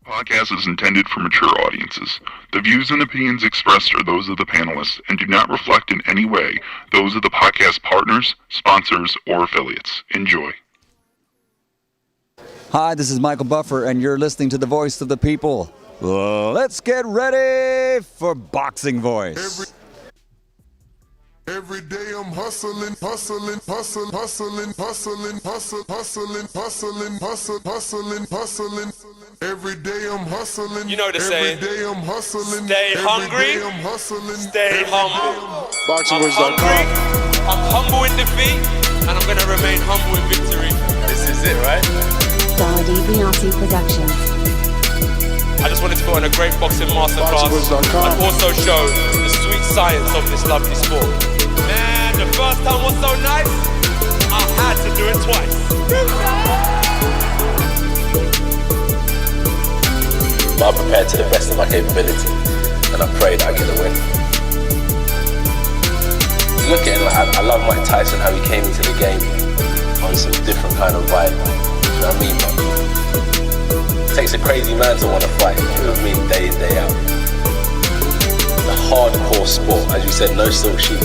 Podcast is intended for mature audiences. The views and opinions expressed are those of the panelists and do not reflect in any way those of the podcast partners, sponsors, or affiliates. Enjoy. Hi, this is Michael Buffer, and you're listening to the Voice of the People. Let's get ready for Boxing Voice. Every day I'm hustling. Every day I'm hustling. You know the saying. Every day I'm hustling. Stay hungry. I'm hustling. Stay humble. BoxingVoice.com. I'm humble in defeat, and I'm going to remain humble in victory. This is it, right? Dibiase Productions. I just wanted to put on a great boxing masterclass BoxingVoice.com. and also show the sweet science of this lovely sport. Man, the first time was so nice, I had to do it twice. I'm prepared to the best of my capability, and I pray that I get the win. Look at it, like, I love Mike Tyson, how he came into the game on some different kind of vibe. You know what I mean, man? It takes a crazy man to want to fight, you know what I mean, day in, day out. The hardcore sport, as you said, no silk shoes.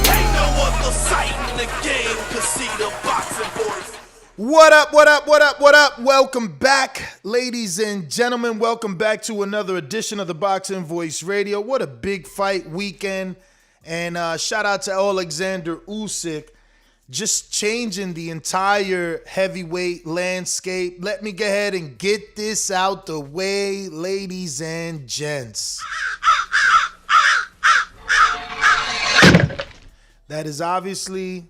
Ain't no other sight in the game to see the boxing boys. What up? Welcome back, ladies and gentlemen. Welcome back to another edition of the Boxing Voice Radio. What a big fight weekend. And shout out to Oleksandr Usyk, just changing the entire heavyweight landscape. Let me go ahead and get this out the way, ladies and gents. That is obviously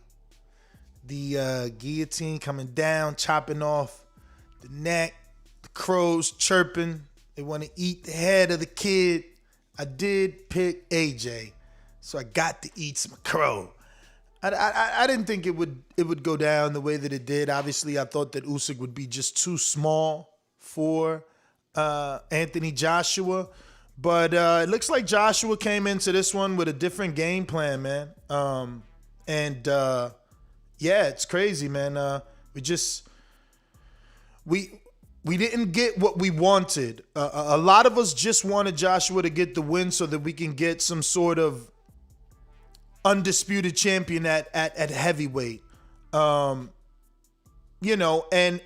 the guillotine coming down, chopping off the neck, the crows chirping. They want to eat the head of the kid. I did pick AJ, so I got to eat some crow. I didn't think it would go down the way that it did. Obviously, I thought that Usyk would be just too small for Anthony Joshua. But it looks like Joshua came into this one with a different game plan, man. Yeah, it's crazy, man. We didn't get what we wanted. A lot of us just wanted Joshua to get the win so that we can get some sort of undisputed champion at heavyweight. You know, and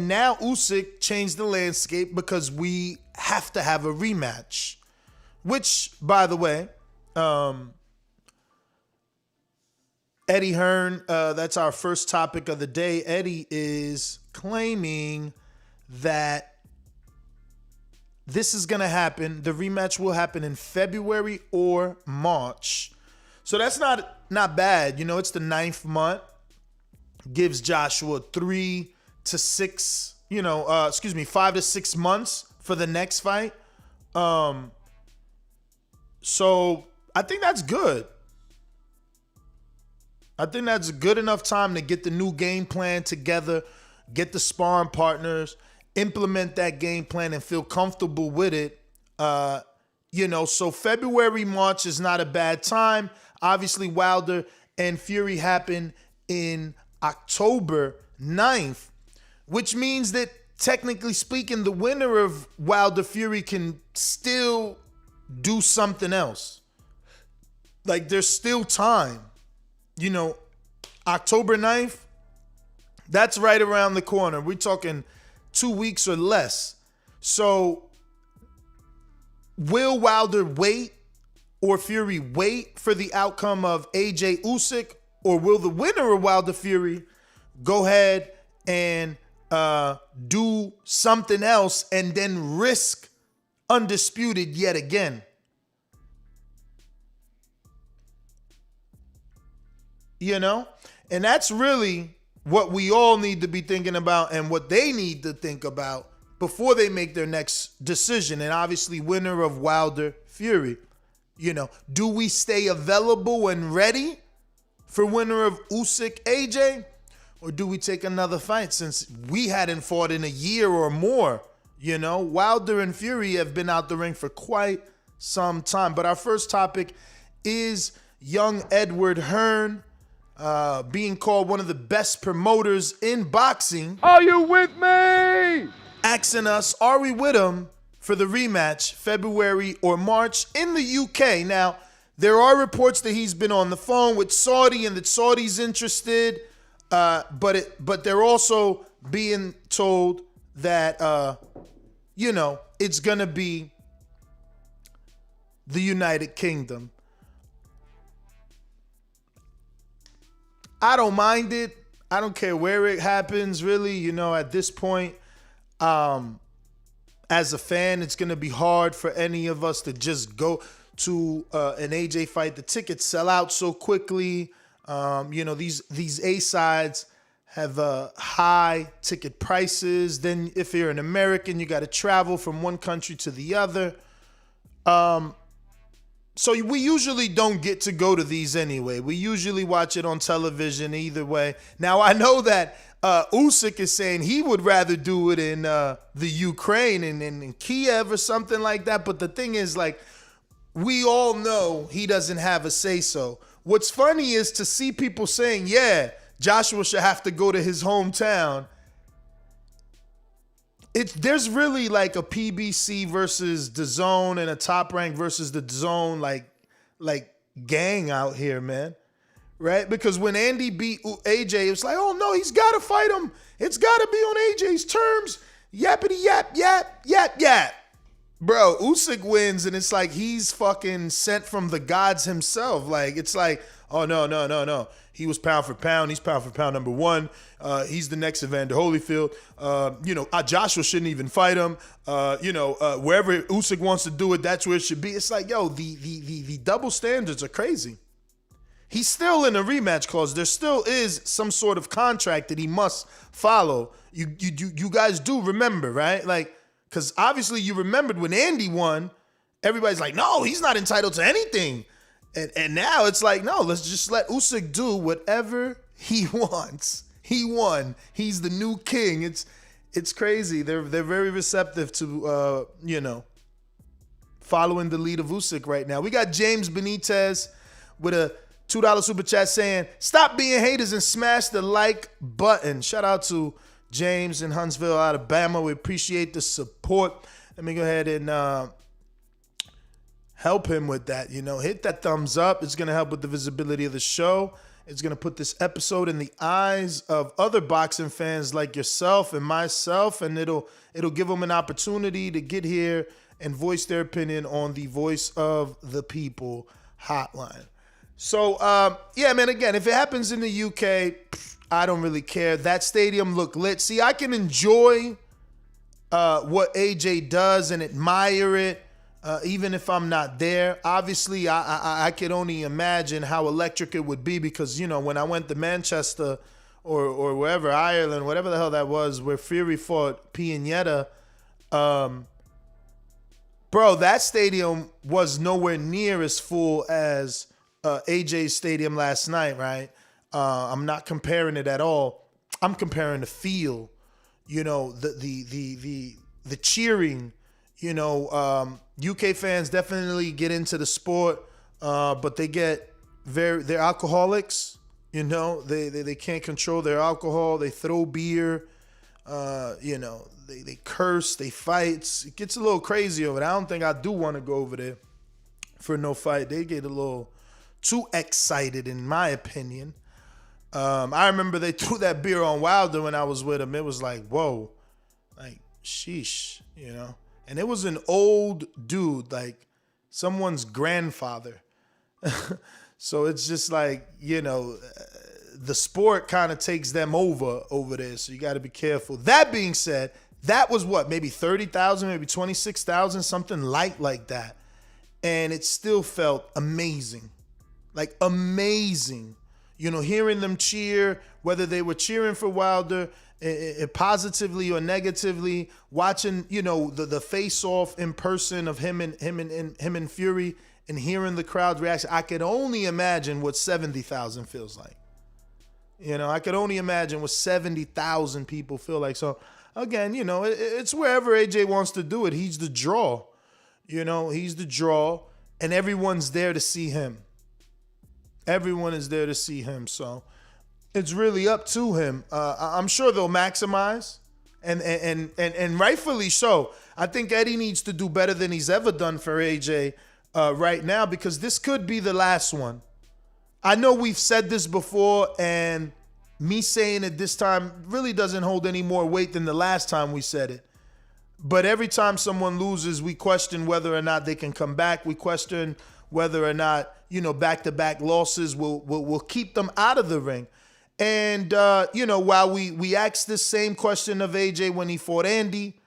now Usyk changed the landscape because we have to have a rematch. Which, by the way, Eddie Hearn, that's our first topic of the day. Eddie is claiming that this is going to happen. The rematch will happen in February or March. So that's not bad. You know, it's the 9th month. Gives Joshua 5 to 6 months for the next fight. So I think that's good. I think that's a good enough time to get the new game plan together, get the sparring partners, implement that game plan and feel comfortable with it. So February, March is not a bad time. Obviously, Wilder and Fury happen in October 9th, which means that technically speaking, the winner of Wilder Fury can still do something else. Like, there's still time. You know, October 9th, that's right around the corner. We're talking 2 weeks or less. So will Wilder wait or Fury wait for the outcome of AJ Usyk? Or will the winner of Wilder Fury go ahead and do something else and then risk undisputed yet again? You know? And that's really what we all need to be thinking about and what they need to think about before they make their next decision. And obviously, winner of Wilder Fury. You know, do we stay available and ready for winner of Usyk AJ? Or do we take another fight since we hadn't fought in a year or more? You know, Wilder and Fury have been out the ring for quite some time. But our first topic is young Edward Hearn. being called one of the best promoters in boxing. Are you with me? Asking us, are we with him for the rematch February or March in the UK? Now, there are reports that he's been on the phone with Saudi and that Saudi's interested, but they're also being told that, it's going to be the United Kingdom. I don't mind it. I don't care where it happens, really. At this point, as a fan, it's going to be hard for any of us to just go to an AJ fight. The tickets sell out so quickly. These A-sides have high ticket prices. Then if you're an American, you got to travel from one country to the other. So we usually don't get to go to these anyway. We usually watch it on television either way. Now, I know that Usyk is saying he would rather do it in the Ukraine and in Kiev or something like that. But the thing is, we all know he doesn't have a say-so. What's funny is to see people saying, yeah, Joshua should have to go to his hometown. There's really a PBC versus Dazn and a Top Rank versus the Dazn like gang out here, man. Right? Because when Andy beat AJ, it's like, oh no, he's got to fight him. It's got to be on AJ's terms. Yappity yap, yap, yap, yap. Bro, Usyk wins and it's like he's fucking sent from the gods himself. It's like, oh no. He was pound for pound. He's pound for pound number one. He's the next Evander Holyfield. Joshua shouldn't even fight him. Wherever Usyk wants to do it, that's where it should be. It's like, yo, the double standards are crazy. He's still in a rematch clause. There still is some sort of contract that he must follow. You guys do remember, right? Because obviously you remembered when Andy won, everybody's like, no, he's not entitled to anything. And now it's like, no, let's just let Usyk do whatever he wants. He won. He's the new king. It's crazy. They're very receptive to following the lead of Usyk right now. We got James Benitez with a $2 super chat saying, stop being haters and smash the like button. Shout out to James in Huntsville, Alabama. We appreciate the support. Let me go ahead and help him with that. Hit that thumbs up. It's going to help with the visibility of the show. It's going to put this episode in the eyes of other boxing fans like yourself and myself, and it'll give them an opportunity to get here and voice their opinion on the Voice of the People hotline. So, man, again, if it happens in the UK, I don't really care. That stadium looked lit. See, I can enjoy what AJ does and admire it, even if I'm not there. Obviously, I could only imagine how electric it would be because, when I went to Manchester or wherever, Ireland, whatever the hell that was, where Fury fought Pianeta, bro, that stadium was nowhere near as full as AJ's stadium last night, right? I'm not comparing it at all. I'm comparing the feel, the cheering. UK fans definitely get into the sport, but they're alcoholics. They can't control their alcohol. They throw beer. They curse. They fight. It gets a little crazy over there. I don't think I do want to go over there for no fight. They get a little too excited, in my opinion. I remember they threw that beer on Wilder when I was with him. It was like, whoa, like, sheesh, And it was an old dude, like someone's grandfather. So it's just like, the sport kind of takes them over there. So you got to be careful. That being said, that was what, maybe 30,000, maybe 26,000, something light like that. And it still felt amazing. Like amazing. Hearing them cheer, whether they were cheering for Wilder positively or negatively, watching, the face-off in person of him and Fury and hearing the crowd reaction. I could only imagine what 70,000 feels like. I could only imagine what 70,000 people feel like. So again, it's wherever AJ wants to do it. He's the draw. He's the draw, and everyone's there to see him. Everyone is there to see him. So it's really up to him. I'm sure they'll maximize, and rightfully so. I think Eddie needs to do better than he's ever done for AJ right now, because this could be the last one. I know we've said this before, and me saying it this time really doesn't hold any more weight than the last time we said it. But every time someone loses, we question whether or not they can come back. We question whether or not, back-to-back losses will keep them out of the ring. And, while we asked this same question of AJ when he fought Andy,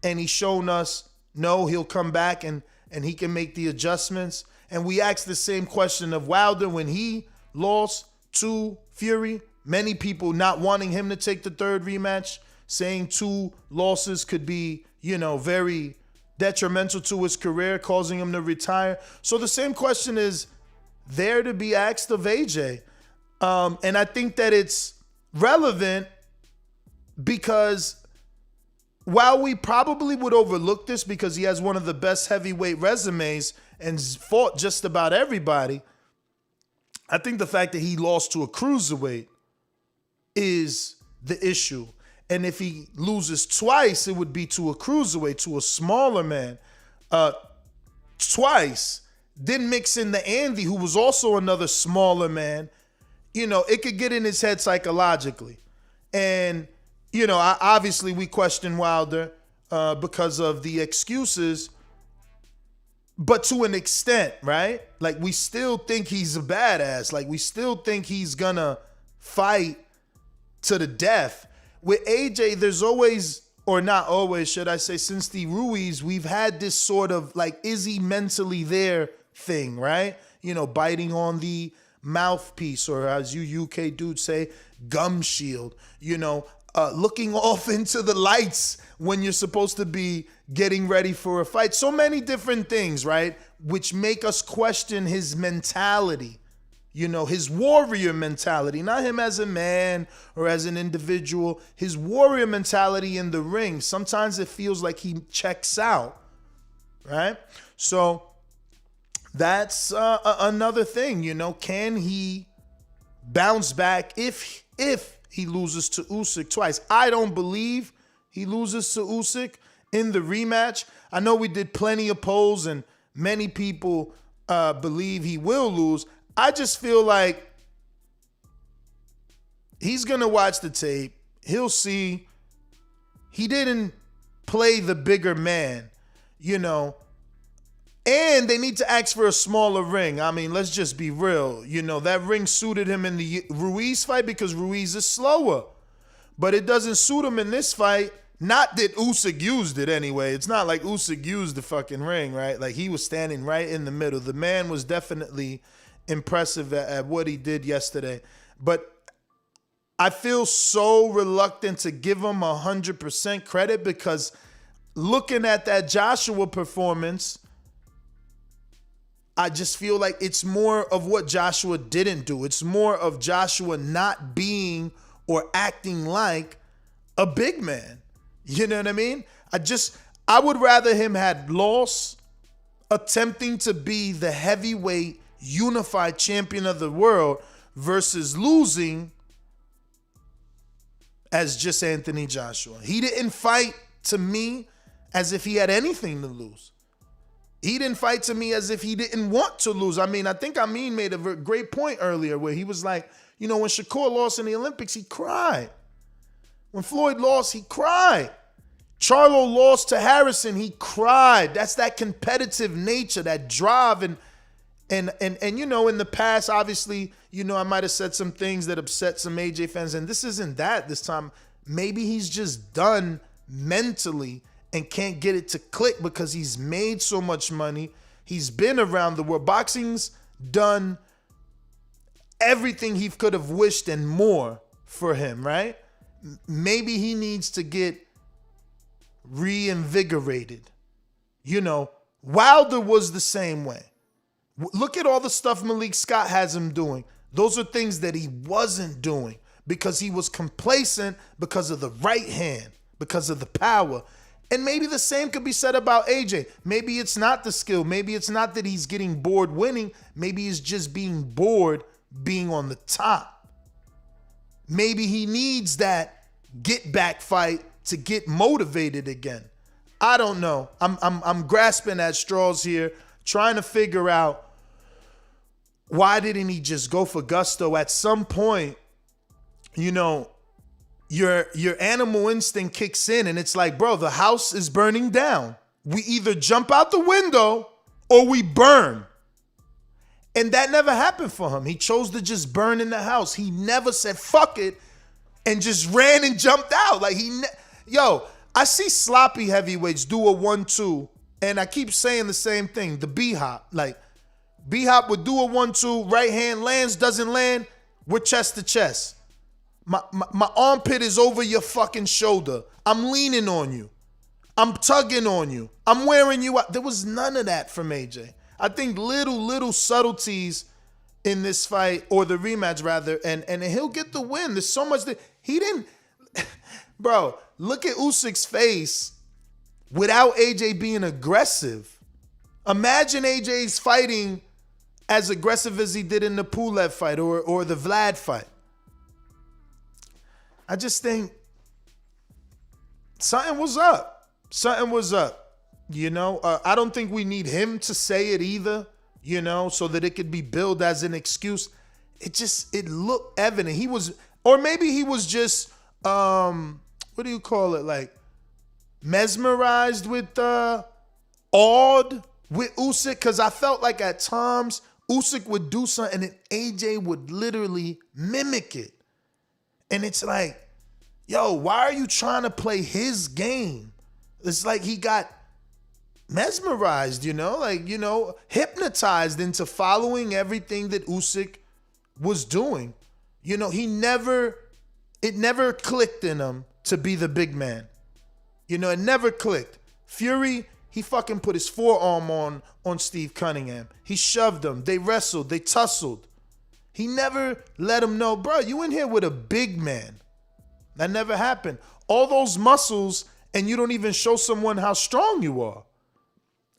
and he's shown us, no, he'll come back and he can make the adjustments. And we asked the same question of Wilder when he lost to Fury. Many people not wanting him to take the third rematch, saying 2 losses could be, very detrimental to his career, causing him to retire. So the same question is there to be asked of AJ. And I think that it's relevant because while we probably would overlook this because he has one of the best heavyweight resumes and fought just about everybody, I think the fact that he lost to a cruiserweight is the issue. And if he loses twice, it would be to a cruiserweight, to a smaller man. Twice. Then mix in the Andy, who was also another smaller man. It could get in his head psychologically. And, obviously we question Wilder because of the excuses, but to an extent, right? Like, we still think he's a badass. Like, we still think he's gonna fight to the death. With AJ, there's always, or not always, should I say, since the Ruiz, we've had this sort of like, is he mentally there thing, right? Biting on the mouthpiece, or as you UK dudes say, gum shield, looking off into the lights when you're supposed to be getting ready for a fight. So many different things, right? Which make us question his mentality. His warrior mentality, not him as a man or as an individual, his warrior mentality in the ring. Sometimes it feels like he checks out, right? So that's another thing, can he bounce back if he loses to Usyk twice? I don't believe he loses to Usyk in the rematch. I know we did plenty of polls and many people believe he will lose. I just feel like he's going to watch the tape. He'll see he didn't play the bigger man, and they need to ask for a smaller ring. I mean, let's just be real. That ring suited him in the Ruiz fight because Ruiz is slower, but it doesn't suit him in this fight. Not that Usyk used it anyway. It's not like Usyk used the fucking ring, right? Like, he was standing right in the middle. The man was definitely impressive at what he did yesterday. But I feel so reluctant to give him 100% credit because looking at that Joshua performance, I just feel like it's more of what Joshua didn't do. It's more of Joshua not being or acting like a big man. You know what I mean? I would rather him had lost attempting to be the heavyweight unified champion of the world versus losing as just Anthony Joshua. He didn't fight to me as if he had anything to lose. He didn't fight to me as if he didn't want to lose. I mean, I think Amin made a great point earlier where he was like, when Shakur lost in the Olympics, he cried. When Floyd lost, he cried. Charlo lost to Harrison, he cried. That's that competitive nature, that drive. And in the past, obviously, I might have said some things that upset some AJ fans, and this isn't that this time. Maybe he's just done mentally and can't get it to click because he's made so much money. He's been around the world. Boxing's done everything he could have wished and more for him, right? Maybe he needs to get reinvigorated. Wilder was the same way. Look at all the stuff Malik Scott has him doing. Those are things that he wasn't doing because he was complacent because of the right hand, because of the power. And maybe the same could be said about AJ. Maybe it's not the skill. Maybe it's not that he's getting bored winning. Maybe he's just being bored being on the top. Maybe he needs that get back fight to get motivated again. I don't know. I'm grasping at straws here, trying to figure out why didn't he just go for gusto at some point. You know, your animal instinct kicks in and it's like, bro, the house is burning down. We either jump out the window or we burn. And that never happened for him. He chose to just burn in the house. He never said fuck it and just ran and jumped out. Like I see sloppy heavyweights do a 1-2 and I keep saying the same thing, the B-hop. Like B-hop would do a 1-2, right hand lands, doesn't land, we're chest to chest. My armpit is over your fucking shoulder. I'm leaning on you. I'm tugging on you. I'm wearing you out. There was none of that from AJ. I think little subtleties in this fight, or the rematch rather, and he'll get the win. There's so much that he didn't. Bro, look at Usyk's face without AJ being aggressive. Imagine AJ's fighting as aggressive as he did in the Pulev fight or the Vlad fight. I just think something was up. Something was up. You know, I don't think we need him to say it either, you know, so that it could be billed as an excuse. It looked evident. He was, or maybe he was just, what do you call it? Like mesmerized with, awed with Usyk. Cause I felt like at times Usyk would do something and AJ would literally mimic it. And it's like, yo, why are you trying to play his game? It's like he got mesmerized, you know, like, you know, hypnotized into following everything that Usyk was doing. You know, it never clicked in him to be the big man. You know, it never clicked. Fury, he fucking put his forearm on Steve Cunningham. He shoved him. They wrestled. They tussled. He never let him know, bro, you in here with a big man. That never happened. All those muscles, and you don't even show someone how strong you are.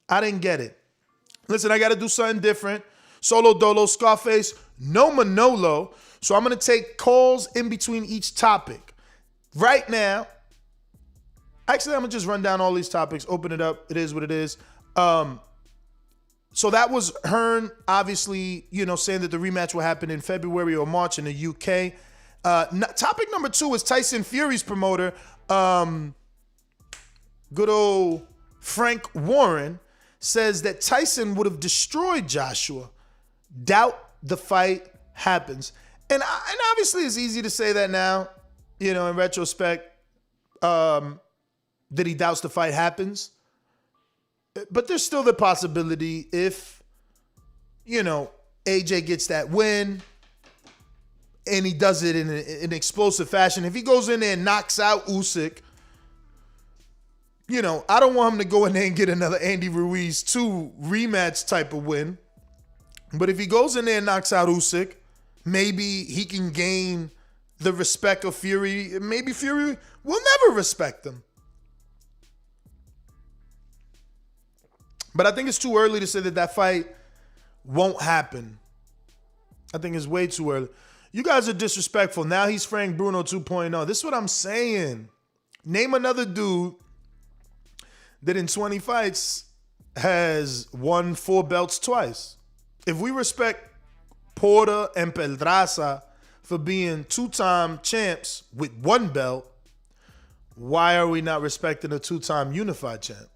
I didn't get it. Listen, I got to do something different. Solo Dolo, Scarface, no Manolo. So I'm going to take calls in between each topic. Right now, actually, I'm going to just run down all these topics, open it up. It is what it is. So that was Hearn, obviously, you know, saying that the rematch will happen in February or March in the UK. Topic number 2 is Tyson Fury's promoter, good old Frank Warren, says that Tyson would have destroyed Joshua. Doubt the fight happens. And obviously it's easy to say that now, you know, in retrospect, that he doubts the fight happens. But there's still the possibility if, you know, AJ gets that win and he does it in an explosive fashion. If he goes in there and knocks out Usyk, you know, I don't want him to go in there and get another Andy Ruiz 2 rematch type of win. But if he goes in there and knocks out Usyk, maybe he can gain the respect of Fury. Maybe Fury will never respect him. But I think it's too early to say that fight won't happen. I think it's way too early. You guys are disrespectful. Now he's Frank Bruno 2.0. This is what I'm saying. Name another dude that in 20 fights has won 4 belts twice. If we respect Porter and Pedraza for being 2-time champs with 1 belt, why are we not respecting a 2-time unified champ?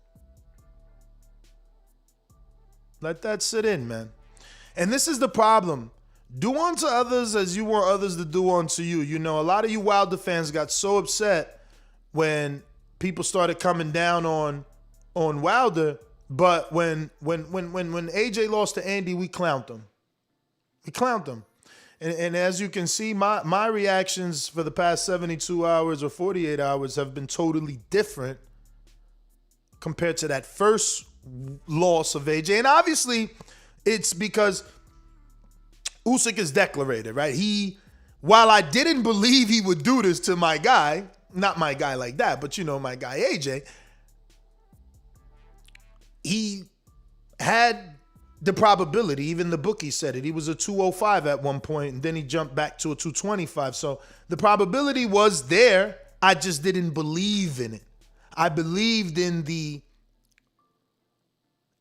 Let that sit in, man. And this is the problem. Do unto others as you want others to do unto you. You know, a lot of you Wilder fans got so upset when people started coming down on Wilder, but when AJ lost to Andy, we clowned him. We clowned him. And as you can see, my reactions for the past 72 hours or 48 hours have been totally different compared to that first loss of AJ. And obviously, it's because Usyk is declarated, right? While I didn't believe he would do this to my guy, not my guy like that, but you know, my guy AJ, he had the probability, even the bookie said it. He was a 205 at one point, and then he jumped back to a 225. So the probability was there. I just didn't believe in it. I believed in the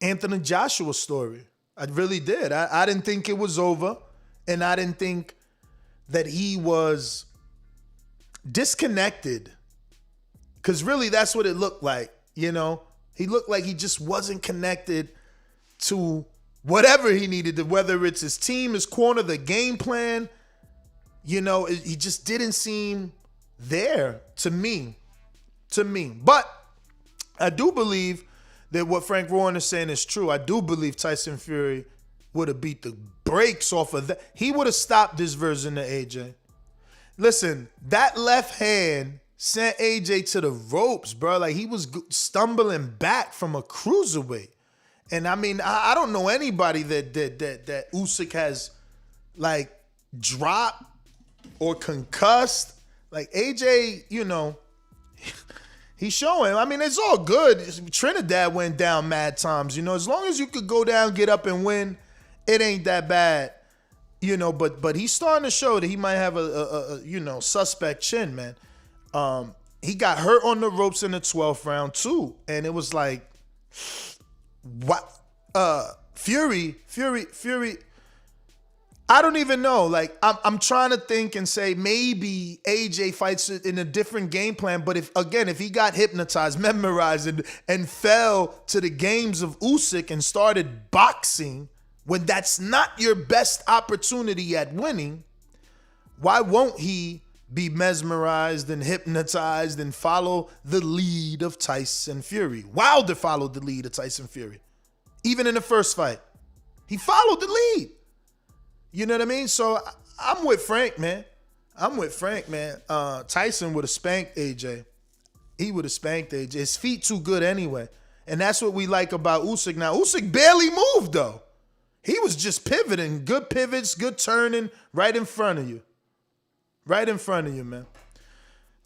Anthony Joshua story. I really did. I didn't think it was over, and I didn't think that he was disconnected, because really that's what it looked like. You know, he looked like he just wasn't connected to whatever he needed to, whether it's his team, his corner, the game plan. You know, he just didn't seem there to me. But I do believe that what Frank Warren is saying is true. I do believe Tyson Fury would have beat the brakes off of that. He would have stopped this version of AJ. Listen, that left hand sent AJ to the ropes, bro. Like, he was stumbling back from a cruiserweight. And I mean, I don't know anybody that Usyk has like dropped or concussed. Like, AJ, you know, he's showing. I mean, it's all good. Trinidad went down mad times, you know. As long as you could go down, get up, and win, it ain't that bad, you know. But he's starting to show that he might have a you know, suspect chin, man. He got hurt on the ropes in the 12th round too, and it was like, what? Fury. I don't even know. Like, I'm trying to think and say maybe AJ fights in a different game plan. But if he got hypnotized, memorized, and fell to the games of Usyk and started boxing when that's not your best opportunity at winning, why won't he be mesmerized and hypnotized and follow the lead of Tyson Fury? Wilder followed the lead of Tyson Fury. Even in the first fight, he followed the lead. You know what I mean? So I'm with Frank, man. Tyson would have spanked AJ. He would have spanked AJ. His feet too good anyway. And that's what we like about Usyk. Now, Usyk barely moved, though. He was just pivoting. Good pivots, good turning right in front of you. Right in front of you, man.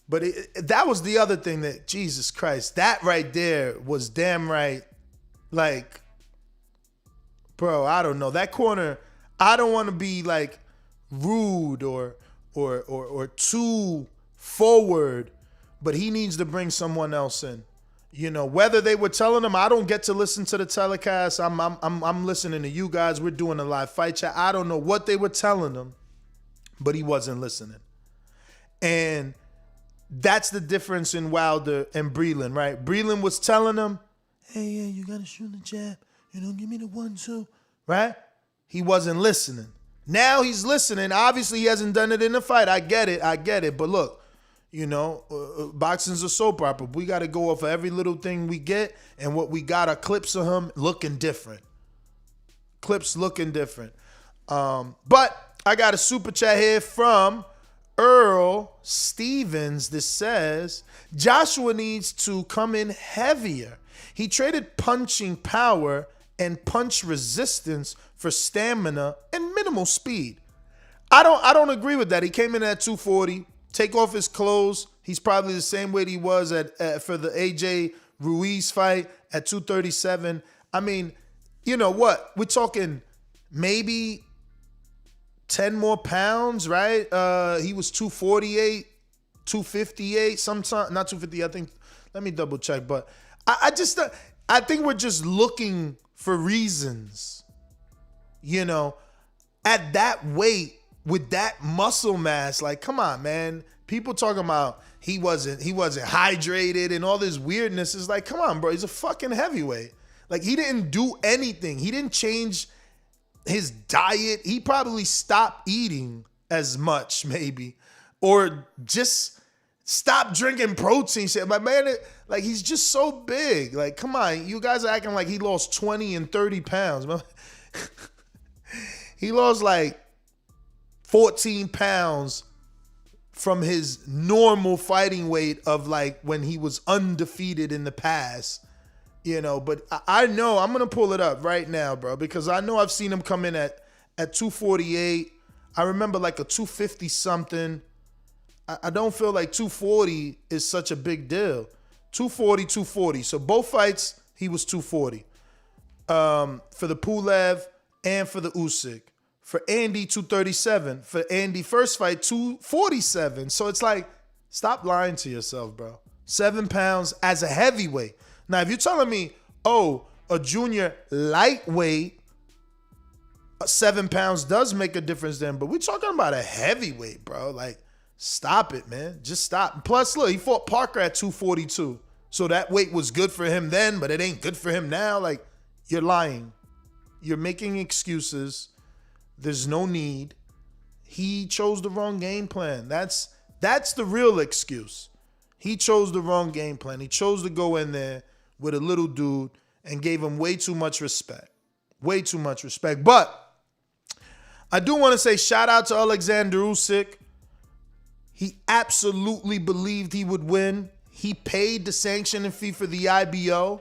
But that was the other thing that, Jesus Christ, that right there was damn right. Like, bro, I don't know. That corner, I don't want to be like rude or too forward, but he needs to bring someone else in. You know, whether they were telling him, I don't get to listen to the telecast. I'm listening to you guys. We're doing a live fight chat. I don't know what they were telling him, but he wasn't listening. And that's the difference in Wilder and Breland, right? Breland was telling him, hey, yeah, you got to shoot the jab. You know, give me the 1-2, right? He wasn't listening. Now he's listening. Obviously, he hasn't done it in a fight. I get it. But look, you know, boxing's a soap opera. We got to go off of every little thing we get, and what we got are clips of him looking different. Clips looking different. But I got a super chat here from Earl Stevens that says, Joshua needs to come in heavier. He traded punching power and punch resistance for stamina and minimal speed. I don't agree with that. He came in at 240. Take off his clothes. He's probably the same weight he was at for the AJ Ruiz fight at 237. I mean, you know what? We're talking maybe 10 more pounds, right? He was 248, 258, sometime, not 250, I think. Let me double check. But I think we're just looking for reasons. You know, at that weight, with that muscle mass, like, come on, man. People talking about he wasn't hydrated and all this weirdness. Is like, come on, bro. He's a fucking heavyweight. Like, he didn't do anything. He didn't change his diet. He probably stopped eating as much, maybe, or just stopped drinking protein shit. But man, like, he's just so big. Like, come on, you guys are acting like he lost 20 and 30 pounds. He lost like 14 pounds from his normal fighting weight of like when he was undefeated in the past, you know. But I know, I'm going to pull it up right now, bro, because I know I've seen him come in at 248. I remember like a 250 something. I don't feel like 240 is such a big deal. 240. So both fights, he was 240. for the Pulev and for the Usyk. For Andy, 237. For Andy first fight, 247. So it's like, stop lying to yourself, bro. 7 pounds as a heavyweight. Now, if you're telling me, oh, a junior lightweight, 7 pounds does make a difference then, but we're talking about a heavyweight, bro. Like, stop it, man. Just stop. Plus, look, he fought Parker at 242. So that weight was good for him then, but it ain't good for him now. Like, you're lying. You're making excuses. There's no need. He chose the wrong game plan. That's the real excuse. He chose the wrong game plan. He chose to go in there with a little dude and gave him way too much respect. Way too much respect. But I do want to say shout out to Oleksandr Usyk. He absolutely believed he would win. He paid the sanctioning fee for the IBO.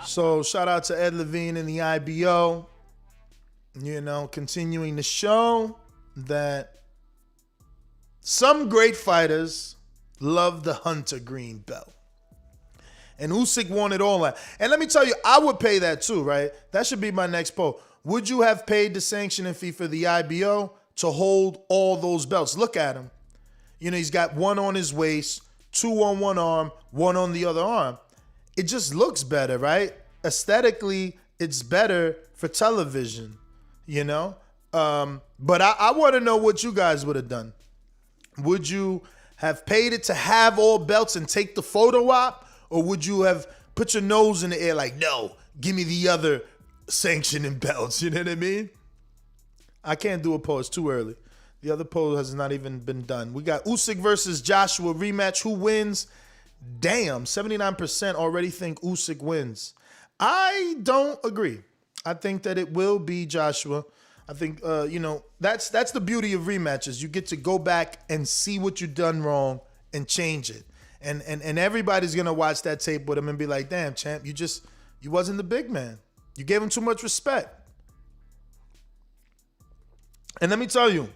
So shout out to Ed Levine and the IBO. You know, continuing to show that some great fighters love the Hunter Green belt. And Usyk won it all. And let me tell you, I would pay that too, right? That should be my next poll. Would you have paid the sanctioning fee for the IBO to hold all those belts? Look at him. You know, he's got one on his waist, 2 on one arm, 1 on the other arm. It just looks better, right? Aesthetically, it's better for television, you know? But I want to know what you guys would have done. Would you have paid it to have all belts and take the photo op? Or would you have put your nose in the air like, no, give me the other sanctioning belts? You know what I mean? I can't do a poll. It's too early. The other poll has not even been done. We got Usyk versus Joshua rematch. Who wins? Damn, 79% already think Usyk wins. I don't agree. I think that it will be Joshua. I think, you know, that's the beauty of rematches. You get to go back and see what you've done wrong and change it. And everybody's going to watch that tape with him and be like, damn, champ, you wasn't the big man. You gave him too much respect. And let me tell you,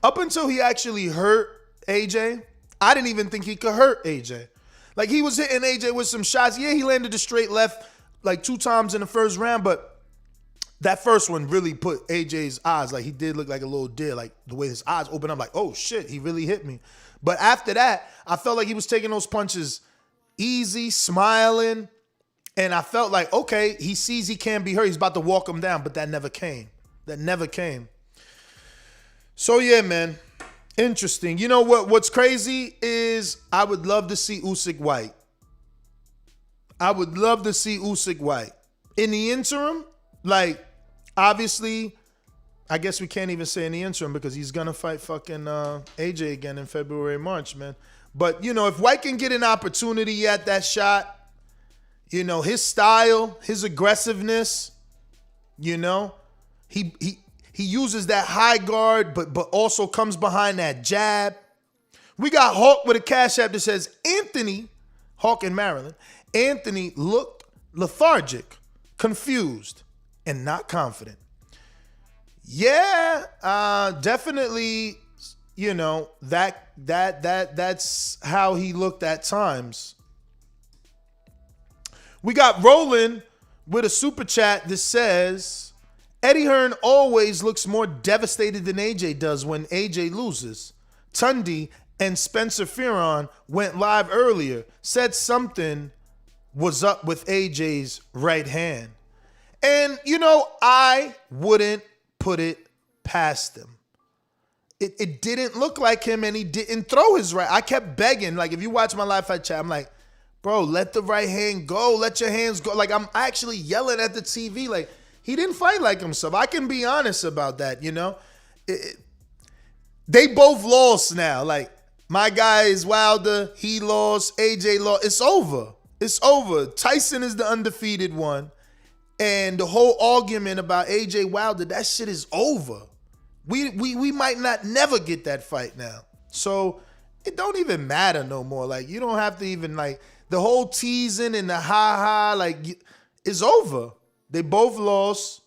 up until he actually hurt AJ, I didn't even think he could hurt AJ. Like, he was hitting AJ with some shots. Yeah, he landed a straight left like 2 times in the first round, but that first one really put AJ's eyes, like, he did look like a little deer, like the way his eyes opened up, like, oh shit, he really hit me. But after that, I felt like he was taking those punches easy, smiling, and I felt like, okay, he sees he can't be hurt. He's about to walk him down, but that never came. That never came. So yeah, man, interesting. You know what's crazy is I would love to see Usyk white. I would love to see Usyk white. In the interim, like, obviously, I guess we can't even say in the interim because he's going to fight fucking AJ again in February, March, man. But, you know, if White can get an opportunity at that shot, you know, his style, his aggressiveness, you know, he uses that high guard, but also comes behind that jab. We got Hawk with a cash app that says, Anthony, Hawk in Maryland, Anthony looked lethargic, confused, and not confident. Yeah, definitely, you know, that's how he looked at times. We got Roland with a super chat that says, Eddie Hearn always looks more devastated than AJ does when AJ loses. Tundi and Spencer Fearon went live earlier, said something was up with AJ's right hand. And, you know, I wouldn't put it past him. It didn't look like him, and he didn't throw his right. I kept begging, like, if you watch my live fight chat, I'm like, bro, let the right hand go. Let your hands go. Like, I'm actually yelling at the TV. Like, he didn't fight like himself. I can be honest about that, you know. They both lost now. Like, my guy is Wilder. He lost. AJ lost. It's over. It's over. Tyson is the undefeated one. And the whole argument about AJ Wilder, that shit is over. We might not never get that fight now. So it don't even matter no more. Like, you don't have to even, like, the whole teasing and the ha-ha, like, it's over. They both lost,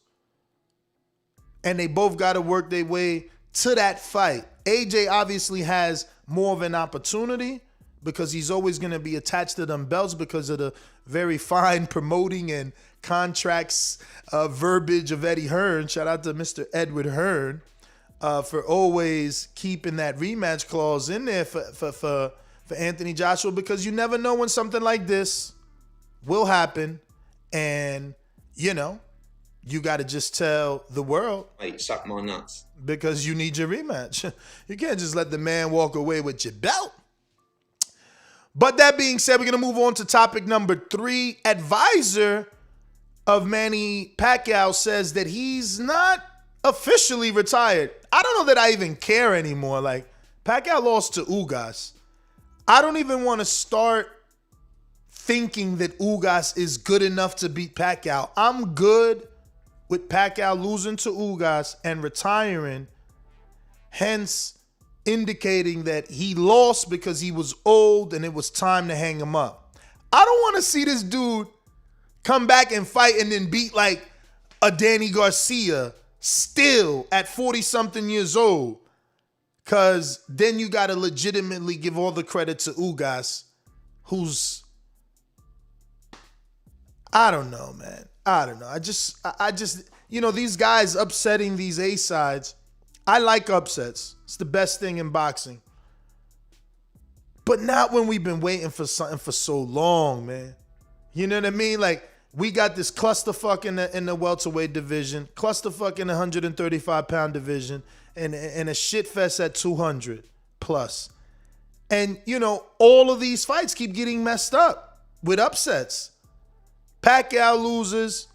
and they both got to work their way to that fight. AJ obviously has more of an opportunity because he's always going to be attached to them belts because of the very fine promoting and contracts verbiage of Eddie Hearn. Shout out to Mr. Edward Hearn for always keeping that rematch clause in there for Anthony Joshua, because you never know when something like this will happen. And, you know, you got to just tell the world. Like, suck my nuts. Because you need your rematch. You can't just let the man walk away with your belt. But that being said, we're going to move on to topic number 3. Advisor of Manny Pacquiao says that he's not officially retired. I don't know that I even care anymore. Like, Pacquiao lost to Ugas. I don't even want to start thinking that Ugas is good enough to beat Pacquiao. I'm good with Pacquiao losing to Ugas and retiring, hence indicating that he lost because he was old and it was time to hang him up. I don't want to see this dude come back and fight and then beat like a Danny Garcia still at 40-something years old, because then you got to legitimately give all the credit to Ugas, who's, I don't know, man. I don't know. I just, you know, these guys upsetting these A-sides, I like upsets. It's the best thing in boxing. But not when we've been waiting for something for so long, man. You know what I mean? Like, we got this clusterfuck in the welterweight division, clusterfuck in the 135-pound division, and a shit fest at 200 plus. And, you know, all of these fights keep getting messed up with upsets. Pacquiao loses.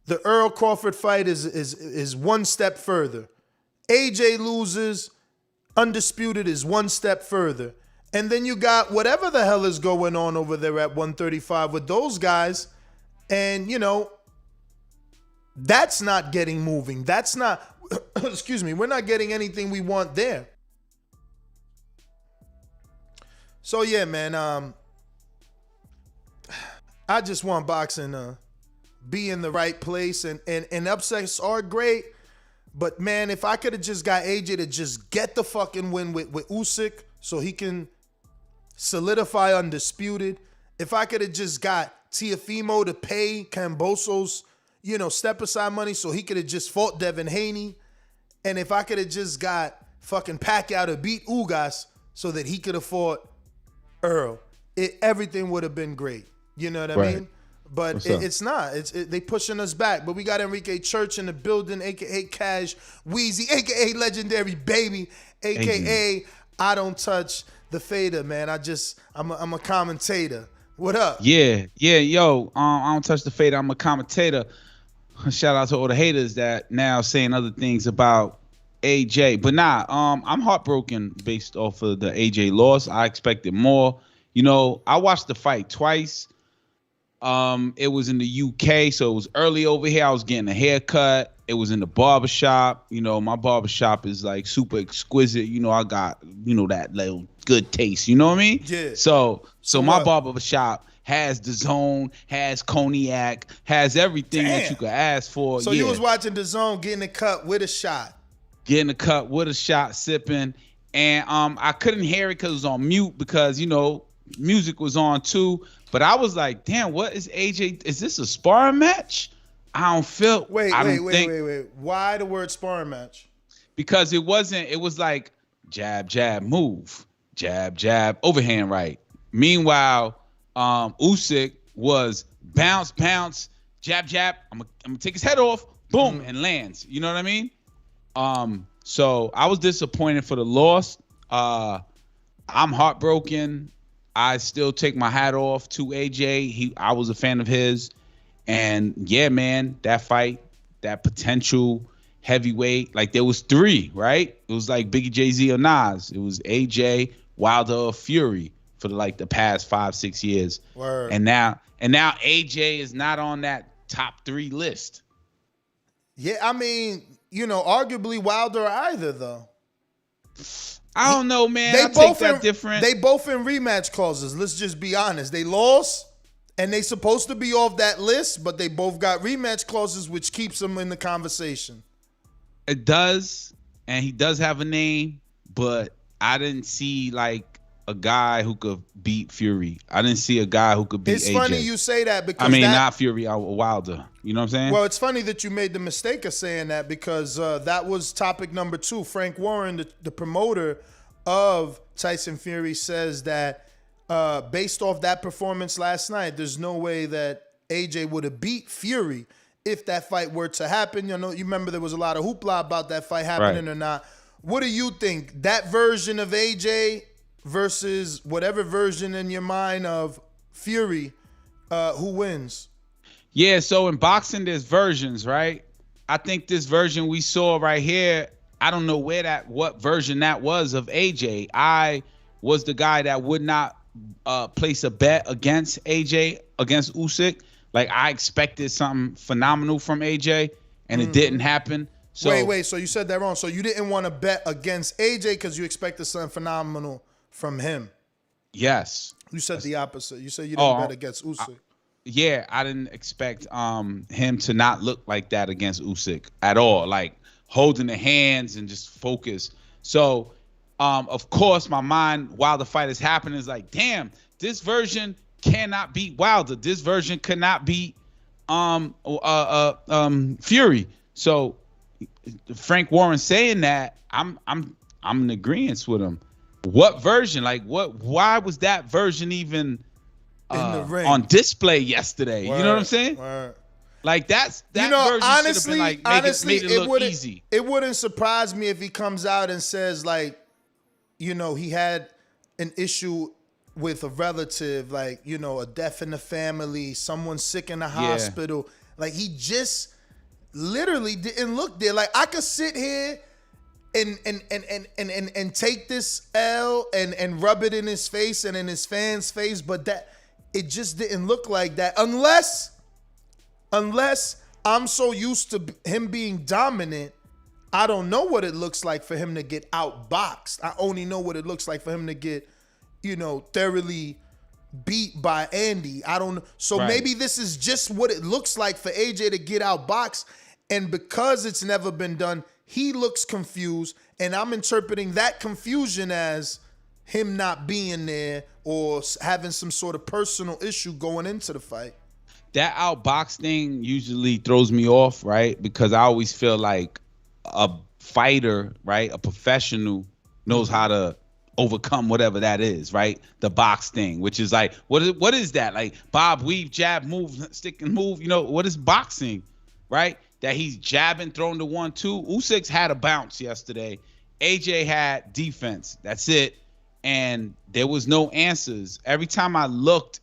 The Earl Crawford fight is one step further. AJ loses. Undisputed is one step further. And then you got whatever the hell is going on over there at 135 with those guys. And, you know, that's not getting moving. That's not, excuse me, we're not getting anything we want there. So, yeah, man, I just want boxing to be in the right place. And upsets are great. But, man, if I could have just got AJ to just get the fucking win with Usyk so he can solidify undisputed. If I could have just got Teofimo to pay Camboso's, you know, step-aside money so he could have just fought Devin Haney. And if I could have just got fucking Pacquiao to beat Ugas so that he could have fought Earl, everything would have been great. You know what I mean? But it's not. They pushing us back. But we got Enrique Church in the building, a.k.a. Cash Wheezy, a.k.a. Legendary Baby, a.k.a. I don't touch the fader, man. I'm a commentator. What up? Yeah, yo. I don't touch the fader. I'm a commentator. Shout out to all the haters that now saying other things about AJ. But nah, I'm heartbroken based off of the AJ loss. I expected more. You know, I watched the fight twice. It was in the UK, so it was early over here. I was getting a haircut. It was in the barbershop. You know, my barbershop is like super exquisite. You know, I got, you know, that little good taste. You know what I mean? Yeah. So my barbershop has Dazn, has cognac, has everything that you could ask for. So you was watching Dazn getting a cut with a shot. Getting a cut with a shot, sipping. And I couldn't hear it because it was on mute because, you know, music was on too. But I was like, damn, what is AJ? Is this a sparring match? I don't feel. Wait. Why the word sparring match? Because it wasn't. It was like jab, jab, move, jab, jab, overhand right. Meanwhile, Usyk was bounce, bounce, jab, jab. I'm gonna take his head off, boom, and lands. You know what I mean? So I was disappointed for the loss. I'm heartbroken. I still take my hat off to AJ. I was a fan of his. And yeah, man, that fight, that potential heavyweight, like there was 3, right? It was like Biggie, Jay-Z, or Nas. It was AJ, Wilder, or Fury for the past 5-6 years. Word. And now AJ is not on that top 3 list. Yeah, I mean, you know, arguably Wilder or either though. I don't know, man. I take that different. They both in rematch clauses. Let's just be honest. They lost, and they supposed to be off that list, but they both got rematch clauses, which keeps them in the conversation. It does, and he does have a name, but I didn't see like a guy who could beat Fury. I didn't see a guy who could beat It's AJ. funny you say that because I mean, not Fury, Wilder. You know what I'm saying? Well, it's funny that you made the mistake of saying that because that was topic number 2. Frank Warren, the promoter of Tyson Fury, says that based off that performance last night, there's no way that AJ would have beat Fury if that fight were to happen. You remember there was a lot of hoopla about that fight happening or not. What do you think? That version of AJ versus whatever version in your mind of Fury, who wins? Yeah, so in boxing, there's versions, right? I think this version we saw right here, I don't know what version that was of AJ. I was the guy that would not place a bet against AJ, against Usyk. Like, I expected something phenomenal from AJ, and it didn't happen. So Wait, so you said that wrong. So you didn't want to bet against AJ because you expected something phenomenal from him. Yes. You said the opposite. You said you didn't bet against Usyk. Yeah, I didn't expect him to not look like that against Usyk at all. Like, holding the hands and just focus. So, of course, my mind while the fight is happening is like, damn, this version cannot beat Wilder. This version cannot beat Fury. So Frank Warren saying that, I'm in agreement with him. What version? Like, why was that version even in the ring on display yesterday? Word, you know what I'm saying? Word. Like, that version honestly, should have been like made it look easy. It wouldn't surprise me if he comes out and says, like, he had an issue with a relative, like, a death in the family, someone sick in the hospital. Like, he just literally didn't look there. Like, I could sit here and take this L and rub it in his face and in his fans' face, but that it just didn't look like that unless I'm so used to him being dominant. I don't know what it looks like for him to get outboxed. I only know what it looks like for him to get, thoroughly beat by Andy. I don't know. So maybe this is just what it looks like for AJ to get outboxed. And because it's never been done, he looks confused. And I'm interpreting that confusion as him not being there or having some sort of personal issue going into the fight. That outbox thing usually throws me off, right? Because I always feel like a fighter, right, a professional knows how to overcome whatever that is, right? The box thing, which is like, what is that? Like, bob, weave, jab, move, stick and move. What is boxing, right? That he's jabbing, throwing the 1-2. Usyk's had a bounce yesterday. AJ had defense. That's it. And there was no answers. Every time I looked,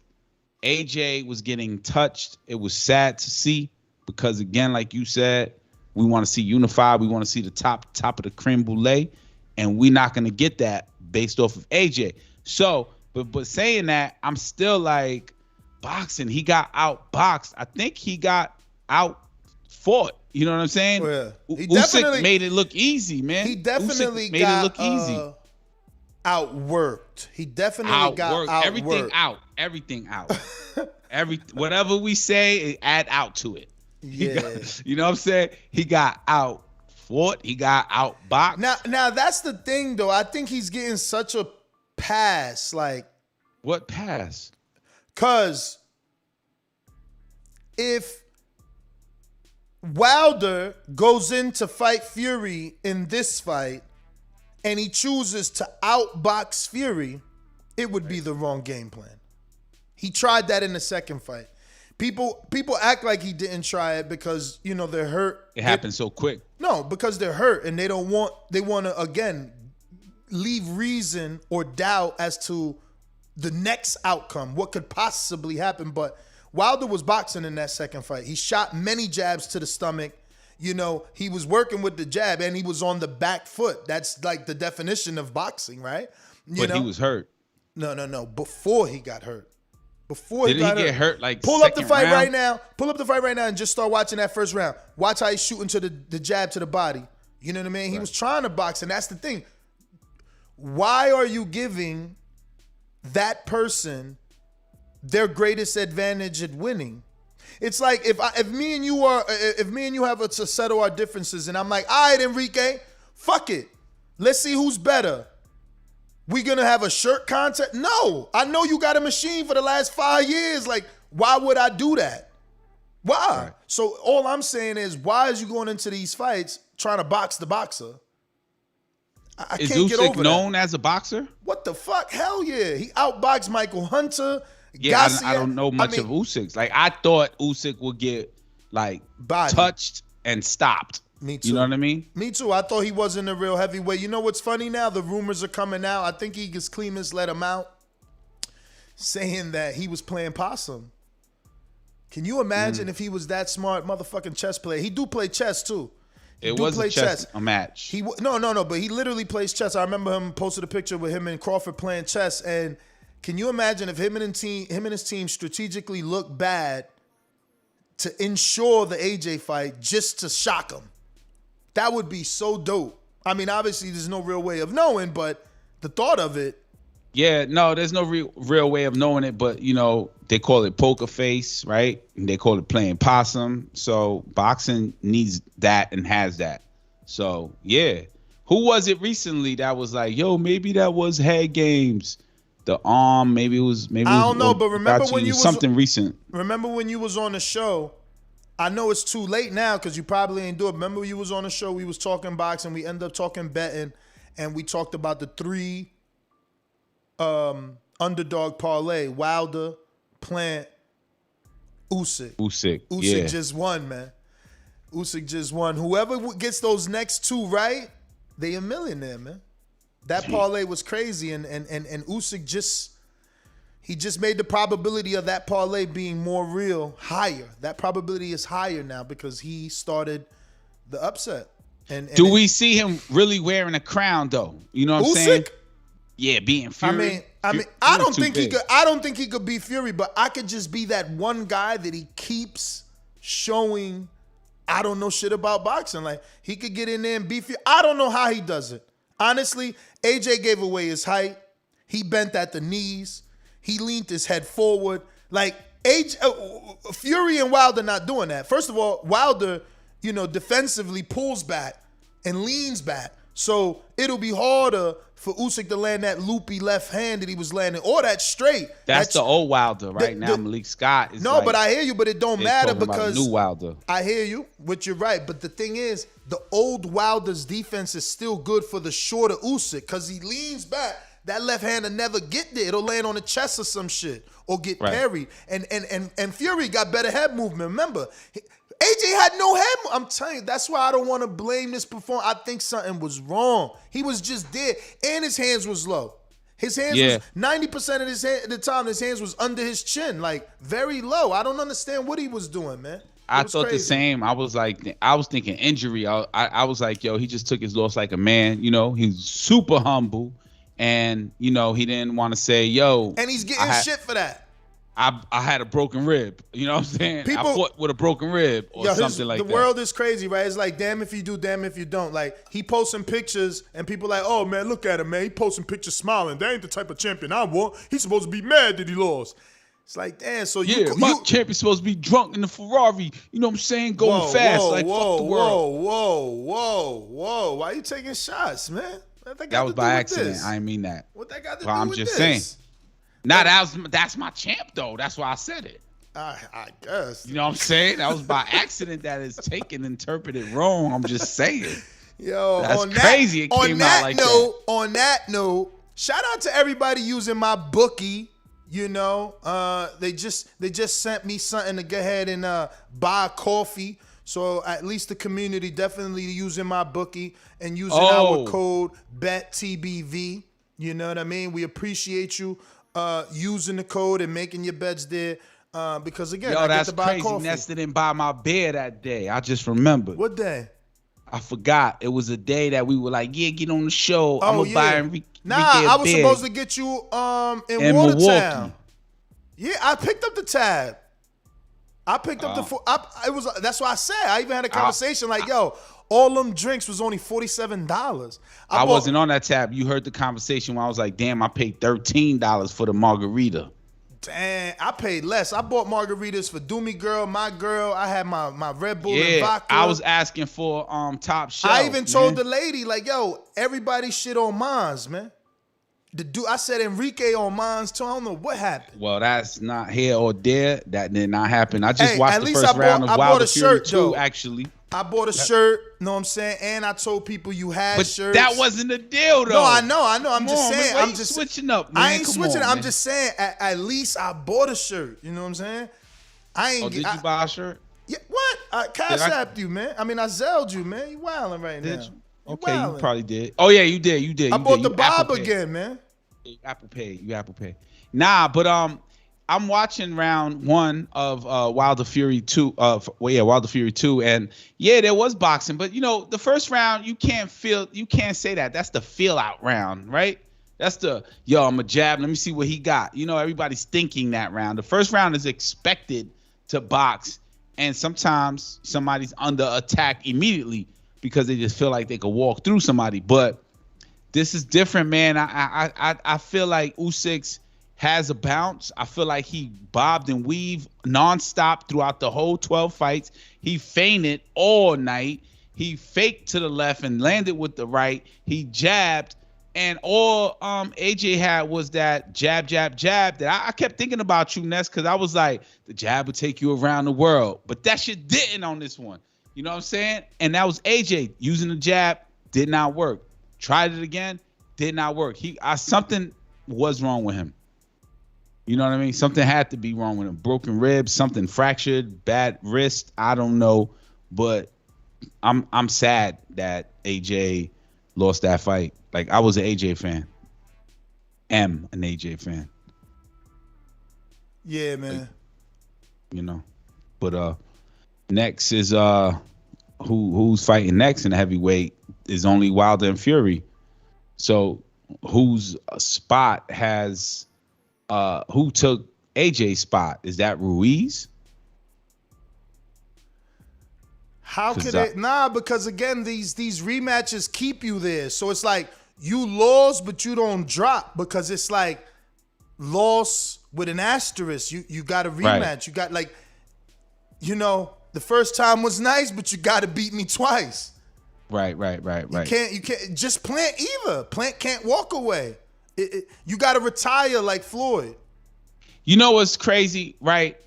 AJ was getting touched. It was sad to see because, again, like you said, we want to see unified. We want to see the top of the creme brulee, and we're not going to get that based off of AJ. So, but saying that, I'm still like, boxing, he got outboxed. I think he got outfought. You know what I'm saying? Yeah. Usyk made it look easy, man. He definitely made it look easy. Outworked. He definitely got outworked. Everything out. Whatever we say, add out to it. Yeah. You know what I'm saying? He got outfought. He got outboxed. Now that's the thing, though. I think he's getting such a pass. Like, what pass? Because if Wilder goes in to fight Fury in this fight and he chooses to outbox Fury, it would be the wrong game plan. He tried that in the second fight. People act like he didn't try it because, they're hurt. It happened so quick. No, because they're hurt and they want to, again, leave reason or doubt as to the next outcome, what could possibly happen. But Wilder was boxing in that second fight. He shot many jabs to the stomach. He was working with the jab and he was on the back foot. That's like the definition of boxing, right? He was hurt. No. Before he got hurt. Did he get hurt like Pull up the fight round? right now. Pull up the fight right now and just start watching that first round. Watch how he's shooting to the jab to the body. You know what I mean? Right. He was trying to box, and that's the thing. Why are you giving that person their greatest advantage at winning? It's like if me and you have to settle our differences, and I'm like, all right, Enrique, fuck it. Let's see who's better. We gonna have a shirt contest? No. I know you got a machine for the last 5 years. Like, why would I do that? Why? Right. So all I'm saying is, why is you going into these fights trying to box the boxer? I Is can't get Usyk over known that. as a boxer? What the fuck? Hell yeah. He outboxed Michael Hunter. Yeah, Garcia. I don't know much of Usyk's. Like, I thought Usyk would get like Body. touched and stopped. Me too. You know what I mean? Me too. I thought he wasn't a real heavyweight. You know what's funny now? The rumors are coming out. I think Igis Clemens let him out, saying that he was playing possum. Can you imagine if he was that smart motherfucking chess player? He do play chess too. It was a match. No, but he literally plays chess. I remember him posted a picture with him and Crawford playing chess. And can you imagine if him and his team strategically look bad to ensure the AJ fight just to shock him? That would be so dope. I mean, obviously there's no real way of knowing, but the thought of it. Yeah, no, there's no real way of knowing it, but you know, they call it poker face, right? And they call it playing possum. So boxing needs that and has that. So yeah. Who was it recently that was like, yo, maybe that was head games? The arm, maybe it was I don't know, but remember when you was something recent. Remember when you was on the show? I know it's too late now because you probably ain't do it. Remember you was on the show, we was talking boxing, we ended up talking betting, and we talked about the 3 underdog parlay: Wilder, Plant, Usyk. Usyk yeah. just won, man. Usyk just won. Whoever gets those next 2 right, they a millionaire, man. That parlay was crazy, and Usyk just made the probability of that parlay being more real higher. That probability is higher now because he started the upset. And do we see him really wearing a crown though? You know what I'm saying? Yeah, being Fury. I mean, I don't think he could. I don't think he could be Fury, but I could just be that one guy that he keeps showing. I don't know shit about boxing. Like, he could get in there and be Fury. I don't know how he does it. Honestly, AJ gave away his height. He bent at the knees. He leaned his head forward. Like, Fury and Wilder not doing that. First of all, Wilder, defensively pulls back and leans back. So it'll be harder for Usyk to land that loopy left hand that he was landing, or that straight. That's the old Wilder right now. Malik Scott is but I hear you, but it don't matter because new Wilder. I hear you, which you're right. But the thing is, the old Wilder's defense is still good for the shorter Usyk because he leans back. That left hand will never get there. It'll land on the chest or some shit or get parried. And Fury got better head movement. Remember, AJ had no head. I'm telling you, that's why I don't want to blame this performance. I think something was wrong. He was just there, and his hands was low. His hands was 90% of the time. His hands was under his chin, like very low. I don't understand what he was doing, man. I thought crazy. The same. I was thinking injury. I was like, yo, he just took his loss like a man. He's super humble, and he didn't want to say, yo. And he's getting shit for that. I had a broken rib. You know what I'm saying? I fought with a broken rib or something like that. The world is crazy, right? It's like, damn if you do, damn if you don't. Like, he posting pictures and people like, oh, man, look at him, man. He posting pictures smiling. That ain't the type of champion I want. He's supposed to be mad that he lost. It's like, damn, so my champion's supposed to be drunk in the Ferrari. You know what I'm saying? Going fast. Fuck the world. Whoa. Why you taking shots, man? That was by accident. I didn't mean that. What that got to do I'm with just this? saying. Nah, that's my champ though. That's why I said it. I guess. You know what I'm saying? That was by accident. That is interpreted wrong. I'm just saying. Yo, that's crazy. It came out like that. On that note, shout out to everybody using my bookie. They just sent me something to go ahead and buy coffee. So at least the community definitely using my bookie and using our code BETTBV. You know what I mean? We appreciate you using the code and making your bets there. Because again, I get to buy crazy. coffee. Nesta didn't buy my beer that day. I just remembered. What day? I forgot. It was a day that we were like, yeah, get on the show. I'm gonna buy Enrique I was beer. supposed to get you in Watertown. Milwaukee. Yeah, I picked up the tab. I picked up that's why I said. I even had a conversation like, yo, all them drinks was only $47. I wasn't on that tab. You heard the conversation when I was like, damn, I paid $13 for the margarita. Damn, I paid less. I bought margaritas for Doomy Girl, my girl. I had my Red Bull and vodka. I was asking for top shelf. I even told the lady, like, yo, everybody shit on mines, man. The dude, I said Enrique on mine's too. I don't know what happened. Well, that's not here or there. That did not happen. I just watched at the least first round I of bought Wilder a Fury shirt, 2, though. actually. I bought a shirt, know what I'm saying? And I told people you had But shirts. that wasn't the deal, though. No, I know. I'm Come just on, saying. man, why I'm you just switching up, man. I ain't Come switching. on, I'm man. just saying. At least I bought a shirt. You know what I'm saying? I ain't. Oh, did you buy a shirt? Yeah. What? I cash apped you, man. I mean, I zelled you, man. You wilding right Did now. you? Okay, you wildin'. probably did. Oh yeah, you did. You did. I You bought did. the You Bob Apple Pay. again, man. You Apple Pay. You Apple Pay. Nah, but I'm watching round 1 of Wilder Fury 2. Wilder Fury 2, and yeah, there was boxing, but you know, the first round you can't say that. That's the feel out round, right? That's the I'm a jab. Let me see what he got. You know, everybody's thinking that round. The first round is expected to box, and sometimes somebody's under attack immediately because they just feel like they could walk through somebody. But this is different, man. I feel like Usyk has a bounce. I feel like he bobbed and weaved nonstop throughout the whole 12 fights. He feinted all night. He faked to the left and landed with the right. He jabbed, and all AJ had was that jab that I kept thinking about you, Ness, because I was like, the jab would take you around the world, but that shit didn't on this one. You know what I'm saying? And that was AJ using the jab, did not work. Tried it again, did not work. Something was wrong with him. You know what I mean? Something had to be wrong with him. Broken ribs, something fractured, bad wrist. I don't know, but I'm sad that AJ lost that fight. Like, I was an AJ fan. Am an AJ fan. Yeah, man. Like, you know, but next is who's fighting next in the heavyweight is only Wilder and Fury. So whose spot has who took AJ's spot? Is that Ruiz? How could it? Nah, because again, these rematches keep you there. So it's like you lose, but you don't drop because it's like loss with an asterisk. You got a rematch. Right. You got like, you know, the first time was nice, but you got to beat me twice. Right. You can't just Plant either. Plant can't walk away. You got to retire like Floyd. You know what's crazy, right?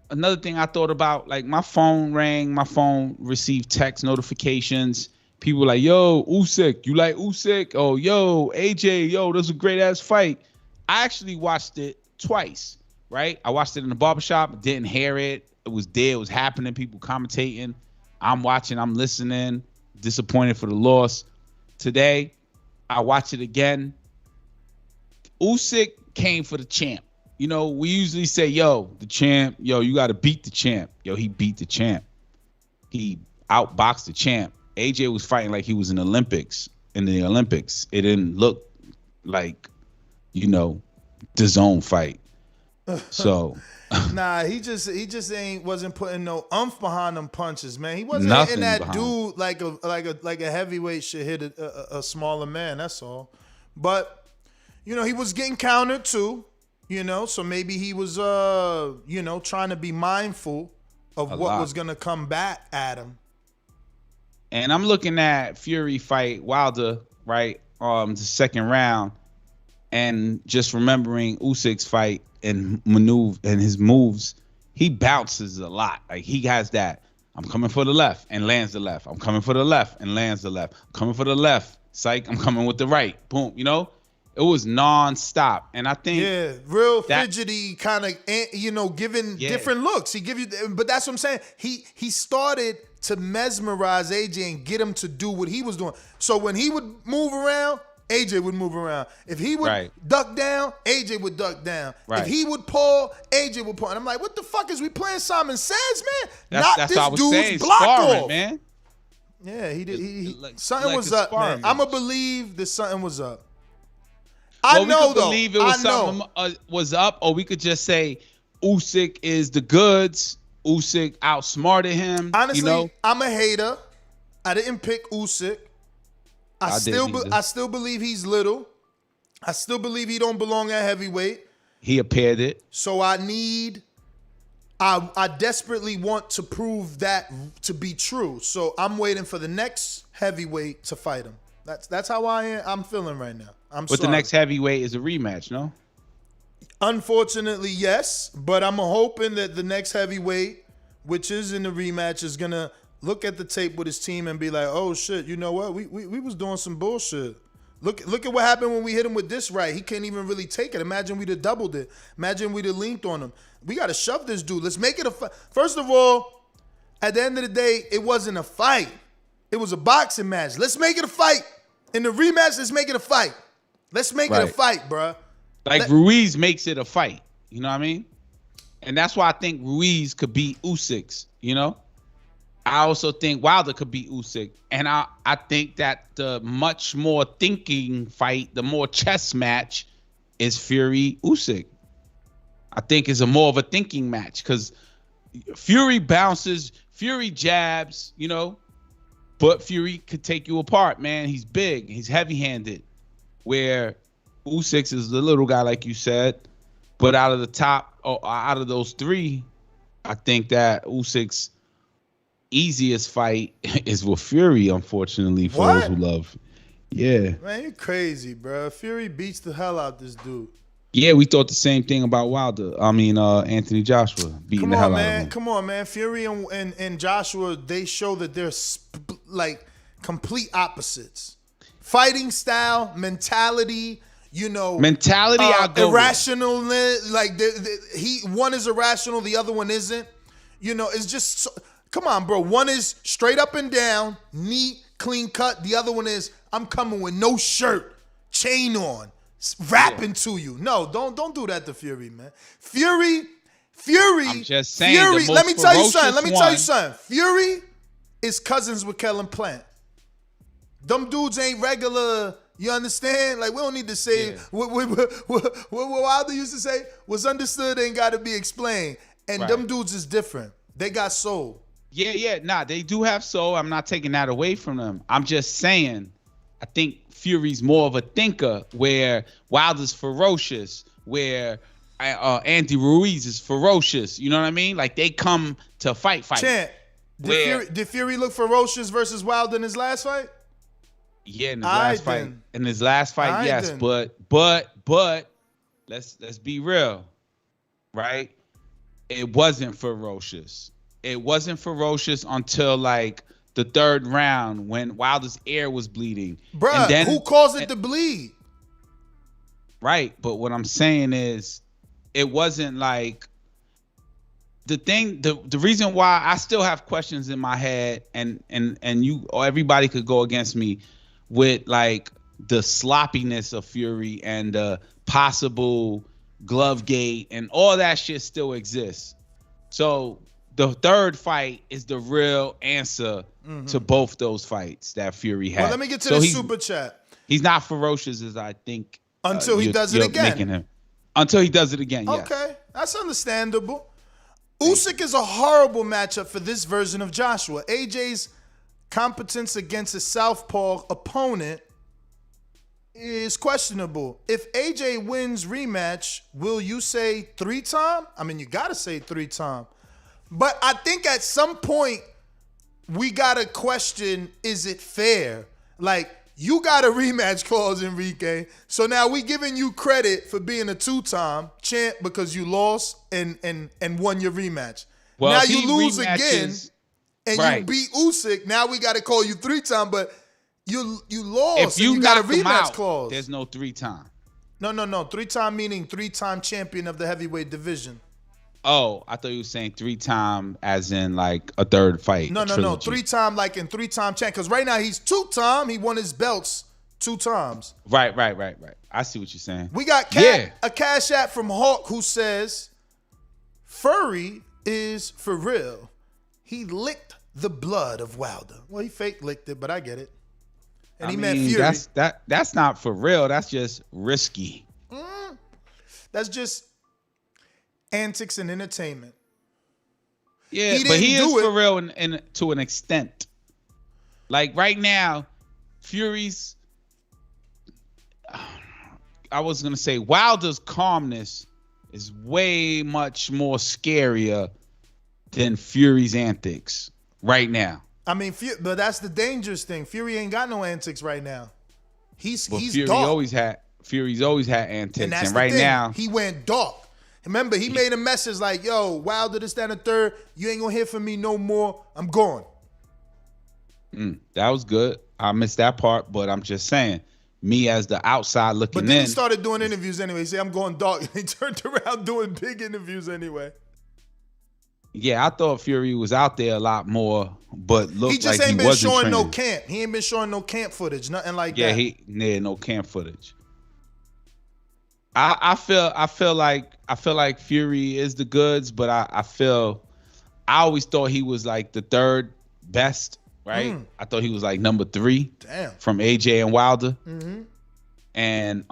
Another thing I thought about, like my phone rang, my phone received text notifications. People were like, yo, Usyk, you like Usyk? Oh, yo, AJ, yo, that's a great ass fight. I actually watched it twice, right? I watched it in the barbershop, didn't hear it. It was there, it was happening, people commentating. I'm watching, I'm listening, disappointed for the loss. Today, I watch it again. Usyk came for the champ. You know, we usually say, yo, the champ, yo, you got to beat the champ. Yo, he beat the champ. He outboxed the champ. AJ was fighting like he was in the Olympics. It didn't look like, you know, the zone fight. So nah, he just wasn't putting no umph behind them punches, man. He wasn't hitting that dude like a heavyweight should hit a smaller man. That's all. But you know, he was getting countered too. You know, so maybe he was you know, trying to be mindful of what was gonna come back at him. And I'm looking at Fury fight Wilder, right? The second round, and just remembering Usyk's fight and maneuver and his moves, he bounces a lot. Like he has that, I'm coming for the left and lands the left. I'm coming for the left and lands the left. I'm coming for the left. Psych, I'm coming with the right. Boom, you know? It was non-stop. And I think real fidgety kind of, you know, giving different looks. He give you, but that's what I'm saying. He started to mesmerize AJ and get him to do what he was doing. So when he would move around, AJ would move around. If he would duck down, AJ would duck down. If he would pull, AJ would pull. And I'm like, what the fuck is we playing Simon Says, man? That's this dude's block off, man. Yeah, he did. Something was up, man. I'm going to believe that something was up. We could believe it was something was up, or we could just say Usyk is the goods. Usyk outsmarted him. Honestly, you know? I'm a hater. I didn't pick Usyk. I still believe he's little. I still believe he don't belong at heavyweight. He appeared it. So I desperately want to prove that to be true. So I'm waiting for the next heavyweight to fight him. That's how I'm feeling right now. But the next heavyweight is a rematch, no? Unfortunately, yes. But I'm hoping that the next heavyweight, which is in the rematch, is gonna look at the tape with his team and be like, "Oh shit, you know what? We was doing some bullshit. Look at what happened when we hit him with this right. He can't even really take it. Imagine we'd have doubled it. Imagine we'd have leaned on him. We got to shove this dude. Let's make it a fight. First of all, at the end of the day, it wasn't a fight. It was a boxing match. Let's make it a fight. In the rematch, let's make it a fight. Let's make it a fight, bruh. Like Ruiz makes it a fight. You know what I mean? And that's why I think Ruiz could beat Usyk, you know? I also think Wilder could beat Usyk. And I think that the much more thinking fight, the more chess match is Fury-Usyk. I think it's more of a thinking match because Fury bounces, Fury jabs, you know, but Fury could take you apart, man. He's big, he's heavy-handed, where Usyk is the little guy, like you said. But out of the top, out of those three, I think that Usyk's easiest fight is with Fury, unfortunately, for those who love. Yeah. Man, you crazy, bro. Fury beats the hell out this dude. Yeah, we thought the same thing about Wilder. I mean, Anthony Joshua beating the hell out of him. Come on, man. Fury and Joshua, they show that they're like complete opposites. Fighting style, mentality, you know. Mentality, irrational. Like, one is irrational, the other one isn't. You know, it's just... So, come on, bro. One is straight up and down, neat, clean cut. The other one is, I'm coming with no shirt, chain on, rapping to you. No, don't do that to Fury, man. Fury. I'm just saying. Fury. Let me tell you something. Fury is cousins with Kellen Plant. Them dudes ain't regular. You understand? Like, we don't need to say what Wilder used to say. What's understood ain't got to be explained. And them dudes is different. They got soul. Yeah. Nah, they do have soul. I'm not taking that away from them. I'm just saying, I think Fury's more of a thinker, where Wilder's ferocious, where Andy Ruiz is ferocious. You know what I mean? Like, they come to fight. Chant, did Fury look ferocious versus Wilder in his last fight? Yeah, in his last fight. In his last fight, yes. But let's be real, right? It wasn't ferocious. It wasn't ferocious until like the third round when Wilder's ear was bleeding. Bruh, who caused it to bleed? Right, but what I'm saying is, it wasn't like the reason why I still have questions in my head, and you or everybody could go against me with like the sloppiness of Fury and the possible glove gate and all that shit still exists. So the third fight is the real answer to both those fights that Fury had. Well, let me get to the super chat. He's not ferocious as I think. Until he does it again. Until he does it again, yes. Okay, that's understandable. Usyk is a horrible matchup for this version of Joshua. AJ's competence against a southpaw opponent is questionable. If AJ wins rematch, will you say 3-time? I mean, you got to say 3-time. But I think at some point, we got to question, is it fair? Like, you got a rematch clause, Enrique. So now we giving you credit for being a 2-time champ because you lost and won your rematch. Well, now you lose again and you beat Usyk. Now we got to call you 3-time, but you lost. If you got a knock him rematch out, clause. there's no 3-time. No. 3-time meaning 3-time champion of the heavyweight division. Oh, I thought you were saying 3-time as in like a third fight. No. 3-time like in 3-time champ. Because right now he's 2-time. He won his belts 2 times. Right. I see what you're saying. We got a cash app from Hawk who says, Furry is for real. He licked the blood of Wilder. Well, he fake licked it, but I get it. And he meant Fury. That's not for real. That's just risky. That's just antics and entertainment. Yeah, but he is for real in to an extent. Like right now, Fury's, I was going to say Wilder's calmness is way much more scarier than Fury's antics right now. I mean, but that's the dangerous thing. Fury ain't got no antics right now. He's Fury dark. Fury's always had antics, And that's and the right thing. now He went dark. Remember, he made a message like, yo, Wilder, this, that, and the third. You ain't going to hear from me no more. I'm gone. That was good. I missed that part, but I'm just saying, me as the outside looking But then in. he started doing interviews anyway. He said, I'm going dark. And he turned around doing big interviews anyway. Yeah, I thought Fury was out there a lot more, but looked He just like ain't he been wasn't showing training. no camp. He ain't been showing no camp footage, nothing like Yeah, that. no camp footage. I feel like Fury is the goods, but I always thought he was like the third best, right? I thought he was like number 3 from AJ and Wilder. And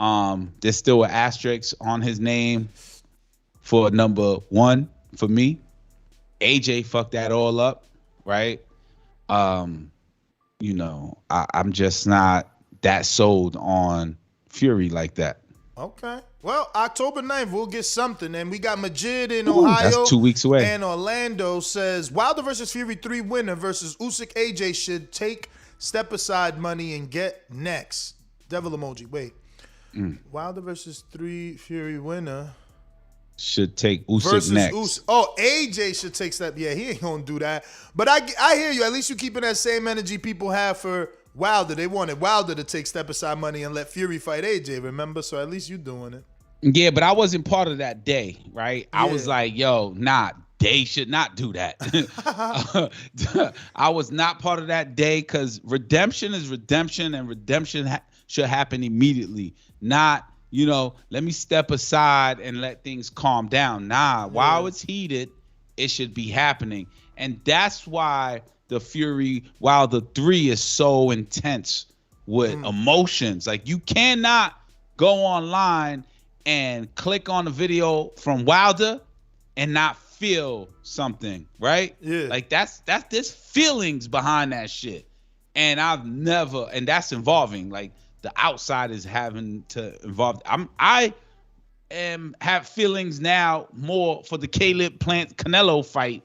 there's still an asterisk on his name for number 1 for me. AJ fucked that all up, right? You know, I'm just not that sold on Fury like that. Okay. Well, October 9th, we'll get something. And we got Majid in Ohio. That's 2 weeks away. And Orlando says Wilder versus Fury 3 winner versus Usyk AJ should take step aside money and get next. Devil emoji. Wait. Wilder versus 3 Fury winner should take Usyk versus next. Usyk. Oh, AJ should take step. Yeah, he ain't gonna do that. But I hear you. At least you keeping that same energy people have for Wilder. They wanted Wilder to take step aside money and let Fury fight AJ. Remember? So at least you doing it. Yeah, but I wasn't part of that day, right? I Yeah. was like, yo, nah, they should not do that. I was not part of that day because redemption is redemption, and redemption should happen immediately. Not, you know, let me step aside and let things calm down. Nah, while it's heated, it should be happening. And that's why the Fury Wilder 3 is so intense with emotions. Like, you cannot go online and click on a video from Wilder and not feel something, right? Yeah. Like, there's feelings behind that shit. And and that's involving, like, the outside is having to involve. I have feelings now more for the Caleb Plant Canelo fight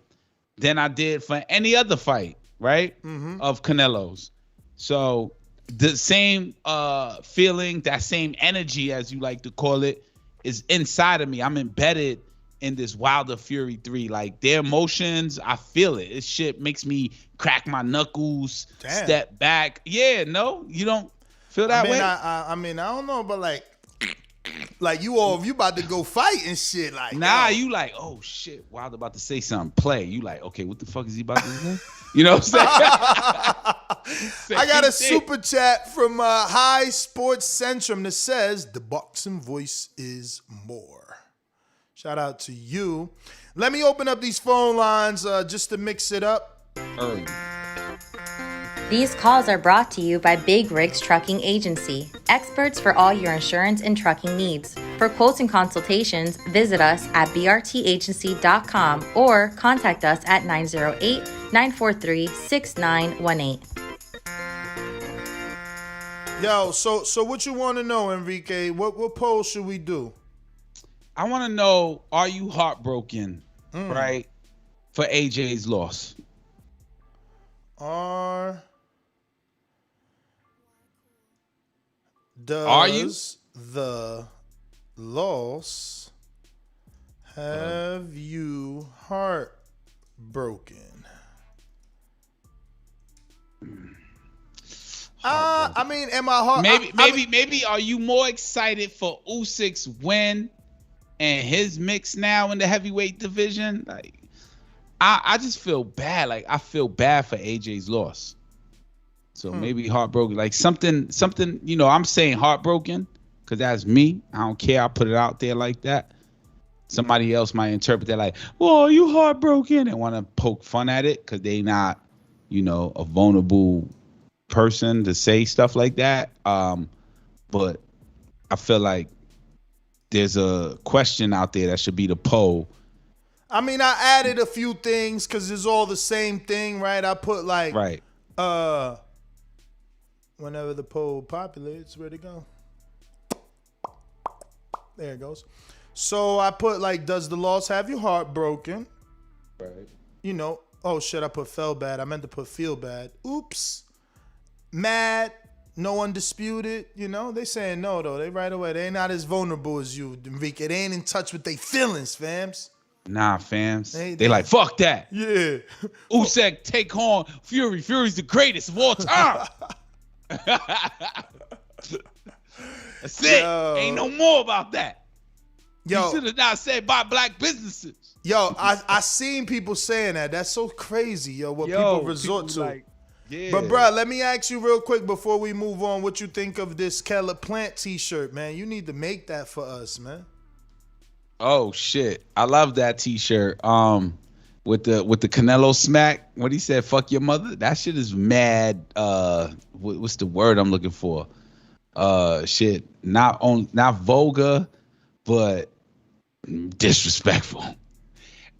than I did for any other fight, right? Of Canelo's. So the same feeling, that same energy, as you like to call it, is inside of me. I'm embedded in this Wilder Fury 3. Like, their emotions, I feel it. This shit makes me crack my knuckles, step back. Yeah, no, you don't feel that way? I mean, I don't know, but like you about to go fight and shit. Like, nah, you like, oh shit, Wilder about to say something. Play. You like, okay, what the fuck is he about to say? You know what I'm saying? I got a super chat from High Sports Centrum that says the boxing voice is more. Shout out to you. Let me open up these phone lines just to mix it up. These calls are brought to you by Big Rigs Trucking Agency, experts for all your insurance and trucking needs. For quotes and consultations, visit us at brtagency.com or contact us at 908-943-6918. Yo, so what you want to know, Enrique? What poll should we do? I want to know, are you heartbroken, right, for AJ's loss? Does the loss have you heartbroken? I mean, am I heart? Maybe are you more excited for Usyk's win and his mix now in the heavyweight division? Like, I just feel bad. Like, I feel bad for AJ's loss. So maybe heartbroken, like something, you know, I'm saying heartbroken because that's me. I don't care. I put it out there like that. Somebody else might interpret that like, well, you heartbroken, and want to poke fun at it because they not, you know, a vulnerable person to say stuff like that. But I feel like there's a question out there that should be the poll. I mean, I added a few things because it's all the same thing, right? I put like, whenever the poll populates, where'd it go? There it goes. So I put like, does the loss have you heartbroken? Right. You know, Oh shit, I put felt bad. I meant to put feel bad. Oops. Mad, no undisputed. You know, they saying no though. They right away. They ain't not as vulnerable as you, Enrique. They ain't in touch with their feelings, fams. Nah, fams. They They like, fuck that. Yeah. Usyk take on Fury. Fury's the greatest of all time. That's it. Yo. Ain't no more about that. Yo. You should have not said by black businesses. Yo, I seen people saying that. That's so crazy, yo, what people resort to. Like, yeah. But, bro, let me ask you real quick before we move on what you think of this Keller Plant t-shirt, man. You need to make that for us, man. Oh, shit. I love that T-shirt. With the Canelo smack, what he said, fuck your mother. That shit is mad. What's the word I'm looking for? Shit. Not vulgar, but disrespectful.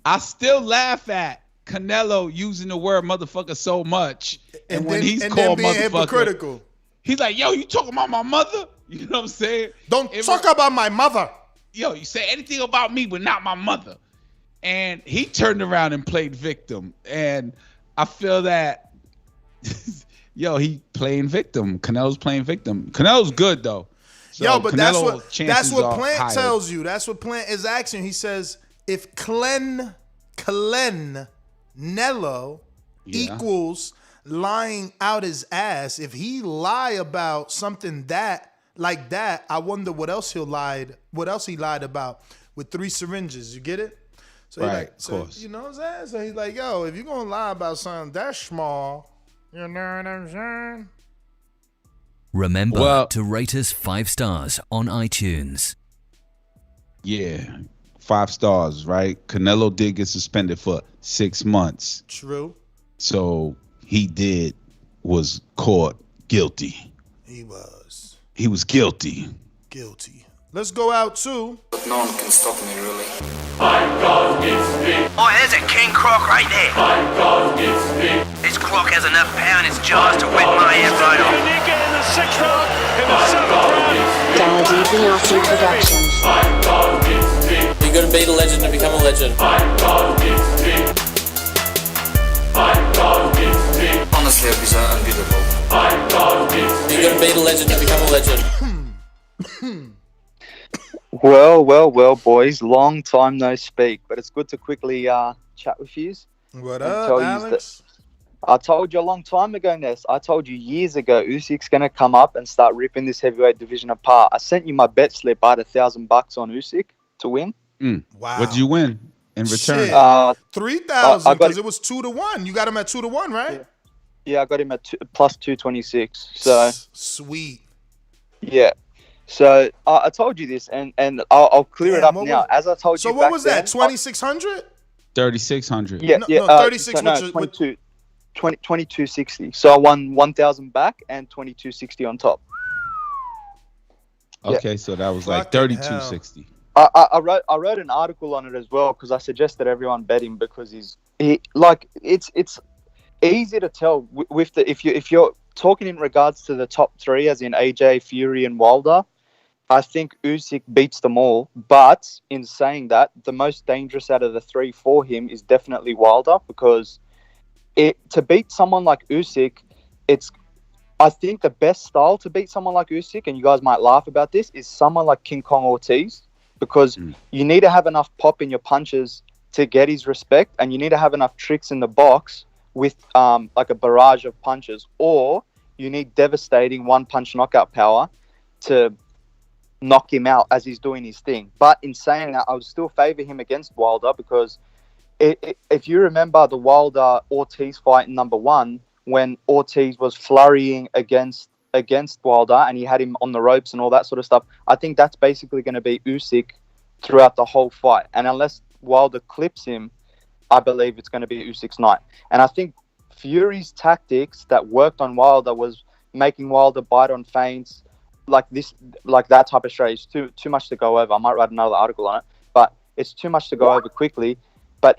I still laugh at Canelo using the word motherfucker so much, and when he's called being motherfucker, hypocritical. He's like, yo, you talking about my mother? You know what I'm saying? Don't talk about my mother. Yo, you say anything about me, but not my mother. And he turned around and played victim, and I feel that, yo, he playing victim. Canelo's playing victim. Canelo's good though. So Yo, but Canelo's that's chances what are Plant higher. tells you. That's what Plant is asking. He says if Canelo equals lying out his ass, if he lie about something like that, I wonder what else he lied about with 3 syringes. You get it? So Right, he like, of course. You know what I'm saying? So he's like, yo, if you're gonna lie about something that small, you know what I'm saying? Remember to rate us 5 stars on iTunes. Yeah, 5 stars, right? Canelo did get suspended for 6 months. True. So he was caught guilty. He was. He was guilty. Guilty. Let's go out too. But no one can stop me, really. Oh, there's a king croc right there. This croc has enough power in its jaws to whip my head right off. in the 6th round, in the 7th round. Dibiase Productions. You gotta be the legend to become a legend. Honestly, I'd be so unbeatable. You gotta be the legend to become a legend. Well, boys. Long time no speak, but it's good to quickly chat with you. What up, Alex? I told you a long time ago, Ness. I told you years ago, Usyk's going to come up and start ripping this heavyweight division apart. I sent you my bet slip. I had $1,000 on Usyk to win. Wow. What did you win in return? 3,000 because it was 2-1. You got him at 2-1, right? Yeah, I got him at plus 226. So sweet. Yeah. So I told you this, and I'll clear it up now. As I told you. So what was that? 2,600? 3,600. Yeah, no, yeah. No, 36. 2260. So I won 1,000 back and 2260 on top. Okay, Yeah. so that was like 3,260. I wrote an article on it as well because I suggested everyone bet him because it's easy to tell with the if you're talking in regards to the top 3 as in AJ, Fury, and Wilder. I think Usyk beats them all, but in saying that, the most dangerous out of the 3 for him is definitely Wilder because to beat someone like Usyk, I think the best style to beat someone like Usyk, and you guys might laugh about this, is someone like King Kong Ortiz because you need to have enough pop in your punches to get his respect, and you need to have enough tricks in the box with like a barrage of punches, or you need devastating one-punch knockout power to knock him out as he's doing his thing. But in saying that, I would still favour him against Wilder because if you remember the Wilder-Ortiz fight in number 1, when Ortiz was flurrying against Wilder and he had him on the ropes and all that sort of stuff, I think that's basically going to be Usyk throughout the whole fight. And unless Wilder clips him, I believe it's going to be Usyk's night. And I think Fury's tactics that worked on Wilder was making Wilder bite on feints, like that type of strategy. It's too much to go over. I might write another article on it, but it's too much to go over quickly. But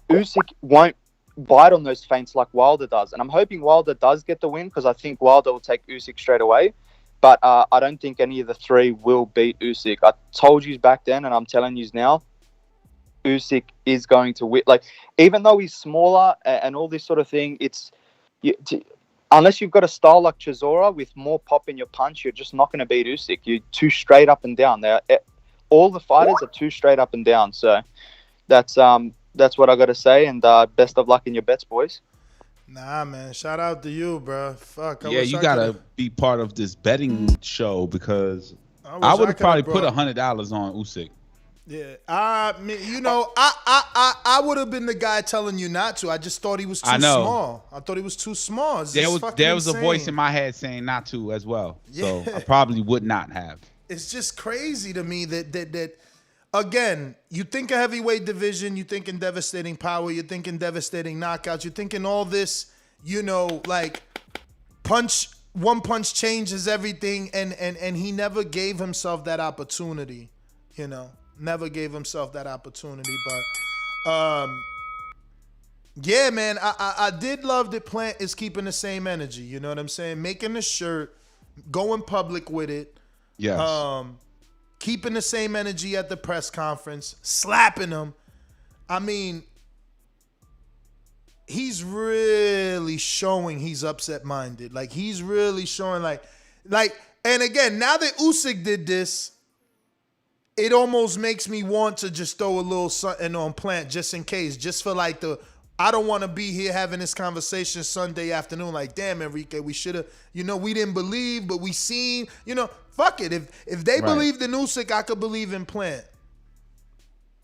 Usyk won't bite on those feints like Wilder does. And I'm hoping Wilder does get the win because I think Wilder will take Usyk straight away. But I don't think any of the 3 will beat Usyk. I told you back then, and I'm telling you now, Usyk is going to win. Like, even though he's smaller and all this sort of thing, unless you've got a style like Chisora with more pop in your punch, you're just not going to beat Usyk. You're too straight up and down. All the fighters are too straight up and down. So that's what I got to say. And best of luck in your bets, boys. Nah, man. Shout out to you, bro. Fuck. Yeah, you gotta be part of this betting show because I would have probably put $100 on Usyk. Yeah, I mean, I would have been the guy telling you not to. I just thought he was too small. I thought he was too small. There was a voice in my head saying not to as well. So I probably would not have. It's just crazy to me that again, you think a heavyweight division, you think in devastating power, you're thinking devastating knockouts, you're thinking all this, like one punch changes everything, and he never gave himself that opportunity, Never gave himself that opportunity, but yeah, man, I did love that Plant is keeping the same energy. You know what I'm saying? Making the shirt, going public with it. Yes. Keeping the same energy at the press conference, slapping him. I mean, he's really showing he's upset-minded. Like, he's really showing like, and again, now that Usyk did this, it almost makes me want to just throw a little something on Plant just in case, just for like I don't want to be here having this conversation Sunday afternoon. Like, damn, Enrique, we should have, we didn't believe, but we seen, fuck it. If they believed in Usyk, I could believe in Plant.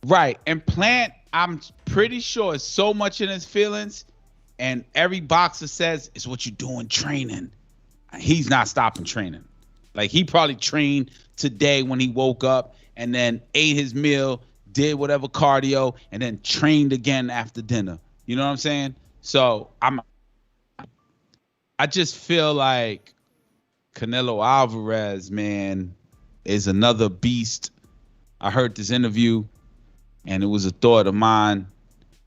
Right. And Plant, I'm pretty sure is so much in his feelings, and every boxer says it's what you're doing training. He's not stopping training. Like, he probably trained today when he woke up and then ate his meal, did whatever cardio, and then trained again after dinner. You know what I'm saying? So I just feel like Canelo Álvarez, man, is another beast. I heard this interview, and it was a thought of mine.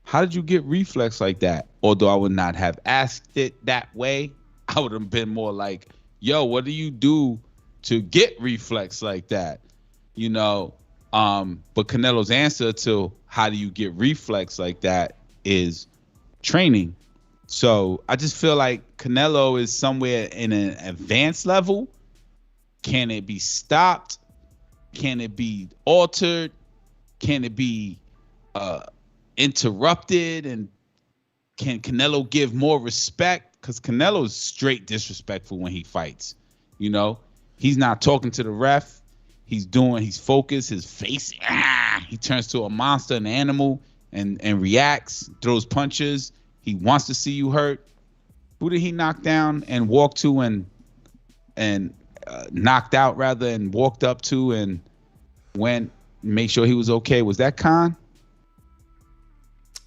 How did you get reflex like that? Although I would not have asked it that way, I would have been more like, yo, what do you do to get reflex like that? But Canelo's answer to how do you get reflex like that is training. So I just feel like Canelo is somewhere in an advanced level. Can it be stopped? Can it be altered? Can it be interrupted? And can Canelo give more respect? Because Canelo is straight disrespectful when he fights. He's not talking to the ref. He's focused, his face, he turns to a monster, an animal, and reacts, throws punches. He wants to see you hurt. Who did he knock down and walk to and knocked out rather, and walked up to and went make sure he was okay? Was that Khan?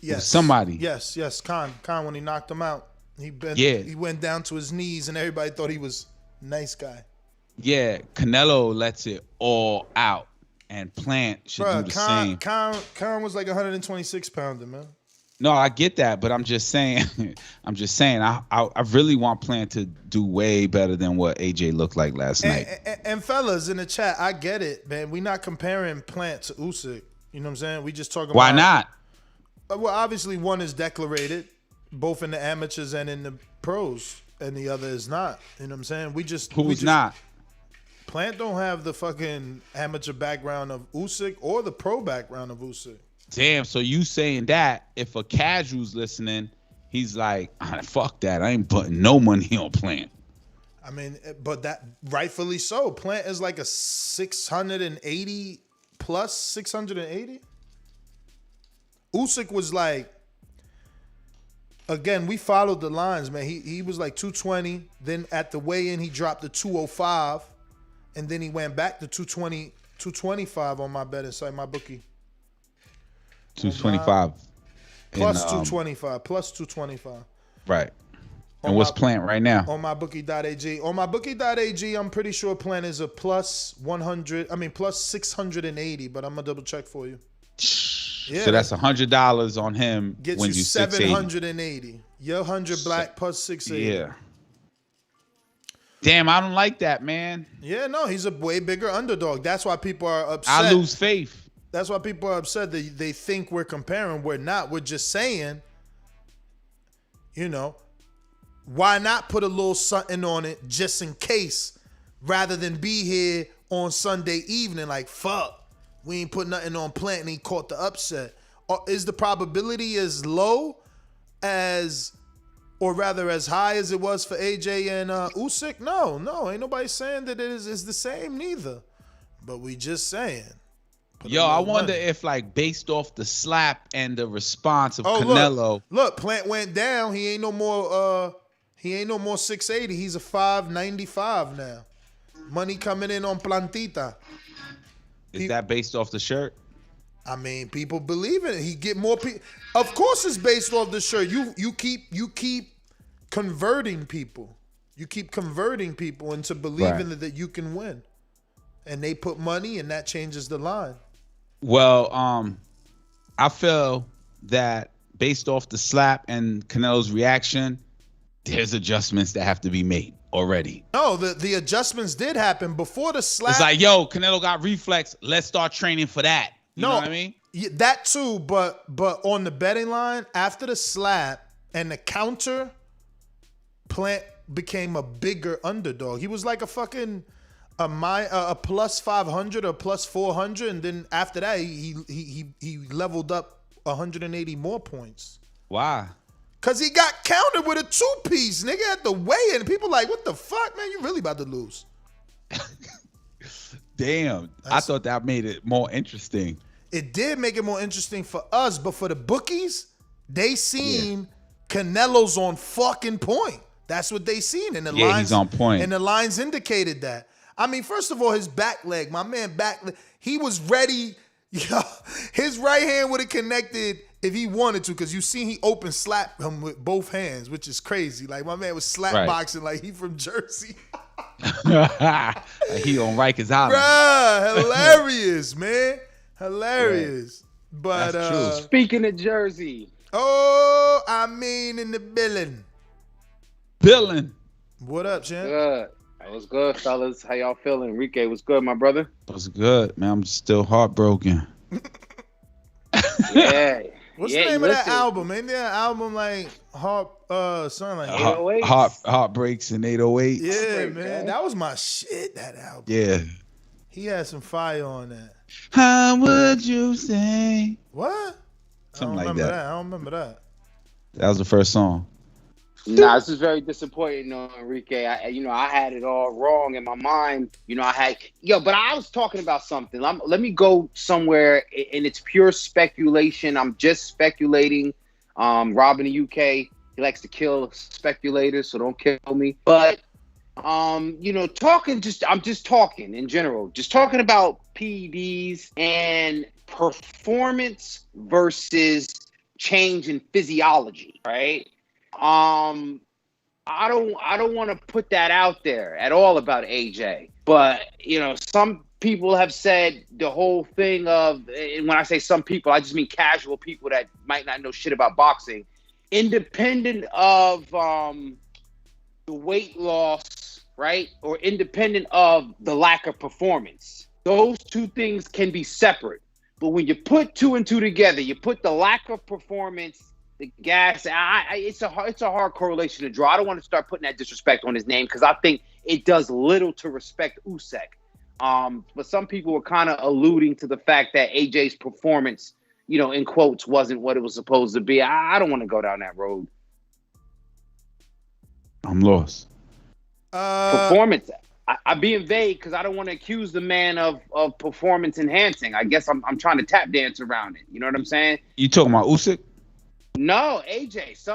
Yes. Somebody. Yes, Khan when he knocked him out. He went down to his knees and everybody thought he was a nice guy. Yeah, Canelo lets it all out, and Plant should do the same. Khan was like 126 pounder, man. No, I get that, but I'm just saying. I really want Plant to do way better than what AJ looked like last night. And fellas in the chat, I get it, man. We're not comparing Plant to Usyk. You know what I'm saying? We just talking. Why not? Well, obviously one is declarated, both in the amateurs and in the pros, and the other is not. You know what I'm saying? Who's not? Plant don't have the fucking amateur background of Usyk or the pro background of Usyk. Damn, so you saying that if a casual's listening, he's like, fuck that. I ain't putting no money on Plant. I mean, but that rightfully so. Plant is like a 680 plus 680. Usyk was like, again, we followed the lines, man. He was like 220. Then at the weigh-in, he dropped to 205. And then he went back to 220, 225 on my betting site, my bookie. 225. Plus 225. Plus 225. Right. And what's Plant right now? On my bookie.ag. On my bookie.ag, I'm pretty sure Plant is a plus 100. I mean, plus 680, but I'm going to double check for you. Yeah. So that's $100 on him. Gets when you 780. Your 100 black plus 680. Yeah. Damn, I don't like that, man. Yeah, no, he's a way bigger underdog. That's why people are upset. I lose faith. That's why people are upset that they think we're comparing. We're not. We're just saying, why not put a little something on it just in case, rather than be here on Sunday evening like, fuck, we ain't put nothing on Plant and he caught the upset. Or is the probability as low as, or rather as high as it was for AJ and Usyk? No, ain't nobody saying that it is the same neither. But we just saying. Yo, I wonder if based off the slap and the response of Canelo. Look, Plant went down. He ain't no more 680. He's a 595 now. Money coming in on Plantita. Is that based off the shirt? I mean, people believe in it. He get more people. Of course, it's based off the shirt. You keep converting people. You keep converting people into believing that you can win, and they put money, and that changes the line. Well, I feel that based off the slap and Canelo's reaction, there's adjustments that have to be made already. No, the adjustments did happen before the slap. It's like, yo, Canelo got reflex. Let's start training for that. You know what I mean? Yeah, that too, but on the betting line, after the slap and the counter, Plant became a bigger underdog. He was like a fucking a plus 500 or plus 400, and then after that he leveled up 180 more points. Why? Cause he got countered with a 2-piece, nigga, at the weigh-in. People like, what the fuck, man? You really about to lose. Damn, I thought that made it more interesting. It did make it more interesting for us, but for the bookies, they seen Canelo's on fucking point. That's what they seen, and the lines, he's on point, and the lines indicated that. I mean, first of all, his back leg, my man back leg, he was ready. Yo, his right hand would have connected if he wanted to, because you see he open slap him with both hands, which is crazy. Like, my man was slap boxing like he from Jersey. He on Rikers Island. Bruh, hilarious, man. Hilarious. But that's true. Speaking of Jersey. Oh, I mean in the billing. What up, champ? Good. That was good, fellas. How y'all feeling? Enrique, was good, my brother? That was good, man. I'm still heartbroken. Yeah. What's the name of that album? Ain't there an album like something like 808? Heartbreaks in 808. Yeah, man. That was my shit, that album. Yeah. He had some fire on that. How would you say? What? Something like that. I don't remember that. That was the first song. Nah, this is very disappointing, Enrique. I had it all wrong in my mind. But I was talking about something. Let me go somewhere, and it's pure speculation. I'm just speculating. Rob in the UK, he likes to kill speculators, so don't kill me. But I'm just talking in general. Just talking about PEDs and performance versus change in physiology, right? I don't want to put that out there at all about AJ, but some people have said the whole thing of, and when I say some people, I just mean casual people that might not know shit about boxing, independent of the weight loss, right? Or independent of the lack of performance. Those two things can be separate. But when you put two and two together, you put the lack of performance, the gas, it's a hard correlation to draw. I don't want to start putting that disrespect on his name because I think it does little to respect Usyk. But some people were kind of alluding to the fact that AJ's performance, in quotes, wasn't what it was supposed to be. I don't want to go down that road. I'm lost. Performance. I'm being vague because I don't want to accuse the man of performance enhancing. I guess I'm trying to tap dance around it. You know what I'm saying? You talking about Usyk? No, AJ.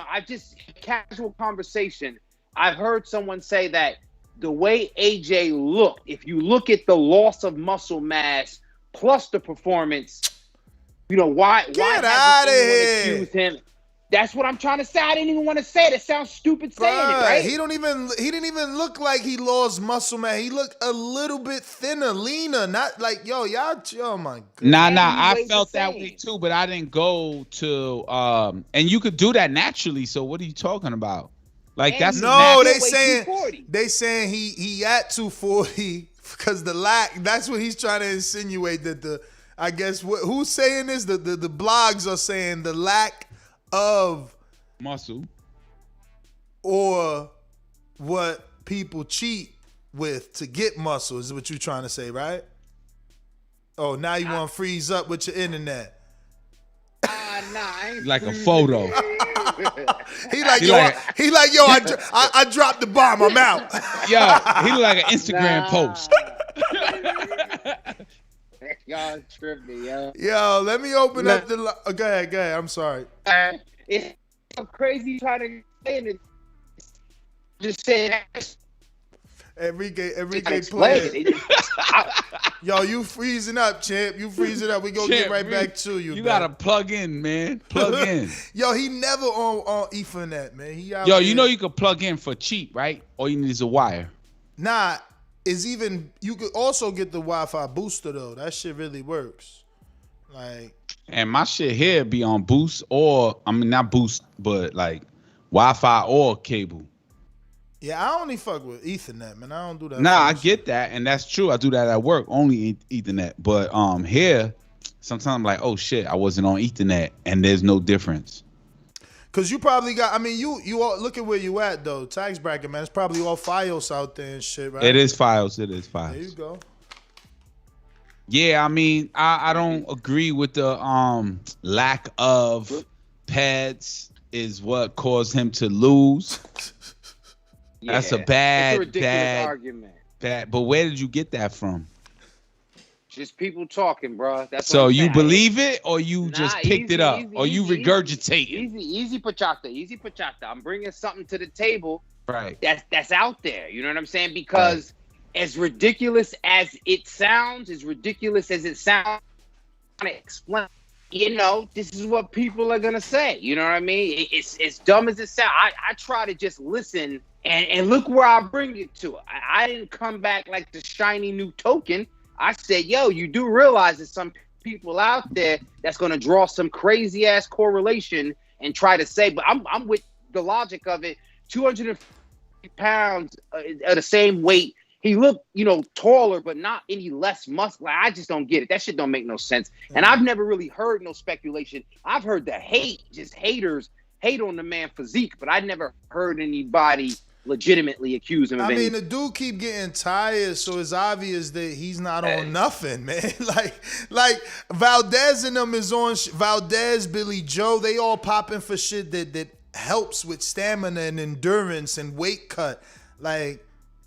I just casual conversation. I've heard someone say that the way AJ looked, if you look at the loss of muscle mass plus the performance, why hasn't anyone accused him? That's what I'm trying to say. I didn't even want to say it. It sounds stupid saying it, right? He didn't even look like he lost muscle, man. He looked a little bit thinner, leaner. Not like, y'all, oh my God. Nah, I felt that way too, but I didn't go to, and you could do that naturally. So what are you talking about? Like, that's no, they saying he at 240 because the lack, that's what he's trying to insinuate that I guess who's saying this? The blogs are saying the lack of muscle or what people cheat with to get muscle is what you're trying to say, right? Oh, now you want to freeze up with your internet. Like a photo. He like, yo, I dropped the bomb. I'm out. Yeah, he look like an Instagram post. Y'all tripping, yo. Yo, let me open up the. Go ahead. I'm sorry. It's so crazy trying to say it. Just saying. Enrique playing. Yo, you freezing up, champ. You freezing up. We gonna get right back to you. You gotta plug in, man. Plug in. Yo, he never on Ethernet, man. Yo, you know you can plug in for cheap, right? All you need is a wire. Nah, you could also get the Wi-Fi booster though. That shit really works. Like, and my shit here be on boost not boost, but like Wi-Fi or cable. Yeah, I only fuck with Ethernet, man. I don't do that. Nah, I get that, and that's true. I do that at work, only Ethernet. But here, sometimes I'm like, oh shit, I wasn't on Ethernet, and there's no difference. Cause you probably got. I mean, you all, look at where you at though. Tax bracket, man. It's probably all Fios out there and shit, right? It is Fios. There you go. Yeah, I mean, I don't agree with the lack of pads is what caused him to lose. Yeah, that's a ridiculous argument. But where did you get that from? Just people talking, bro. That's so you believe it, or you just picked it up, or you regurgitate it? Easy, pachata. I'm bringing something to the table. Right. That's out there. You know what I'm saying? Because as ridiculous as it sounds, I want to explain. You know, this is what people are gonna say. You know what I mean? It's as dumb as it sounds. I try to just listen and look where I bring it to. I didn't come back like the shiny new token. I said, yo, you do realize there's some people out there that's gonna draw some crazy ass correlation and try to say, but I'm with the logic of it. 250 pounds at the same weight. He looked, taller, but not any less muscular. I just don't get it. That shit don't make no sense. And I've never really heard no speculation. I've heard the haters hate on the man physique, but I never heard anybody legitimately accuse him of anything. I mean, the dude keep getting tired, so it's obvious that he's not on nothing, man. like Valdez and them is on Valdez, Billy Joe, they all popping for shit that helps with stamina and endurance and weight cut. Like,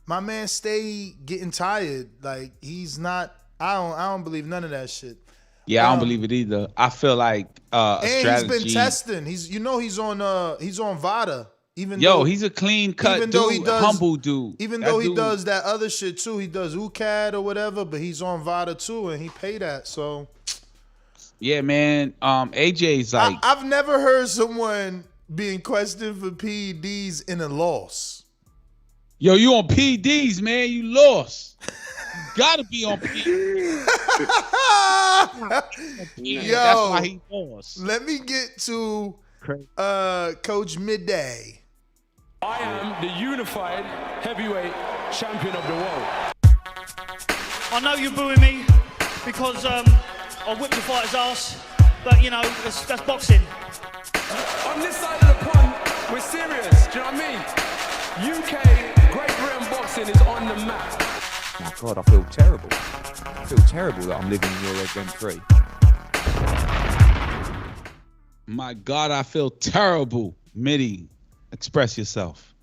my man stay getting tired. Like, he's not. I don't believe none of that shit. Yeah, I don't believe it either. I feel like and strategy. he's been testing. He's on Vada. He's a clean cut dude, humble dude. Even though he does that other shit too, he does UCAD or whatever, but he's on Vada too, and he pay that. So yeah, man. AJ's like, I've never heard someone being questioned for PEDs in a loss. Yo, you on PEDs, man? You lost. You gotta be on PEDs. Yo, that's why he lost. Let me get to Coach Midday. I am the unified heavyweight champion of the world. I know you're booing me because I whipped the fighter's ass, but that's boxing. On this side of the pond, we're serious. Do you know what I mean? UK Great Britain boxing is on the map. My God, I feel terrible. I feel terrible that I'm living in your red rent-free. My God, I feel terrible. Mitty, express yourself.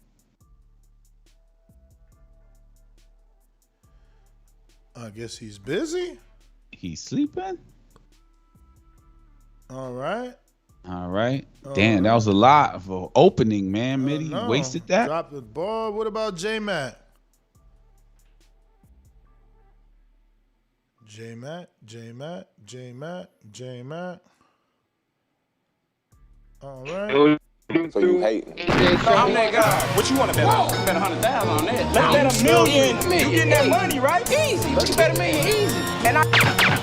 I guess he's busy. He's sleeping. All right. Damn, that was a lot of an opening, man. Mitty wasted that. Dropped the ball. What about J-Matt? All right. So you hate? I'm that guy. What you want to bet on? Bet 100,000 on that. Let's bet $1 million. You getting that money, right? Easy. You bet $1 million easy. And I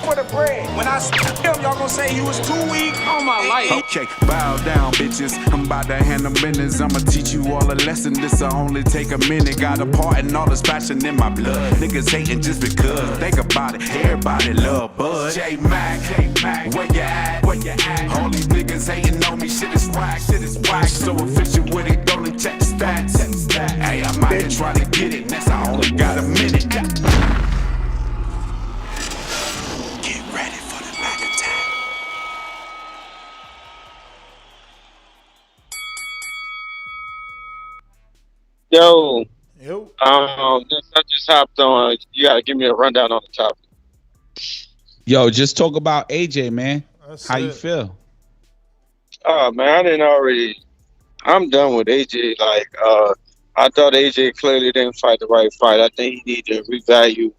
for the bread. When I him, y'all gonna say he was too weak. On my life. Okay, bow down, bitches. I'm about to handle business. I'ma teach you all a lesson. This'll only take a minute. Got a part and all this passion in my blood. Niggas hating just because. Think about it. Everybody love Bud. J-Mac, where you at? All these niggas hating on me. Shit is whack. So efficient with it. Don't check the stats. Hey, I'm out here trying to get it. That's I only got a minute. Get ready for the back attack. Yo. Yo. I just hopped on. You gotta give me a rundown on the topic. Yo, just talk about AJ, man. How you feel? Oh man, I'm done with AJ. I thought AJ clearly didn't fight the right fight. I think he need to revalue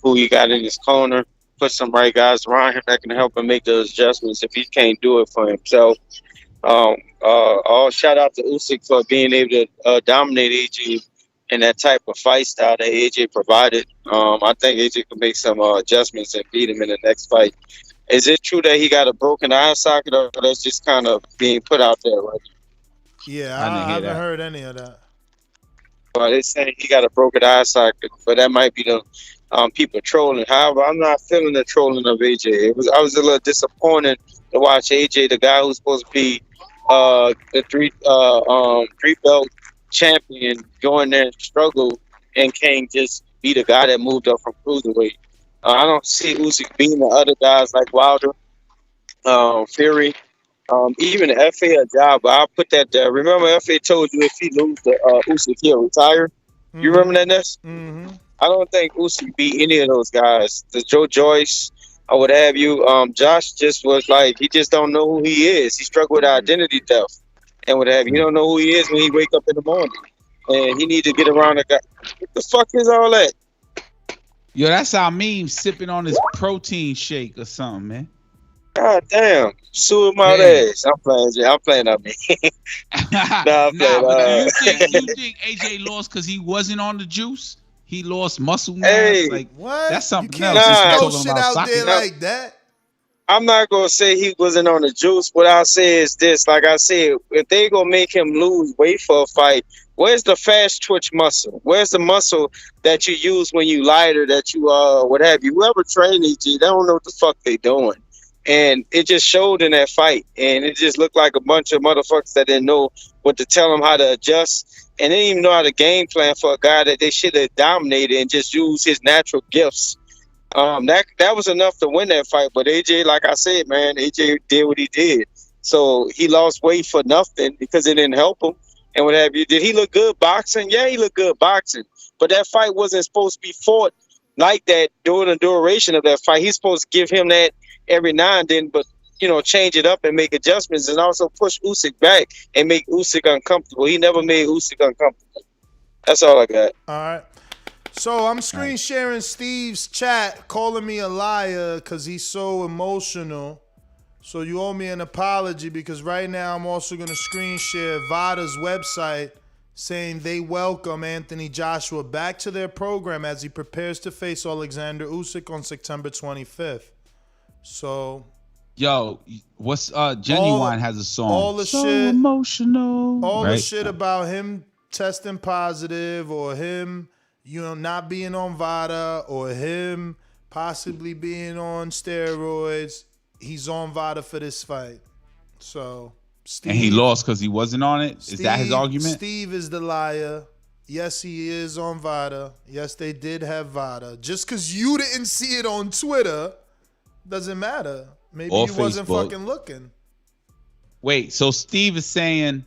who he got in his corner, put some right guys around him that can help him make those adjustments if he can't do it for himself. All shout out to Usyk for being able to dominate AJ in that type of fight style that AJ provided. I think AJ could make some adjustments and beat him in the next fight. Is it true that he got a broken eye socket, or that's just kind of being put out there right now? Yeah, I haven't heard any of that. But they're saying he got a broken eye socket, but that might be the people trolling. However, I'm not feeling the trolling of AJ. I was a little disappointed to watch AJ, the guy who's supposed to be the three belt champion, go in there and struggle and can't just be the guy that moved up from cruiserweight. I don't see Usyk beating the other guys like Wilder, Fury, even the FA a job. But I'll put that there. Remember, FA told you if he loses to Usyk, he'll retire. Mm-hmm. You remember that, Ness? Mm-hmm. I don't think Usyk beat any of those guys. The Joe Joyce or what have you. Josh just was like, he just don't know who he is. He struggled with identity theft and what have you. You don't know who he is when he wake up in the morning. And he need to get around a guy. What the fuck is all that? Yo, that's our meme sipping on his protein shake or something, man. God damn. Sue my ass. I'm playing on me. But you think AJ lost because he wasn't on the juice? He lost muscle mass? Hey, like what? That's something you can't else. throw shit out there like that. I'm not gonna say he wasn't on the juice. What I'll say is this: like I said, if they gonna make him lose weight for a fight, where's the fast twitch muscle? Where's the muscle that you use when you lighter? That you what have you? Whoever trained EG, they don't know what the fuck they doing, and it just showed in that fight. And it just looked like a bunch of motherfuckers that didn't know what to tell him how to adjust, and they didn't even know how to game plan for a guy that they should have dominated and just use his natural gifts. That was enough to win that fight. But AJ, like I said, man, AJ did what he did. So he lost weight for nothing because it didn't help him. And what have you? Did he look good boxing? Yeah, he looked good boxing. But that fight wasn't supposed to be fought like that during the duration of that fight. He's supposed to give him that every now and then, but change it up and make adjustments and also push Usyk back and make Usyk uncomfortable. He never made Usyk uncomfortable. That's all I got. All right. So I'm screen sharing Steve's chat calling me a liar because he's so emotional. So you owe me an apology because right now I'm also going to screen share VADA's website saying they welcome Anthony Joshua back to their program as he prepares to face Oleksandr Usyk on September 25th. So... Yo, what's Genuine has a song. All the so shit emotional. All the shit about him testing positive or him, not being on VADA or him possibly being on steroids. He's on VADA for this fight. So Steve, and he lost because he wasn't on it? Is that his argument? Steve is the liar. Yes, he is on VADA. Yes, they did have VADA. Just because you didn't see it on Twitter doesn't matter. Maybe or he wasn't Facebook. fucking looking. Wait, so Steve is saying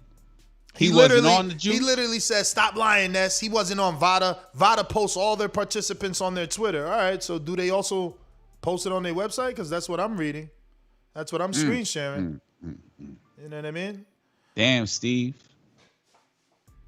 he wasn't on the juice? He literally said, stop lying, Ness. He wasn't on VADA. VADA posts all their participants on their Twitter. All right, so do they also post it on their website? Because that's what I'm reading. That's what I'm screen sharing. You know what I mean? Damn, Steve.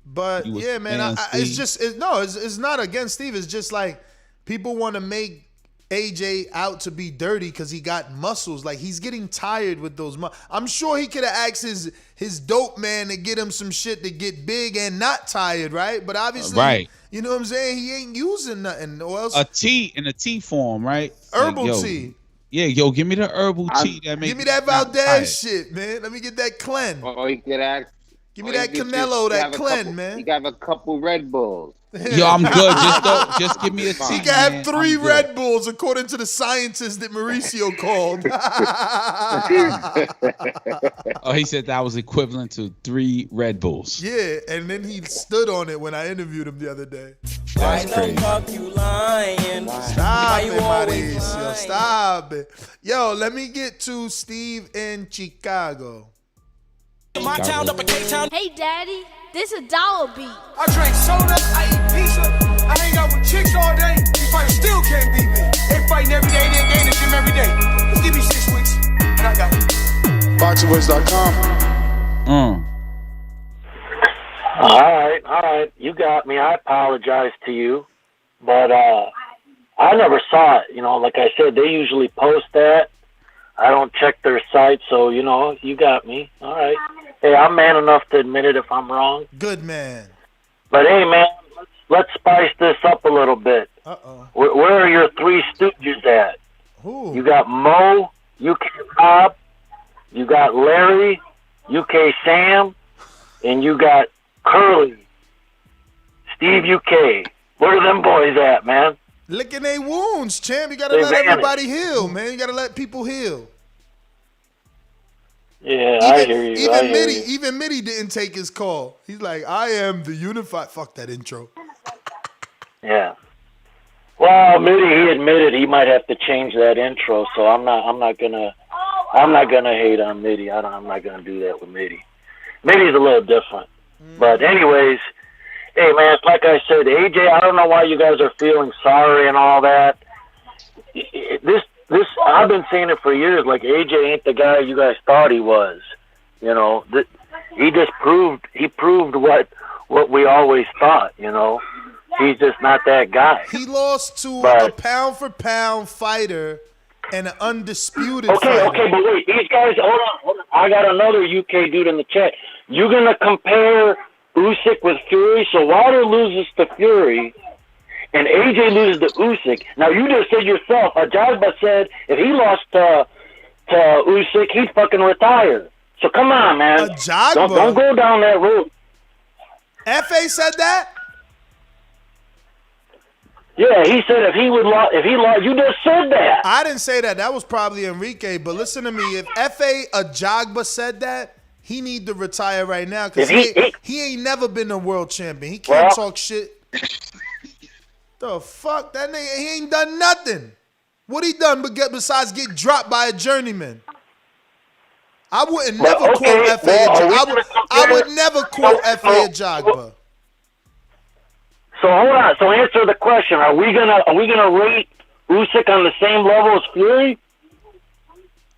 But yeah, man, it's just it's not against Steve. It's just like people want to make AJ out to be dirty because he got muscles. Like, he's getting tired with those muscles. I'm sure he could have asked his dope man to get him some shit to get big and not tired, right? But obviously, right. You know what I'm saying? He ain't using nothing. Or else A tea in a tea form, right? herbal tea. Yeah, give me the herbal tea that makes. Give me that Valdez shit, man. Let me get that cleanse. Or he could ask. Give me that Canelo, that cleanse, man. You got a couple Red Bulls. Yo, I'm good. Just give me a tea. He can have 3 Red Bulls according to the scientist that Mauricio called. Oh, he said that was equivalent to 3 Red Bulls. Yeah, and then he stood on it when I interviewed him the other day. That's crazy. Stop it, Mauricio. Stop it. Yo, let me get to Steve in Chicago. My town up in K-Town. Hey, Daddy, this a dollar beat. I drink soda, I eat pizza, I hang out with chicks all day. These fighters still can't beat me. They fighting every day, they in the gym every day. Just give me 6 weeks, and I got it. BoxingVoice.com. All right. You got me. I apologize to you, but I never saw it. You know, like I said, they usually post that. I don't check their site, so, you know, you got me. All right. Hey, I'm man enough to admit it if I'm wrong. Good man. But, hey, man, let's spice this up a little bit. Uh-oh. Where are your 3 stooges at? Who? You got Mo, UK Bob, you got Larry, UK Sam, and you got Curly, Steve UK. Where are them boys at, man? Licking their wounds, champ. You gotta let everybody heal, man. You gotta let people heal. Yeah, I hear you. Even Mitty didn't take his call. He's like, I am the unified. Fuck that intro. Yeah. Well, he admitted he might have to change that intro, so I'm not gonna hate on Mitty. I'm not gonna do that with Mitty. Mitty's a little different. But anyways, hey man, like I said, AJ, I don't know why you guys are feeling sorry and all that. This I've been saying it for years. Like, AJ ain't the guy you guys thought he was. You know, he proved what we always thought. You know, he's just not that guy. He lost to a pound for pound fighter and an undisputed fighter. Okay, but wait, these guys, hold on. I got another UK dude in the chat. You gonna compare Usyk with Fury? So Wilder loses to Fury, and AJ loses to Usyk. Now, you just said yourself, Ajagba said if he lost to Usyk, he'd fucking retire. So come on, man. Ajagba? Don't go down that road. FA said that? Yeah, he said if he lost, you just said that. I didn't say that. That was probably Enrique. But listen to me. If FA Ajagba said that, he need to retire right now because he ain't never been a world champion. He can't talk shit. The fuck? That nigga, he ain't done nothing. What he done besides get dropped by a journeyman? I wouldn't never quote FA. I would never quote FA Ajagba. So hold on. So answer the question. Are we gonna rate Usyk on the same level as Fury?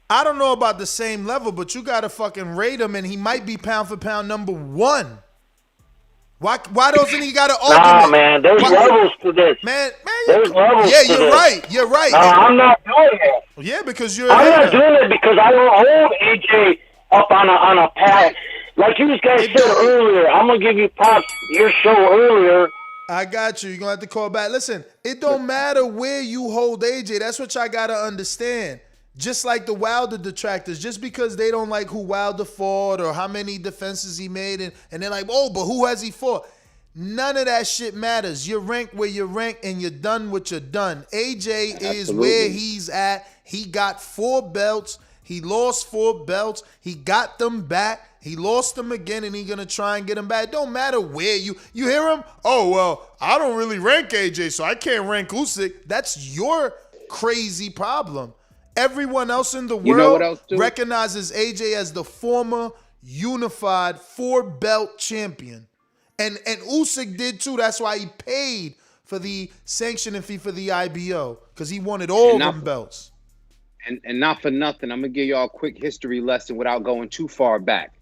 I don't know about the same level, but you gotta fucking rate him, and he might be pound for pound number 1. Why doesn't he got an argument? Nah, man, there's levels to this. Man, there's levels yeah, to you're this. right. You're right. No, I'm not doing it. Yeah, because you're. I'm not doing it because I don't hold AJ up on a path. Like you guys said earlier, I'm gonna give you props. Your show earlier. I got you. You're gonna have to call back. Listen, it don't matter where you hold AJ. That's what y'all gotta understand. Just like the Wilder detractors, just because they don't like who Wilder fought or how many defenses he made, and they're like, oh, but who has he fought? None of that shit matters. You're ranked where you're ranked, and you're done what you're done. AJ is where he's at. He got 4 belts. He lost 4 belts. He got them back. He lost them again, and he's going to try and get them back. It don't matter where you hear him. Oh, well, I don't really rank AJ, so I can't rank Usyk. That's your crazy problem. Everyone else in the world recognizes AJ as the former unified 4-belt champion. And Usyk did too. That's why he paid for the sanctioning fee for the IBO, because he wanted all them belts. And not for nothing, I'm going to give y'all a quick history lesson without going too far back.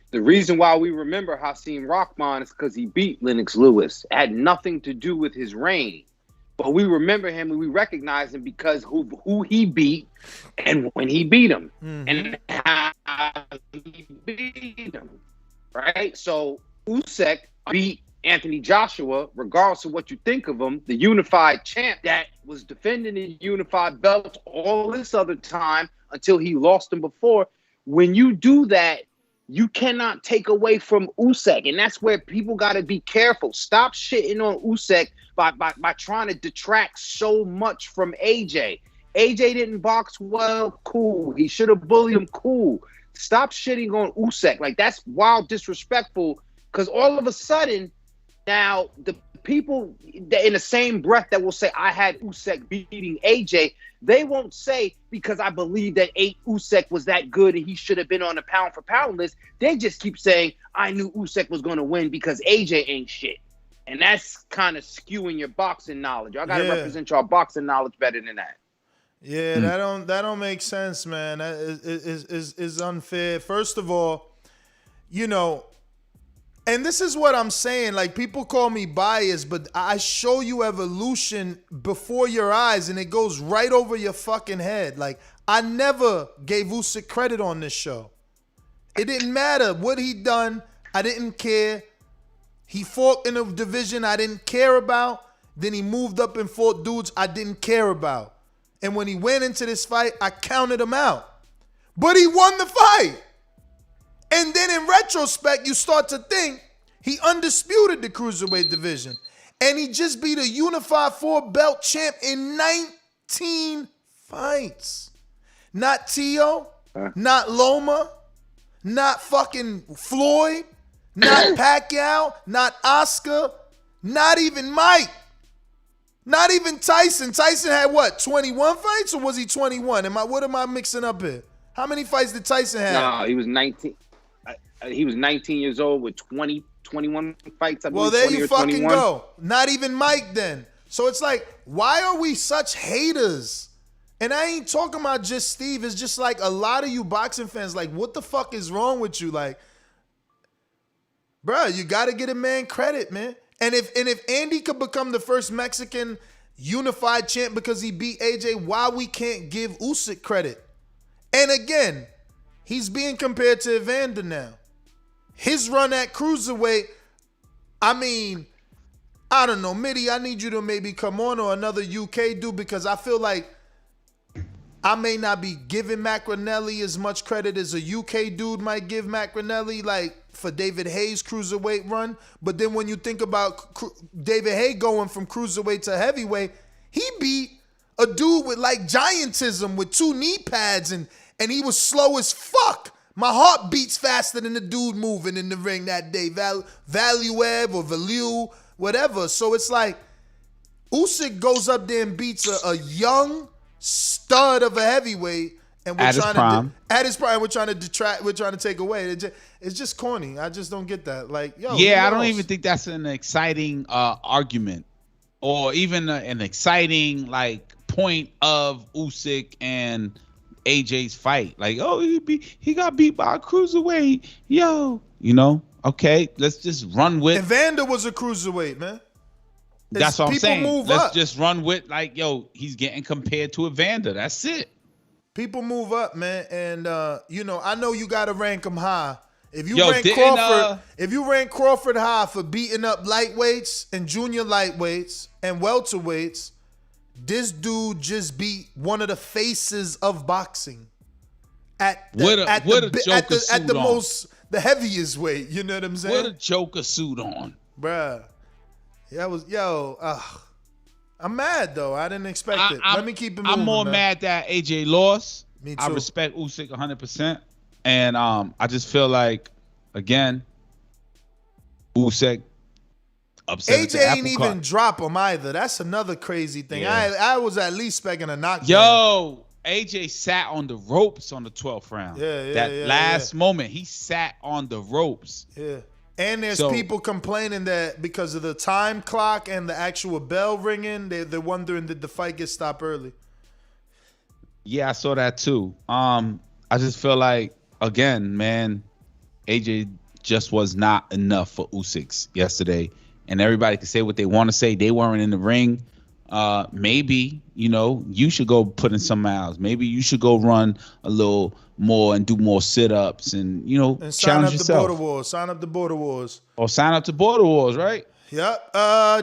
The reason why we remember Hasim Rahman is because he beat Lennox Lewis. It had nothing to do with his reign. but we remember him and we recognize him because who he beat and when he beat him and how he beat him, right? So Usyk beat Anthony Joshua, regardless of what you think of him, the unified champ that was defending the unified belt all this other time until he lost him before. When you do that, you cannot take away from Usyk, and that's where people got to be careful. Stop shitting on Usyk by trying to detract so much from AJ. AJ didn't box well, cool. He should have bullied him, cool. Stop shitting on Usyk. Like, that's wild disrespectful, because all of a sudden, now the people that in the same breath that will say, I had Usyk beating AJ, they won't say, because I believe that Usyk was that good and he should have been on the pound for pound list. They just keep saying, I knew Usyk was going to win because AJ ain't shit. And that's kind of skewing your boxing knowledge. Y'all got to represent your boxing knowledge better than that. Yeah, that don't make sense, man. That is unfair. First of all, you know, and this is what I'm saying. Like, people call me biased, but I show you evolution before your eyes, and it goes right over your fucking head. Like, I never gave Usyk credit on this show. It didn't matter what he done. I didn't care. He fought in a division I didn't care about. Then he moved up and fought dudes I didn't care about. And when he went into this fight, I counted him out. But he won the fight. And then in retrospect, you start to think he undisputed the cruiserweight division. And he just beat a unified 4-belt champ in 19 fights. Not Tio, not Loma, not fucking Floyd, not Pacquiao, not Oscar, not even Mike, not even Tyson. Tyson had what, 21 fights, or was he 21? What am I mixing up here? How many fights did Tyson have? No, he was 19. He was 19 years old with 21 fights. I believe. Well, there you fucking 21. go. Not even Mike then. So it's like, why are we such haters? And I ain't talking about just Steve. It's just like a lot of you boxing fans, like, what the fuck is wrong with you? Like, bro, you got to get a man credit, man. And if Andy could become the first Mexican unified champ because he beat AJ, why we can't give Usyk credit? And again, he's being compared to Evander now. His run at cruiserweight, I mean, I don't know, Mitty, I need you to maybe come on, or another UK dude, because I feel like I may not be giving McRanelli as much credit as a UK dude might give McRanelli, like for David Hayes' cruiserweight run. But then when you think about David Hay going from cruiserweight to heavyweight, he beat a dude with like giantism with 2 knee pads, and he was slow as fuck. My heart beats faster than the dude moving in the ring that day. Valuev or Value, whatever. So it's like Usyk goes up there and beats a young stud of a heavyweight, and we're at his prime. We're trying to detract. We're trying to take away. It's just corny. I just don't get that. Like, yo, yeah, I don't even think that's an exciting argument, or even an exciting like point of Usyk and AJ's fight. Like, oh, he got beat by a cruiserweight. Yo, you know, okay, let's just run with. Evander was a cruiserweight, man. That's what I'm saying. Let's just run with, like, yo, he's getting compared to Evander. That's it. People move up, man, and you know, I know you got to rank him high. If you rank Crawford high for beating up lightweights and junior lightweights and welterweights, this dude just beat one of the faces of boxing at the heaviest weight. You know what I'm saying? With a Joker suit on, bruh. I'm mad though. I didn't expect it. Let me keep it moving. I'm more mad that AJ lost. Me too. I respect Usyk 100%, and I just feel like, again, Usyk upset. AJ ain't even drop him either. That's another crazy thing. Yeah. I was at least expecting a knockdown. Yo, AJ sat on the ropes on the 12th round. That last moment, he sat on the ropes. Yeah. And there's people complaining that because of the time clock and the actual bell ringing, they're wondering did the fight get stopped early. Yeah, I saw that too. I just feel like, again, man, AJ just was not enough for Usyk yesterday. And everybody can say what they want to say. They weren't in the ring. maybe, you should go put in some miles. Maybe you should go run a little more and do more sit-ups and, And sign challenge up yourself. the Border Wars. Sign up the Border Wars. Or sign up to Border Wars, right? Yep.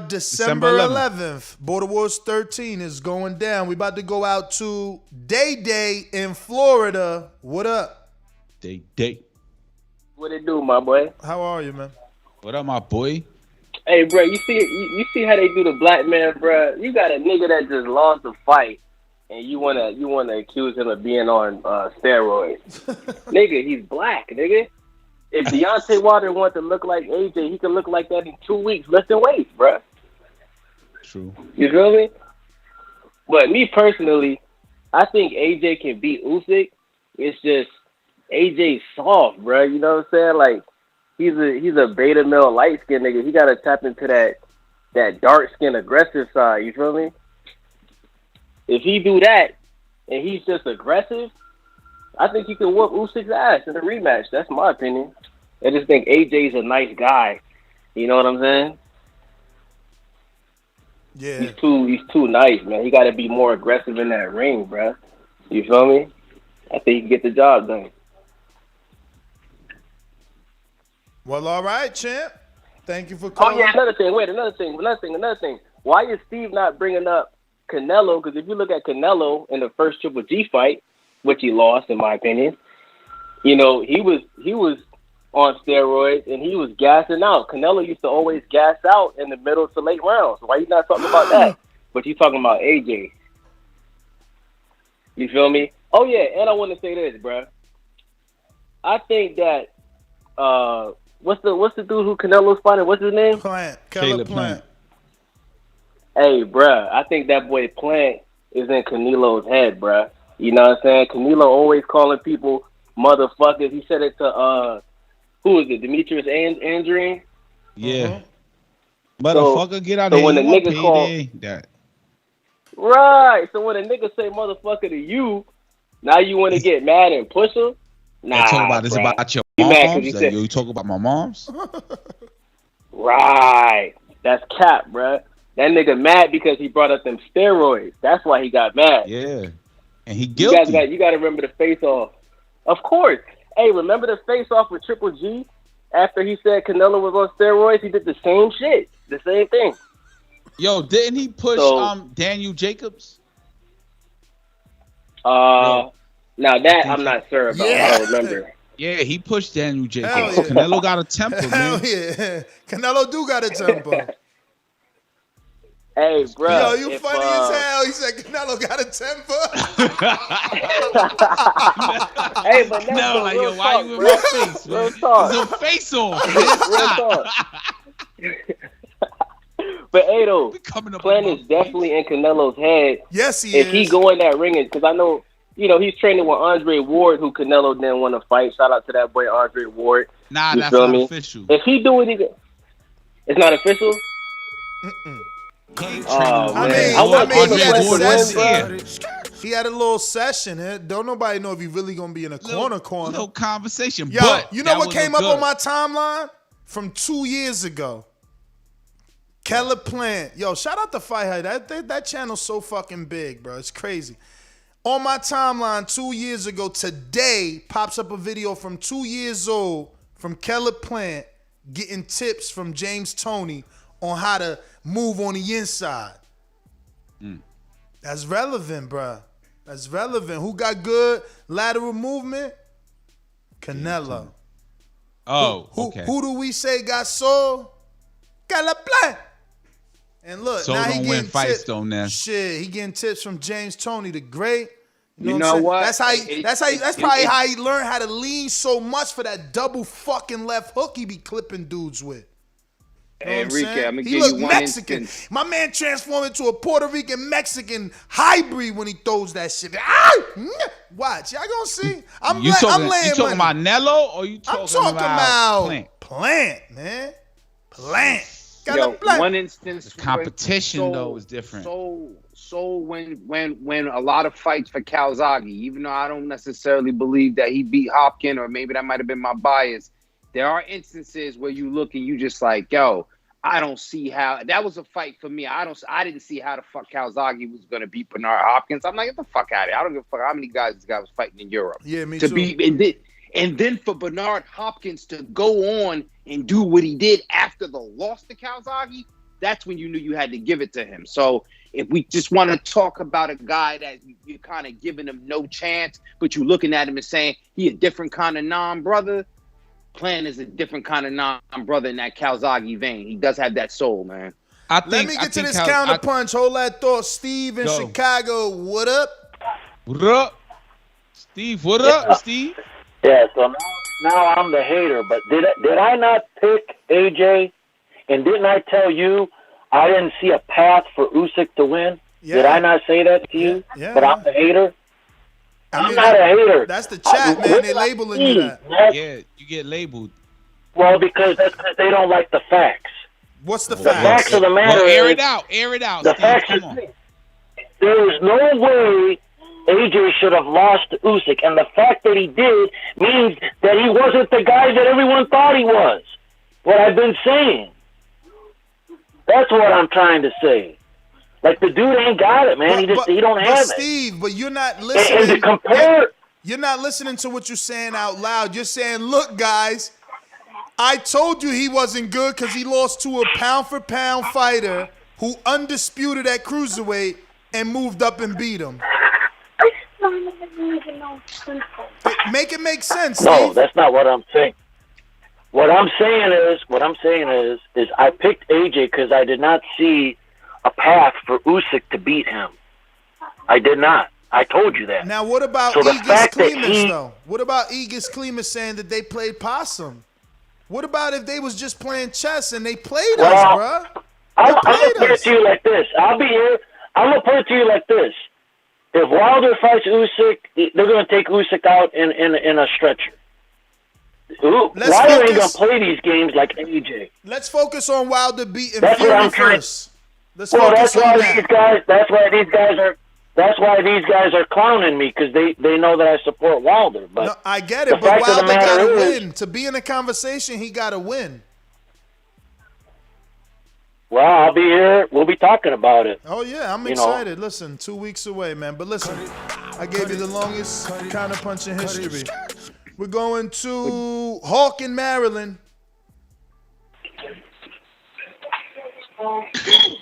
December 11th. Border Wars 13 is going down. We about to go out to Day in Florida. What up? Day. What it do, my boy? How are you, man? What up, my boy? Hey, bro, you see how they do the black man, bro? You got a nigga that just lost a fight, and you wanna accuse him of being on steroids. Nigga, he's black, nigga. If Deontay Wilder wanted to look like AJ, he can look like that in 2 weeks, lifting weights, bro. True. You feel me? But me personally, I think AJ can beat Usyk. It's just AJ's soft, bro. You know what I'm saying? Like, he's a beta male light skinned nigga. He gotta tap into that dark skin aggressive side. You feel me? If he do that and he's just aggressive, I think he can whoop Usyk's ass in a rematch. That's my opinion. I just think AJ's a nice guy. You know what I'm saying? Yeah. He's too nice, man. He got to be more aggressive in that ring, bro. You feel me? I think he can get the job done. Well, all right, champ. Thank you for calling. Oh, yeah, another thing. Why is Steve not bringing up Canelo? Because if you look at Canelo in the first Triple G fight, which he lost, in my opinion, he was on steroids and he was gassing out. Canelo used to always gas out in the middle to late rounds. Why you not talking about that? But you talking about AJ. You feel me? Oh, yeah, and I want to say this, bro. I think that what's the dude who Canelo's fighting? What's his name? Caleb Plant. Hey, bruh, I think that boy Plant is in Canelo's head, bruh. You know what I'm saying? Canelo always calling people motherfuckers. He said it to who is it? Demetrius Andrian? Yeah. Motherfucker, get out of here. When the nigga call, that. right. So when a nigga say motherfucker to you, now you want to get mad and push him? Nah, talk about this about your moms. Like, you talk about my moms. Right. That's cap, bruh. That nigga mad because he brought up them steroids. That's why he got mad. Yeah. And he guilty. You got to remember the face-off. Of course. Hey, remember the face-off with Triple G? After he said Canelo was on steroids, he did the same shit. The same thing. Yo, didn't he push Daniel Jacobs? Now that I'm not sure about. Yeah. I don't remember. Yeah, he pushed Daniel Jacobs. Yeah. Canelo got a temper, man. Hell yeah. Canelo do got a temper. Hey, bro. Yo, you funny as hell. He said Canelo got a temper. Hey, but no, like, yo, why talk, you in bro. my face? Real talk. There's no face off. Real talk. But hey, though, Plant is definitely in Canelo's head. Yes, he is. If he go in that ring, because I know, he's training with Andre Ward, who Canelo didn't want to fight. Shout out to that boy Andre Ward. Nah, you that's feel not me? official. If he do it, it's not official? Oh, man. He had a little session. Don't nobody know if he really gonna be in a corner. No conversation. Yo, but you know what came up on my timeline from 2 years ago? Caleb Plant. Yo, shout out to Fight Hut. That channel's so fucking big, bro. It's crazy. On my timeline 2 years ago, today pops up a video from 2 years old from Caleb Plant getting tips from James Toney on how to move on the inside. That's relevant, bruh. That's relevant. Who got good lateral movement? Canelo. Oh, okay. Who do we say got soul? Caleb Plant. And look, so now don't he win getting fights tips. though, now. Shit, he getting tips from James Toney, the great. You know what? That's probably how he learned how to lean so much for that double fucking left hook he be clipping dudes with. You know Enrique, I'm gonna he give look you one Mexican. instance. My man transformed into a Puerto Rican Mexican hybrid when he throws that shit. Ah! Watch, y'all gonna see. I'm laying talking about Nello or you talking about Plant, man. Plant. Yo, one instance. The competition though is different. So when a lot of fights for Calzaghe, even though I don't necessarily believe that he beat Hopkins, or maybe that might have been my bias, there are instances where you look and you just like, yo, I don't see how that was a fight for me. I didn't see how the fuck Calzaghe was gonna beat Bernard Hopkins. I'm like, get the fuck out of here. I don't give a fuck how many guys this guy was fighting in Europe. Yeah, me to too. Be and then for Bernard Hopkins to go on and do what he did after the loss to Calzaghe, that's when you knew you had to give it to him. So if we just want to talk about a guy that you're kind of giving him no chance, but you're looking at him and saying he a different kind of non-brother, Plan is a different kind of non-brother in that Calzaghe vein. He does have that soul, man. Let me get to this counterpunch. Hold that thought. Steve in Chicago, what up? What up? Steve, what up, Steve? Yeah, so now I'm the hater, but did I not pick AJ? And didn't I tell you I didn't see a path for Usyk to win? Yeah. Did I not say that to you? Yeah. But I'm the hater? I'm not a hater. That's the chat, man. They labeling you that. Yeah, you get labeled. Well, because they don't like the facts. What's the facts? facts? The facts of the matter air is, it out. Air it out, the Steve. facts Come is, on. there is no way AJ should have lost to Usyk, and the fact that he did means that he wasn't the guy that everyone thought he was. What I've been saying. That's what I'm trying to say. Like, the dude ain't got it, man. He don't have it. Steve, but you're not listening. And to compare, you're not listening to what you're saying out loud. You're saying, look, guys, I told you he wasn't good because he lost to a pound-for-pound fighter who undisputed at cruiserweight and moved up and beat him. Make it make sense, Steve. No, that's not what I'm saying. What I'm saying is I picked AJ because I did not see a path for Usyk to beat him. I did not. I told you that. Now, what about Igis Klimas, though? What about Igis Klimas saying that they played possum? What about if they was just playing chess and they played us, bro? I'm going to put it to you like this. I'll be here. I'm going to put it to you like this. If Wilder fights Usyk, they're going to take Usyk out in a stretcher. Wilder ain't going to play these games like AJ. Let's focus on Wilder beating Fury first. That's why these guys are clowning me because they know that I support Wilder. But no, I get it, but Wilder got to win. To be in a conversation, he got to win. Well, I'll be here. We'll be talking about it. Oh, yeah, I'm excited. Listen, 2 weeks away, man. But listen, I gave you the longest counterpunch in history. We're going to Hawk in Maryland.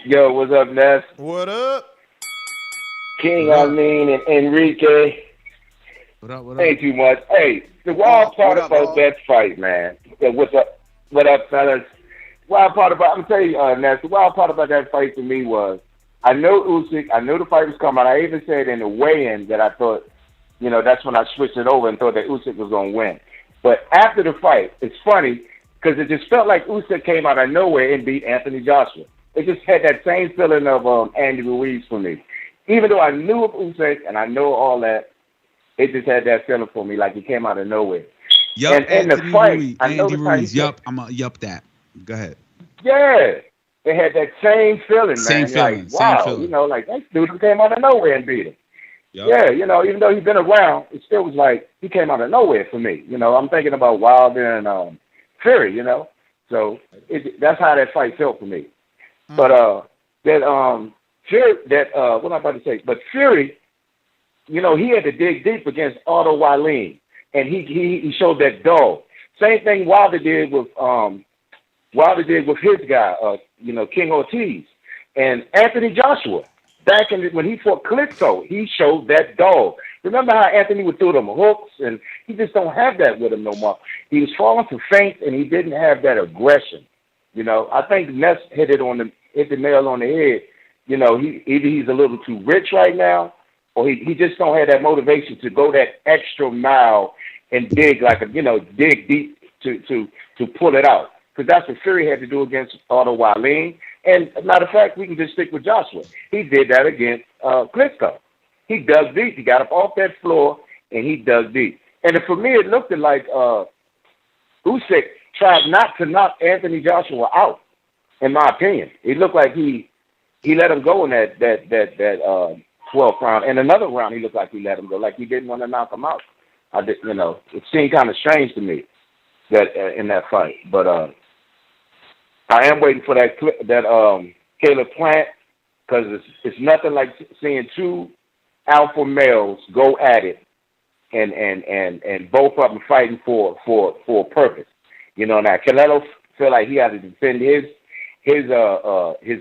Yo, what's up, Ness? What up? King, and Enrique. What up? Ain't too much. Hey, the wild part about that fight, man. What's up? What up, fellas? I'm gonna tell you, Ness, the wild part about that fight for me was I know Usyk, I knew the fight was coming. I even said in the weigh-in that I thought, that's when I switched it over and thought that Usyk was gonna win. But after the fight, it's funny because it just felt like Usyk came out of nowhere and beat Anthony Joshua. It just had that same feeling of Andy Ruiz for me. Even though I knew of Usyk and I know all that, it just had that feeling for me, like he came out of nowhere. Yup, and the fight, Andy Ruiz. Yup, I'm a yup that. Go ahead. Yeah, they had that same feeling, man. Same feeling. Like, wow, same feeling. Like that dude came out of nowhere and beat him. Yep. Yeah, even though he's been around, it still was like he came out of nowhere for me. I'm thinking about Wilder and Fury. So that's how that fight felt for me. But Fury, what am I about to say? But Fury, he had to dig deep against Otto Wallin, and he showed that dog. Same thing Wilder did with his guy, King Ortiz, and Anthony Joshua. Back when he fought Klitschko, he showed that dog. Remember how Anthony would throw them hooks, and he just don't have that with him no more. He was falling for feints, and he didn't have that aggression. I think Ness hit the nail on the head. Either he's a little too rich right now, or he just don't have that motivation to go that extra mile and dig dig deep to pull it out. Because that's what Fury had to do against Otto Wallin. And matter of fact, we can just stick with Joshua. He did that against Klitschko. He dug deep. He got up off that floor and he dug deep. And for me, it looked like Usyk tried not to knock Anthony Joshua out. In my opinion, it looked like he let him go in that 12th round. And another round, he looked like he let him go, like he didn't want to knock him out. It seemed kind of strange to me that in that fight. But I am waiting for that Caleb Plant, because it's nothing like seeing two alpha males go at it, and both of them fighting for a purpose. You know, now Canelo feel like he got to defend his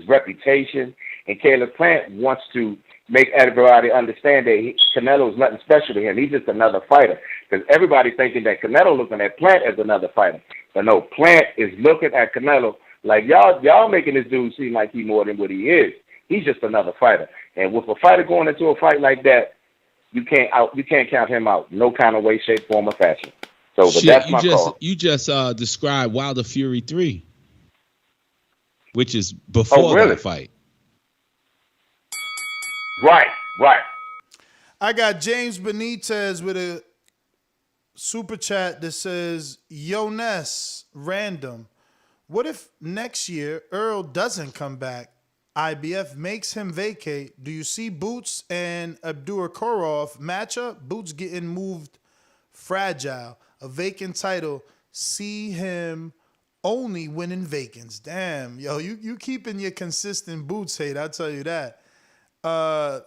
reputation, and Caleb Plant wants to make everybody understand that Canelo is nothing special to him. He's just another fighter. Because everybody thinking that Canelo looking at Plant as another fighter. But no, Plant is looking at Canelo like, y'all making this dude seem like he more than what he is. He's just another fighter. And with a fighter going into a fight like that, you can't count him out. No kind of way, shape, form, or fashion. So, but that's my call. You just described Wilder Fury 3, which is before that fight. Right. I got James Benitez with a super chat that says, Yo Ness, random. What if next year Earl doesn't come back? IBF makes him vacate. Do you see Boots and Abdurakhorov matchup? Boots getting moved fragile. A vacant title. See him only winning vacants. Damn, yo, you keeping your consistent Boots hate, I'll tell you that.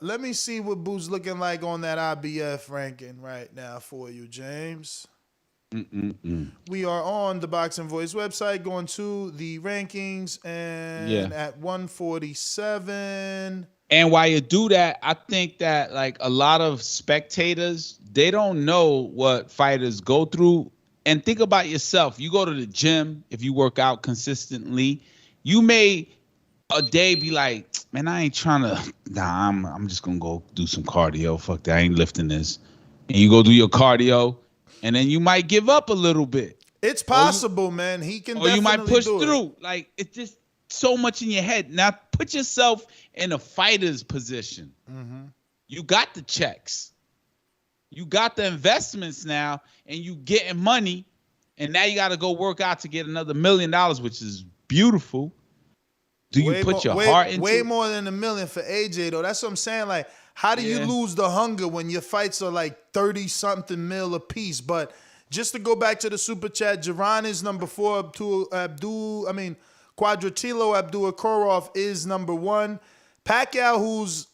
Let me see what Boots looking like on that IBF ranking right now for you, James. We are on the Boxing Voice website, going to the rankings, and at 147. And while you do that, I think that like a lot of spectators, they don't know what fighters go through. And think about yourself. You go to the gym, if you work out consistently, you may a day be like, man, I ain't trying to, I'm just going to go do some cardio. Fuck that, I ain't lifting this. And you go do your cardio, and then you might give up a little bit. It's possible, man. He can definitely you might push do through. It. Like, it's just so much in your head. Now, put yourself in a fighter's position. Mm-hmm. You got the checks. You got the investments now, and you getting money, and now you got to go work out to get another $1 million, which is beautiful. Do you put your heart into way it? more than $1 million for AJ though? That's what I'm saying. Like, how do you lose the hunger when your fights are like 30-something mil a piece? But just to go back to the super chat, Jaron is number 4. Quadratilo Abdurakhorov is number 1. Pacquiao, who's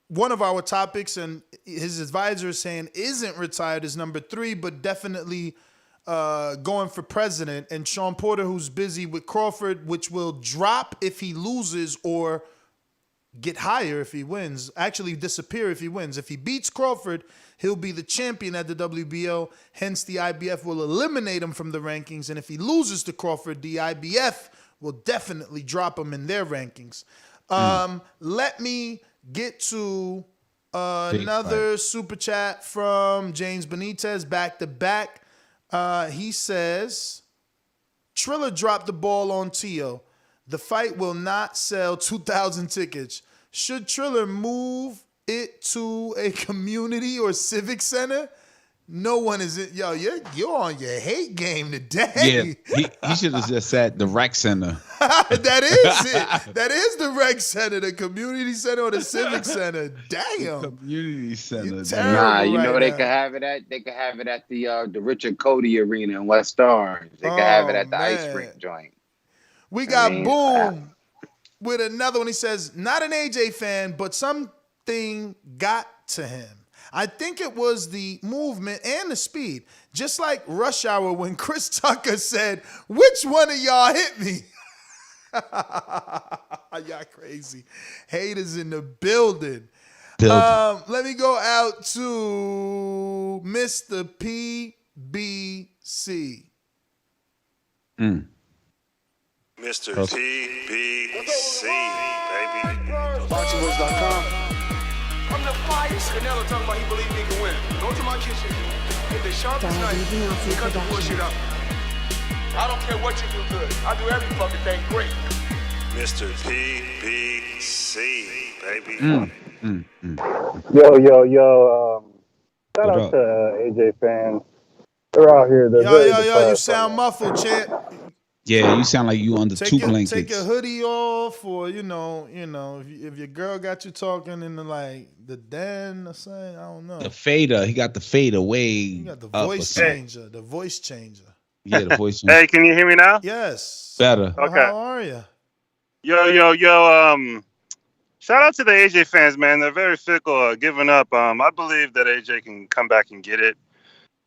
one of our topics, and his advisor is saying isn't retired, is number 3, but definitely going for president. And Sean Porter, who's busy with Crawford, which will drop if he loses or get higher if he wins. Actually disappear if he wins. If he beats Crawford, he'll be the champion at the WBO. Hence, the IBF will eliminate him from the rankings. And if he loses to Crawford, the IBF will definitely drop him in their rankings. Let me get to another super chat from James Benitez, back to back. He says, Triller dropped the ball on Tio. The fight will not sell 2,000 tickets. Should Triller move it to a community or civic center? No one is in. Yo, you're on your hate game today. Yeah, he should have just said the rec center. That is it. That is the rec center, the community center or the civic center. Damn. The community center. Nah, you know they could have it at the Richard Cody Arena in West Orange. They could have it at the ice rink joint. We got Boom with another one. He says, not an AJ fan, but something got to him. I think it was the movement and the speed. Just like Rush Hour when Chris Tucker said, which one of y'all hit me? Y'all crazy. Haters in the building. Let me go out to Mr. PBC. Mr. PBC, baby. BoxingVoice.com. I'm the flyest. Canelo talking about he believe he can win. Go to my kitchen. Get the sharpest knife and cut the bullshit up. I don't care what you do good. I do every fucking thing great. Mr. PBC, baby. Yo. Shout out to AJ fans. They're out here. Yo, you sound muffled, champ. Yeah, you sound like you under two blankets. Take your hoodie off, or you know, if your girl got you talking in the den or something, I don't know. The fader, he got the fader way. He got the voice changer. The voice changer. Yeah, the voice. Hey, can you hear me now? Yes. Better. Well, Okay. how are you? Yo. Shout out to the AJ fans, man. They're very fickle, giving up. I believe that AJ can come back and get it.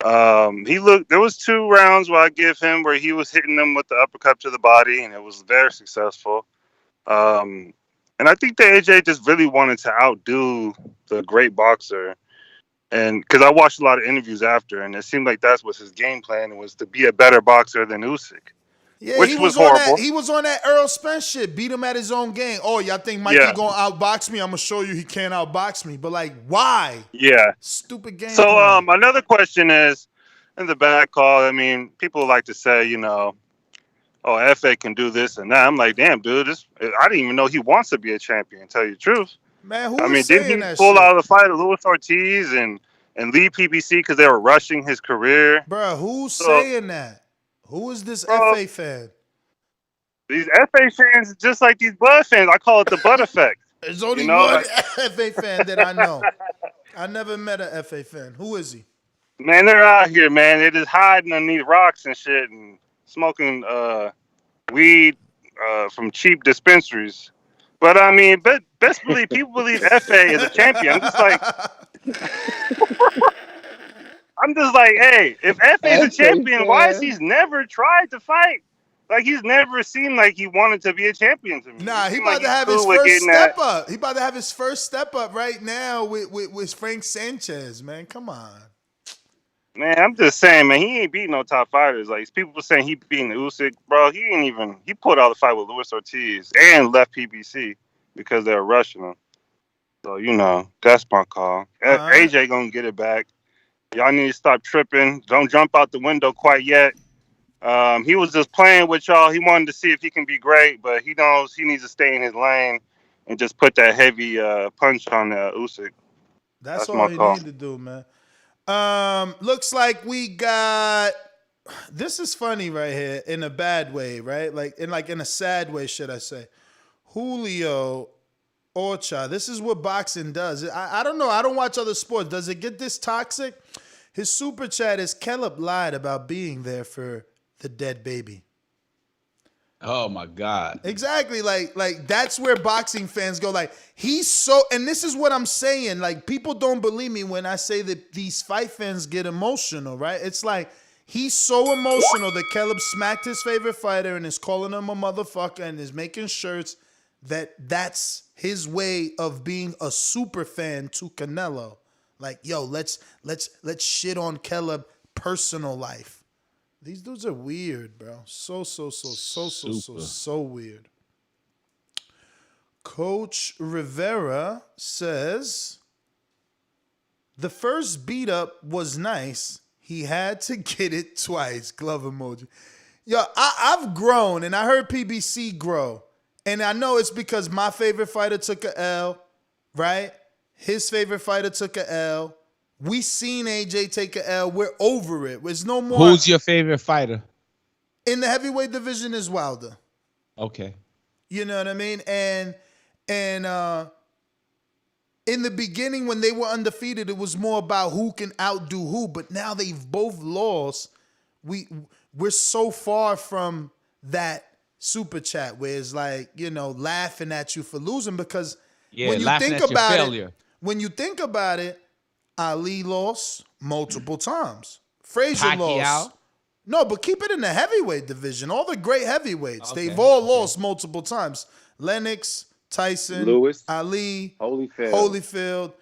There was 2 rounds where I give him where he was hitting them with the uppercut to the body, and it was very successful. And I think that AJ just really wanted to outdo the great boxer. And because I watched a lot of interviews after, and it seemed like that's what his game plan was, to be a better boxer than Usyk, Yeah, he which was was on that. horrible. He was on that Earl Spence shit. Beat him at his own game. Oh, y'all think Mikey gonna outbox me? I'm gonna show you he can't outbox me. But like, why? Yeah. Stupid game. So plan. another question is, in the back call, I mean, people like to say, oh, FA can do this and that. I'm like, damn, dude, I didn't even know he wants to be a champion, tell you the truth. Man, who I was mean, saying didn't he that pull shit? out of the fight of Luis Ortiz and leave PBC because they were rushing his career? Bruh, who's saying that? Who is this FA fan? These FA fans, just like these Bud fans, I call it the Bud effect. There's only one FA fan that I know. I never met a FA fan. Who is he? Man, they're out here, man. They're just hiding underneath rocks and shit and smoking weed from cheap dispensaries. But I mean, best believe people believe FA is a champion. I'm just like, hey, if FA is a champion, why is he's never tried to fight? Like, he's never seemed like he wanted to be a champion to me. Nah, he about to have his first step up. He about to have his first step up right now with Frank Sanchez, man. Come on. Man, I'm just saying, man, he ain't beating no top fighters. Like, people saying he beating Usyk, bro. He pulled out the fight with Luis Ortiz and left PBC because they were rushing him. So, that's my call. AJ gonna get it back. Y'all need to stop tripping. Don't jump out the window quite yet. He was just playing with y'all. He wanted to see if he can be great, but he knows he needs to stay in his lane and just put that heavy punch on Usyk. That's all my he call. need to do, man. Looks like we got. This is funny right here in a bad way, right? Like in a sad way, should I say? Julio Ocha. This is what boxing does. I don't know. I don't watch other sports. Does it get this toxic? His super chat is Caleb lied about being there for the dead baby. Oh my God. Exactly. Like that's where boxing fans go. Like, he's so, and this is what I'm saying. Like, people don't believe me when I say that these fight fans get emotional, right? It's like, he's so emotional that Caleb smacked his favorite fighter and is calling him a motherfucker and is making shirts that's his way of being a super fan to Canelo. Like, yo, let's shit on Caleb personal life. These dudes are weird, bro. So weird. Coach Rivera says, the first beat up was nice. He had to get it twice. Glove emoji. Yo, I've grown, and I heard PBC grow. And I know it's because my favorite fighter took a L, right? His favorite fighter took a L. We seen AJ take a L. We're over it. There's no more. Who's your favorite fighter? In the heavyweight division is Wilder. Okay. You know what I mean? And in the beginning when they were undefeated, it was more about who can outdo who. But now they've both lost. We're so far from that super chat where it's like, laughing at you for losing, because when you think about it, Ali lost multiple times. Frazier Pacquiao lost. No, but keep it in the heavyweight division. All the great heavyweights, they've all lost multiple times. Lennox, Tyson, Lewis, Ali, Holyfield.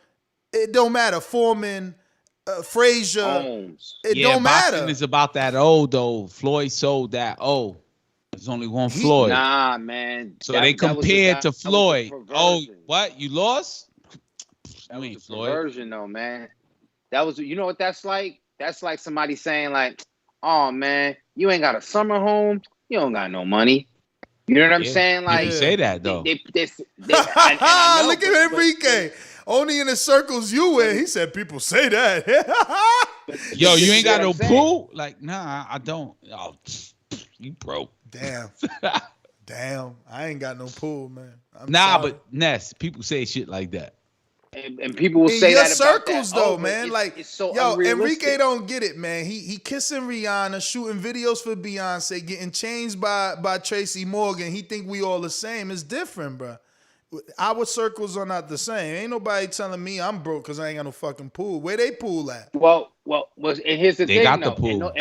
It don't matter. Foreman, Frazier. Holmes. It don't matter. Boxing is about that though. Floyd sold that There's only one Floyd. Nah, man. So they compared to Floyd. Oh, what? You lost? I mean, Floyd. Perversion, though, man. That was, you know what that's like? That's like somebody saying, like, oh, man, you ain't got a summer home. You don't got no money. You know what I'm saying? Like, you say that, though. And I know, look at Enrique. Only in the circles you in. He said people say that. Yo, you ain't got no pool? Like, nah, I don't. Oh, you broke. Damn. I ain't got no pool, man. But Ness, people say shit like that. And people will in say your that about circles that. though, But man. it's so yo, unrealistic. Enrique don't get it, man. He kissing Rihanna, shooting videos for Beyonce, getting changed by Tracy Morgan. He think we all the same. It's different, bro. Our circles are not the same. Ain't nobody telling me I'm broke because I ain't got no fucking pool. Where they pool at? Well, and here's the They thing, got the though. pool.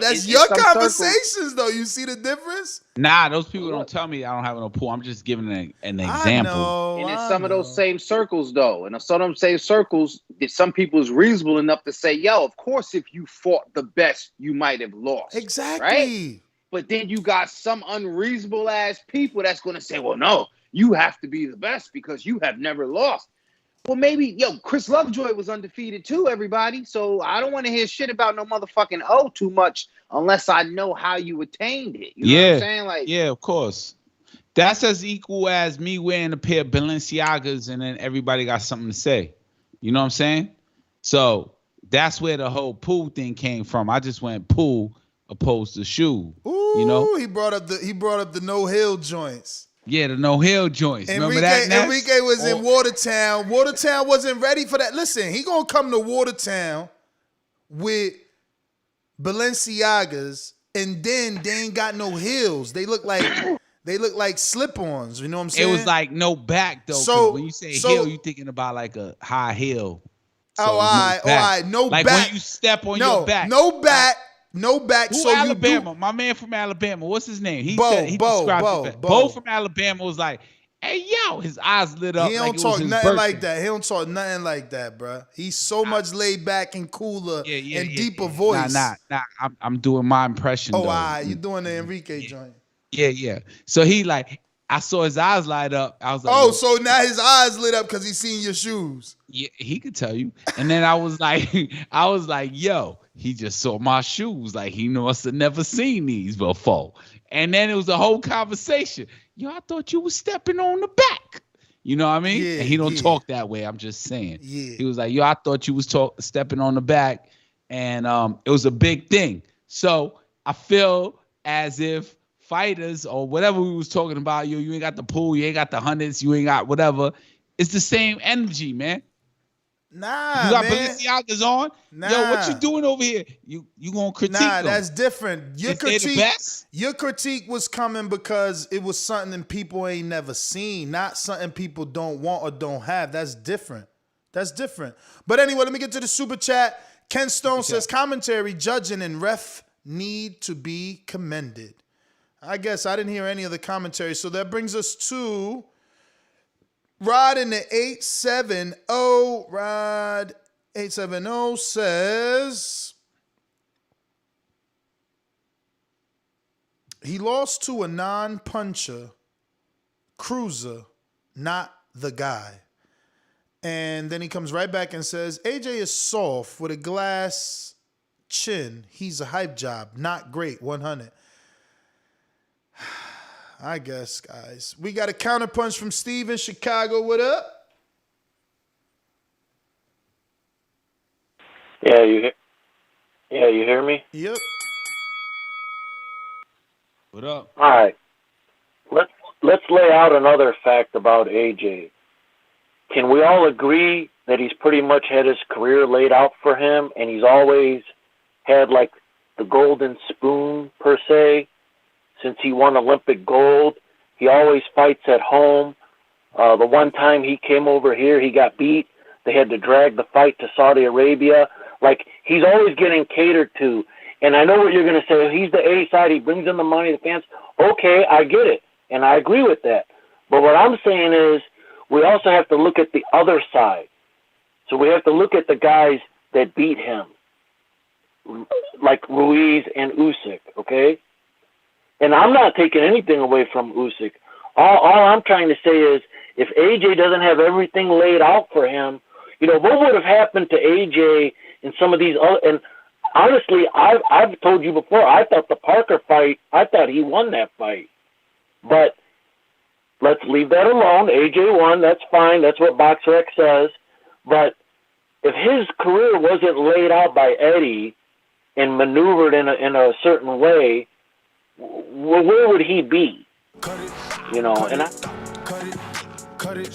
That's In your some conversations, though. You see the difference? Nah, those people don't tell me I don't have no pool. I'm just giving an example. And in some of those same circles, though, and in some of them same circles, some people is reasonable enough to say, yo, of course, if you fought the best, you might have lost. Exactly. Right? But then you got some unreasonable ass people that's going to say, well, no, you have to be the best because you have never lost. Well, maybe, Chris Lovejoy was undefeated too, everybody. So I don't want to hear shit about no motherfucking O too much unless I know how you attained it. You know what I'm saying? Like, yeah, of course. That's as equal as me wearing a pair of Balenciagas and then everybody got something to say. You know what I'm saying? So that's where the whole pool thing came from. I just went pool opposed to shoe. Ooh, you know? he brought up the no hill joints. Yeah, the no hill joints. Remember that? Enrique was in Watertown. Watertown wasn't ready for that. Listen, he gonna come to Watertown with Balenciagas, and then they ain't got no heels. They look like slip-ons. You know what I'm saying? It was like no back though. So when you say heel, you thinking about like a high heel. So all right, no like back. When you step on your back. No back. No back. Who so Alabama? My man from Alabama. What's his name? He described it. Bo. Bo from Alabama was like, "Hey yo," his eyes lit up. He don't talk nothing like that. He don't talk nothing like that, bro. He's so much laid back and cooler and deeper voice. Nah. I'm doing my impression. Oh, though. you doing the Enrique joint? Yeah. So he like, I saw his eyes light up. I was like, oh, so now his eyes lit up because he seen your shoes. Yeah, he could tell you. And then I was like, yo, he just saw my shoes. Like he must have never seen these before. And then it was a whole conversation. Yo, I thought you was stepping on the back. You know what I mean? Yeah, and he don't talk that way. I'm just saying. Yeah. He was like, yo, I thought you was stepping on the back. And it was a big thing. So I feel as if fighters or whatever we was talking about, you ain't got the pool, you ain't got the hundreds, you ain't got whatever. It's the same energy, man. Nah, you got man. Balenciagas on. Nah. Yo, what you doing over here? You gonna critique? Nah, them. that's different. Your the critique was coming because it was something people ain't never seen, not something people don't want or don't have. That's different. But anyway, let me get to the super chat. Ken Stone says commentary, judging, and ref need to be commended. I guess I didn't hear any of the commentary, so that brings us to Rod in the 870. Rod 870 says he lost to a non-puncher, Cruiser, not the guy. And then he comes right back and says, AJ is soft with a glass chin. He's a hype job. Not great. 100. I guess, guys. We got a counterpunch from Steve in Chicago. What up? Yeah, you hear me? Yep. What up? All right. Let's lay out another fact about AJ. Can we all agree that he's pretty much had his career laid out for him, and he's always had like the golden spoon per se? Since he won Olympic gold, he always fights at home. The one time he came over here, he got beat. They had to drag the fight to Saudi Arabia. Like, he's always getting catered to. And I know what you're going to say. He's the A side. He brings in the money, the fans. Okay, I get it. And I agree with that. But what I'm saying is we also have to look at the other side. So we have to look at the guys that beat him, like Ruiz and Usyk, okay? And I'm not taking anything away from Usyk. All I'm trying to say is if AJ doesn't have everything laid out for him, what would have happened to AJ in some of these other, and honestly, I've told you before, I thought the Parker fight, I thought he won that fight. But let's leave that alone. AJ won, that's fine. That's what BoxRec says. But if his career wasn't laid out by Eddie and maneuvered in a certain way, where would he be? And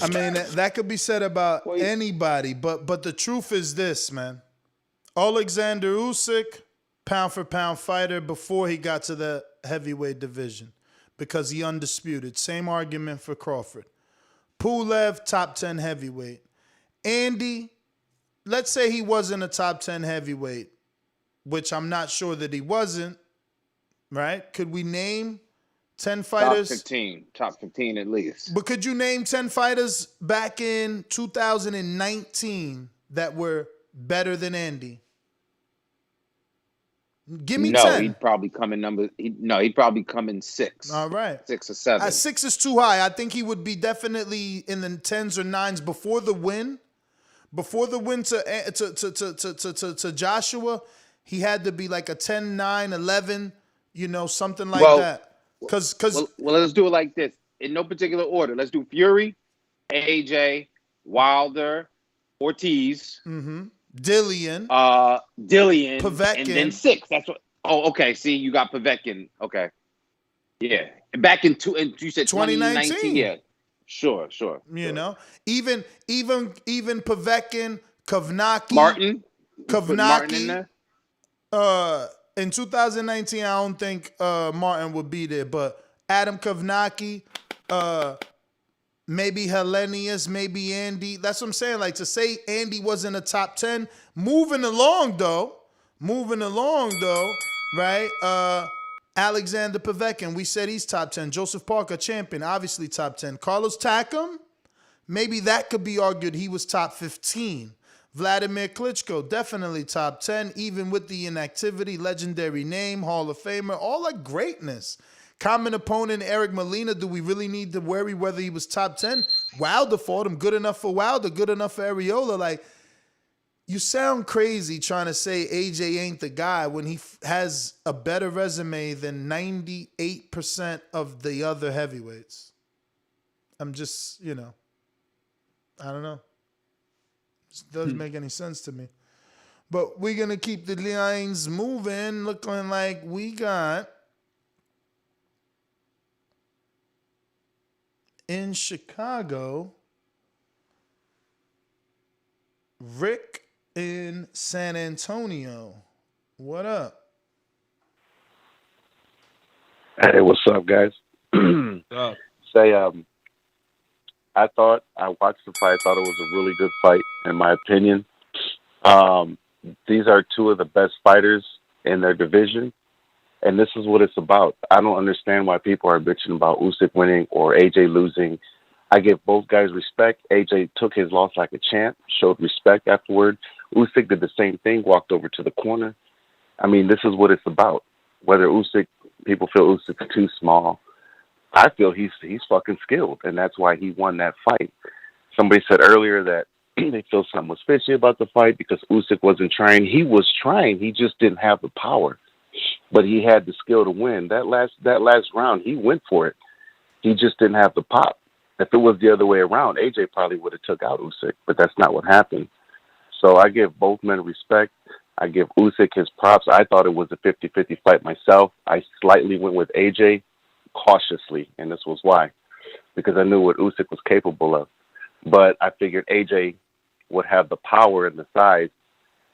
I mean, that could be said about anybody, but the truth is this, man. Oleksandr Usyk, pound for pound fighter before he got to the heavyweight division because he undisputed. Same argument for Crawford. Pulev, top 10 heavyweight. Andy, let's say he wasn't a top 10 heavyweight, which I'm not sure that he wasn't, right? Could we name 10 fighters? Top 15 at least. But could you name 10 fighters back in 2019 that were better than Andy? Give me 10. No, he'd probably come in he'd probably come in 6. All right. 6 or 7. 6 is too high. I think he would be definitely in the 10s or 9s before the win. Before the win to Joshua, he had to be like a 10, 9, 11, something like that. Well, let's do it like this. In no particular order. Let's do Fury, AJ, Wilder, Ortiz. Mm-hmm. Dillian, Povetkin, and then 6. That's what. Oh, okay. See, you got Povetkin. Okay, yeah. Back in you said 2019. Yeah, sure. Even Povetkin, Kovnacki, Martin in there. In 2019, I don't think Martin would be there, but Adam Kovnacki, maybe Hellenius, maybe Andy. That's what I'm saying. Like, to say Andy wasn't a top 10. Moving along though, right? Alexander Povetkin, we said he's top 10. Joseph Parker, champion, obviously top 10. Carlos Takam, maybe that could be argued he was top 15. Vladimir Klitschko, definitely top 10, even with the inactivity, legendary name, Hall of Famer, all that greatness. Common opponent, Eric Molina, do we really need to worry whether he was top 10? Wilder fought him, good enough for Wilder, good enough for Areola. Like, you sound crazy trying to say AJ ain't the guy when he has a better resume than 98% of the other heavyweights. I'm just, I don't know. It doesn't make any sense to me. But we're going to keep the lines moving, looking like we got in Chicago, Rick in San Antonio. What up? Hey, what's up, guys? I watched the fight. I thought it was a really good fight, in my opinion. These are two of the best fighters in their division, and this is what it's about. I don't understand why people are bitching about Usyk winning or AJ losing. I give both guys respect. AJ took his loss like a champ, showed respect afterward. Usyk did the same thing, walked over to the corner. I mean, this is what it's about. Whether people feel Usyk's too small, I feel he's fucking skilled, and that's why he won that fight. Somebody said earlier that they feel something was fishy about the fight because Usyk wasn't trying. He was trying. He just didn't have the power, but he had the skill to win. That last round, he went for it. He just didn't have the pop. If it was the other way around, AJ probably would have took out Usyk, but that's not what happened. So I give both men respect. I give Usyk his props. I thought it was a 50-50 fight myself. I slightly went with AJ cautiously, and this was why. Because I knew what Usyk was capable of. But I figured AJ would have the power and the size,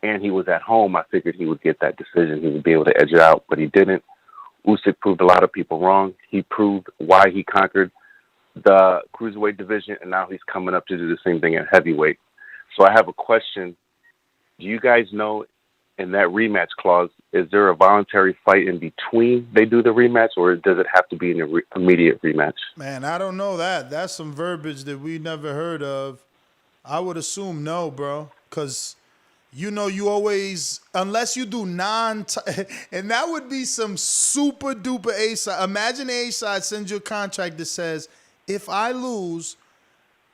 and he was at home. I figured he would get that decision. He would be able to edge it out, but he didn't. Usyk proved a lot of people wrong. He proved why he conquered the cruiserweight division, and now he's coming up to do the same thing at heavyweight. So I have a question. Do you guys know, in that rematch clause, is there a voluntary fight in between they do the rematch, or does it have to be an immediate rematch? Man, I don't know that. That's some verbiage that we never heard of. I would assume no, bro, because you always, unless you do and that would be some super duper A-side. Imagine A-side sends you a contract that says, if I lose,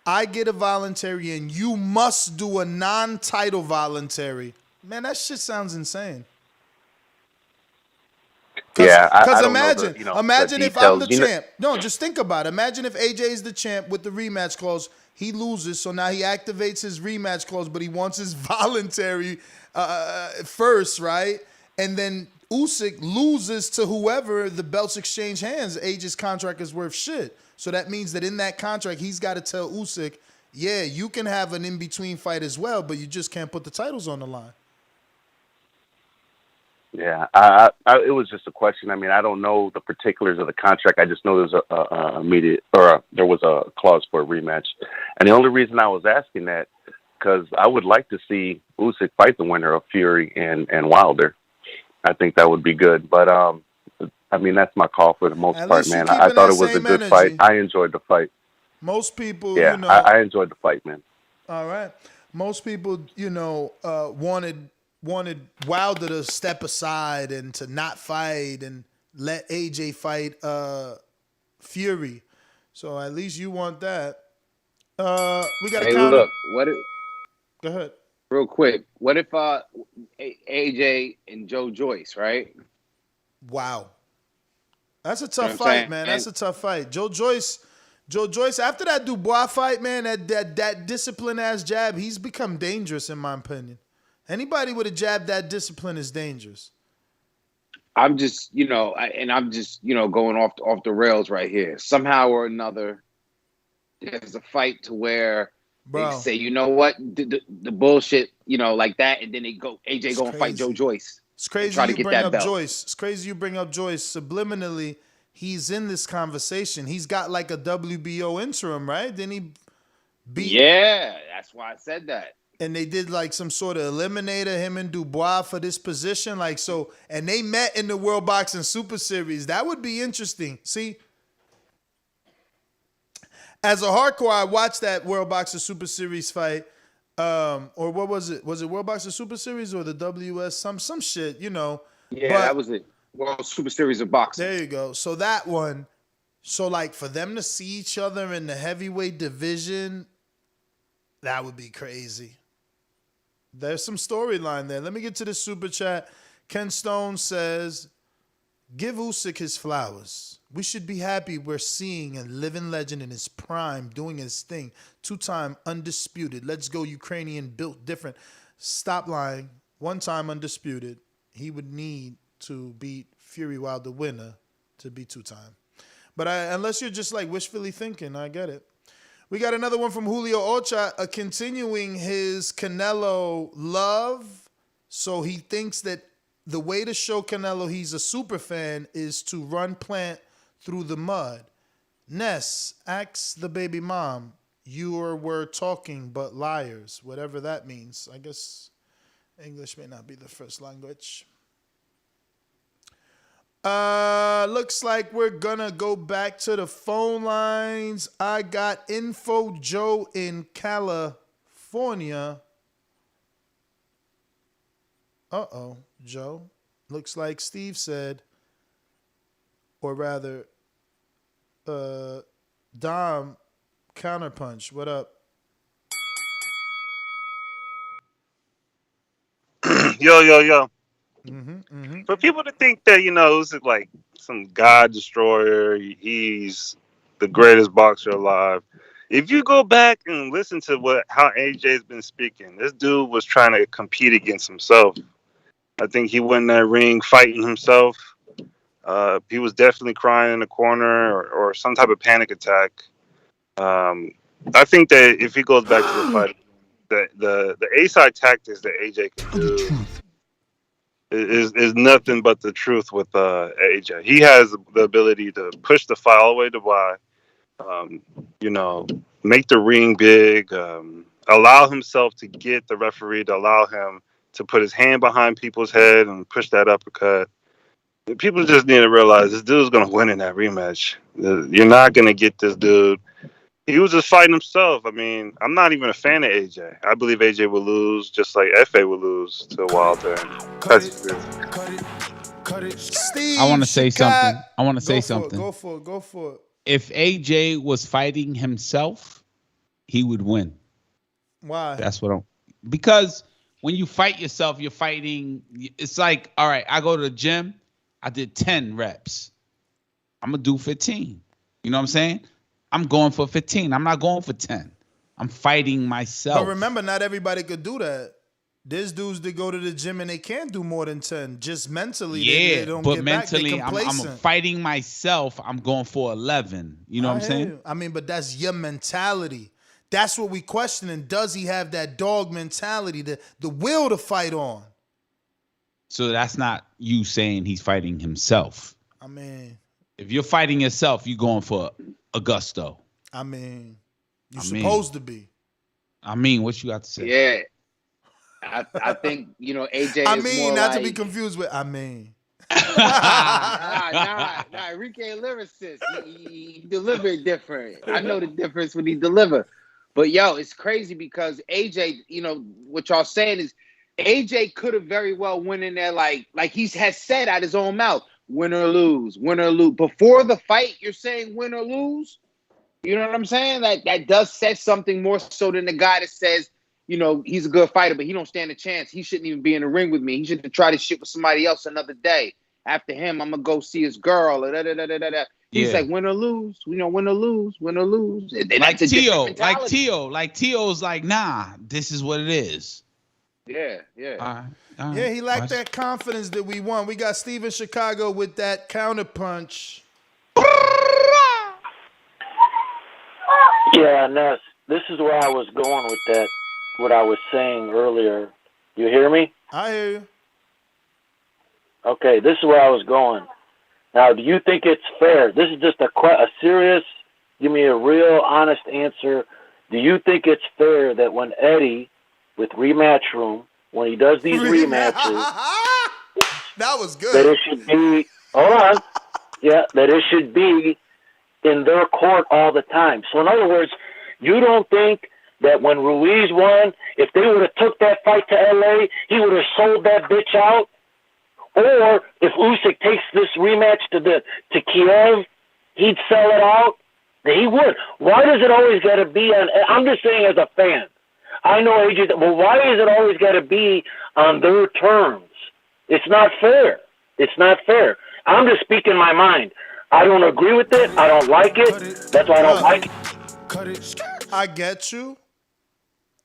I get a voluntary and you must do a non-title voluntary. Man, that shit sounds insane. Because imagine if I'm the champ. No, just think about it. Imagine if AJ is the champ with the rematch clause. He loses, so now he activates his rematch clause, but he wants his voluntary first, right? And then Usyk loses to whoever the belts exchange hands. AJ's contract is worth shit. So that means that in that contract, he's got to tell Usyk, yeah, you can have an in-between fight as well, but you just can't put the titles on the line. Yeah, it was just a question. I mean, I don't know the particulars of the contract. I just know there's there was a clause for a rematch, and the only reason I was asking that because I would like to see Usyk fight the winner of Fury and Wilder. I think that would be good, but I mean that's my call for the most At part, least man. you're I keeping thought that it was a same good energy. fight. I enjoyed the fight. Most people, Yeah, you know. I enjoyed the fight, man. All right. Most people, you know, wanted Wilder to step aside and to not fight and let AJ fight Fury. So at least you want that. We got a Hey, counter. look, what if, Go ahead. real quick, what if AJ and Joe Joyce, right? Wow. That's a You know tough what I'm fight, saying? man. That's a tough fight. Joe Joyce, after that Dubois fight, man, that discipline ass jab, he's become dangerous in my opinion. Anybody with a jab that discipline is dangerous. I'm just, I'm just, going off the rails right here. Somehow or another, there's a fight to where Bro. they say, you know what, the bullshit, like that, and then they go, AJ go and fight Joe Joyce. It's crazy try to you get bring that up belt. Joyce. It's crazy you bring up Joyce. Subliminally, he's in this conversation. He's got like a WBO interim, right? Then he beat. Yeah, that's why I said that. And they did like some sort of eliminator, him and Dubois for this position. Like so, and they met in the World Boxing Super Series. That would be interesting. See, as a hardcore, I watched that World Boxing Super Series fight. Or what was it? Was it World Boxing Super Series or the WS? Some shit, you know. Yeah, that was it. World Super Series of Boxing. There you go. So that one, so like for them to see each other in the heavyweight division, that would be crazy. There's some storyline there. Let me get to the super chat. Ken Stone says, give Usyk his flowers. We should be happy we're seeing a living legend in his prime doing his thing. 2-time undisputed. Let's go Ukrainian, built different. Stop lying. 1-time undisputed. He would need to beat Fury Wilder winner to be 2-time. But unless you're just like wishfully thinking, I get it. We got another one from Julio Ocha, continuing his Canelo love. So he thinks that the way to show Canelo he's a super fan is to run Plant through the mud. Ness, ask the baby mom, you were talking but liars, whatever that means. I guess English may not be the first language. Looks like we're gonna go back to the phone lines. I got Info Joe in California. Uh-oh, Joe. Looks like Steve said, or rather, Dom counterpunch. What up? Yo. Mm-hmm. For people to think that, this is like some god destroyer, he's the greatest boxer alive. If you go back and listen to how AJ's been speaking, this dude was trying to compete against himself. I think he went in that ring fighting himself. He was definitely crying in the corner or some type of panic attack. I think that if he goes back to the fight, the A-side tactics that AJ can do is nothing but the truth with AJ. He has the ability to push the fight all the way to wide, make the ring big, allow himself to get the referee to allow him to put his hand behind people's head and push that uppercut. People just need to realize this dude's going to win in that rematch. You're not going to get this dude. He was just fighting himself. I mean, I'm not even a fan of AJ. I believe AJ will lose just like FA will lose to Wilder. Steve, I want to say something. Go for it. If AJ was fighting himself, he would win. Why? That's what because when you fight yourself, you're fighting. It's like, all right, I go to the gym. I did 10 reps. I'm going to do 15. You know what I'm saying? I'm going for 15. I'm not going for 10. I'm fighting myself. But remember, not everybody could do that. There's dudes that go to the gym and they can't do more than 10. Just mentally, Yeah, they don't but get mentally, back. They're I'm complacent. fighting myself. I'm going for 11. You know what I'm hear saying? you. I mean, but that's your mentality. That's what we questioning. Does he have that dog mentality, the will to fight on? So that's not you saying he's fighting himself. I mean, if you're fighting yourself, you're going for Augusto. I mean, you're supposed to be. I mean, what you got to say? Yeah. I think, AJ I is mean, more not like, to be confused with, nah, Enrique lyricist. He delivered different. I know the difference when he deliver. But yo, it's crazy because AJ, what y'all saying is AJ could have very well went in there like he has said out his own mouth, win or lose, win or lose. Before the fight, you're saying win or lose. You know what I'm saying? That does set something more so than the guy that says, he's a good fighter, but he don't stand a chance. He shouldn't even be in the ring with me. He should try this shit with somebody else another day. After him, I'm gonna go see his girl. He's like, win or lose, win or lose, win or lose. And like Tio's like, nah, this is what it is. Yeah. All right. Yeah, he lacked that confidence that we want. We got Steve in Chicago with that counterpunch. Yeah, and this is where I was going with that, what I was saying earlier. You hear me? I hear you. Okay, this is where I was going. Now, do you think it's fair? This is just a serious, give me a real honest answer. Do you think it's fair that when Eddie, with Rematch Room, when he does these rematches, that was good. That it should be, hold on, that it should be in their court all the time. So in other words, you don't think that when Ruiz won, if they would have took that fight to LA, he would have sold that bitch out? Or if Usyk takes this rematch to Kiev, he'd sell it out? He would. Why does it always got to be on? I'm just saying as a fan. I know AJ, but why is it always got to be on their terms? It's not fair. It's not fair. I'm just speaking my mind. I don't agree with it. I don't like it. That's why I don't like it. I get you.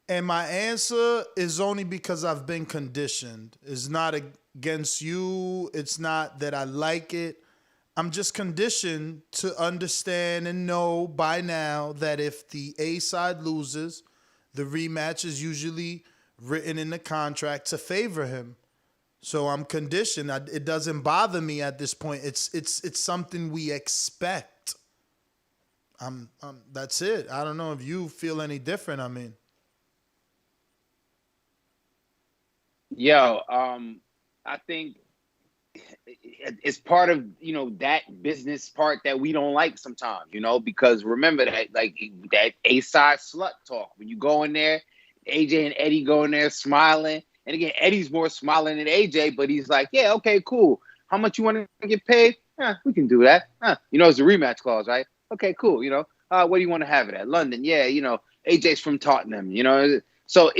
And my answer is only because I've been conditioned. It's not against you. It's not that I like it. I'm just conditioned to understand and know by now that if the A side loses, the rematch is usually written in the contract to favor him. So I'm conditioned. It doesn't bother me at this point. It's something we expect. That's it. I don't know if you feel any different. I mean, I think it's part of that business part that we don't like sometimes. Because remember that that A side slut talk when you go in there, AJ and Eddie go in there smiling. And again, Eddie's more smiling than AJ, but he's like, yeah, okay, cool. How much you want to get paid? We can do that. It's a rematch clause, right? Okay, cool. What do you want to have it at? London. Yeah, AJ's from Tottenham, So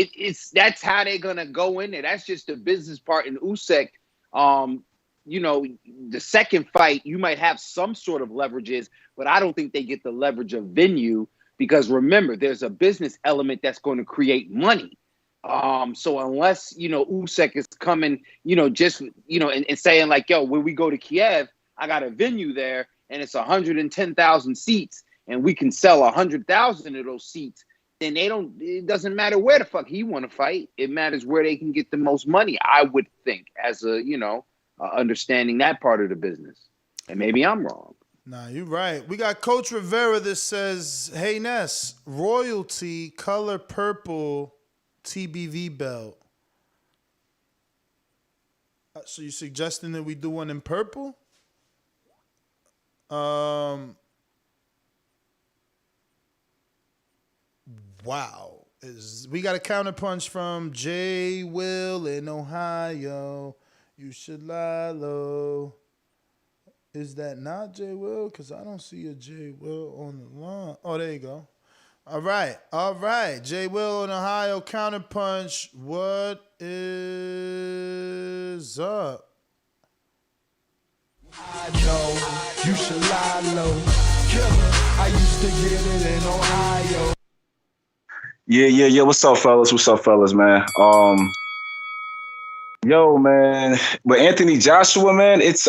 that's how they're going to go in there. That's just the business part. In Usyk, the second fight, you might have some sort of leverages, but I don't think they get the leverage of venue because remember, there's a business element that's going to create money. So unless, Usyk is coming, and saying like, yo, when we go to Kiev, I got a venue there and it's 110,000 seats and we can sell 100,000 of those seats, then it doesn't matter where the fuck he want to fight. It matters where they can get the most money, I would think, as understanding that part of the business. And maybe I'm wrong. Nah, you're right. We got Coach Rivera that says, hey, Ness, royalty, color purple, TBV belt. So you suggesting that we do one in purple? Wow. We got a counterpunch from J. Will in Ohio. You should lie low. Is that not J. Will? Because I don't see a J. Will on the line. Oh, there you go. All right. J. Will in Ohio, counterpunch. What is up? I know you should lie low. Killer, I used to get it in Ohio. Yeah. What's up, fellas, man? Yo, man, but Anthony Joshua, man, it's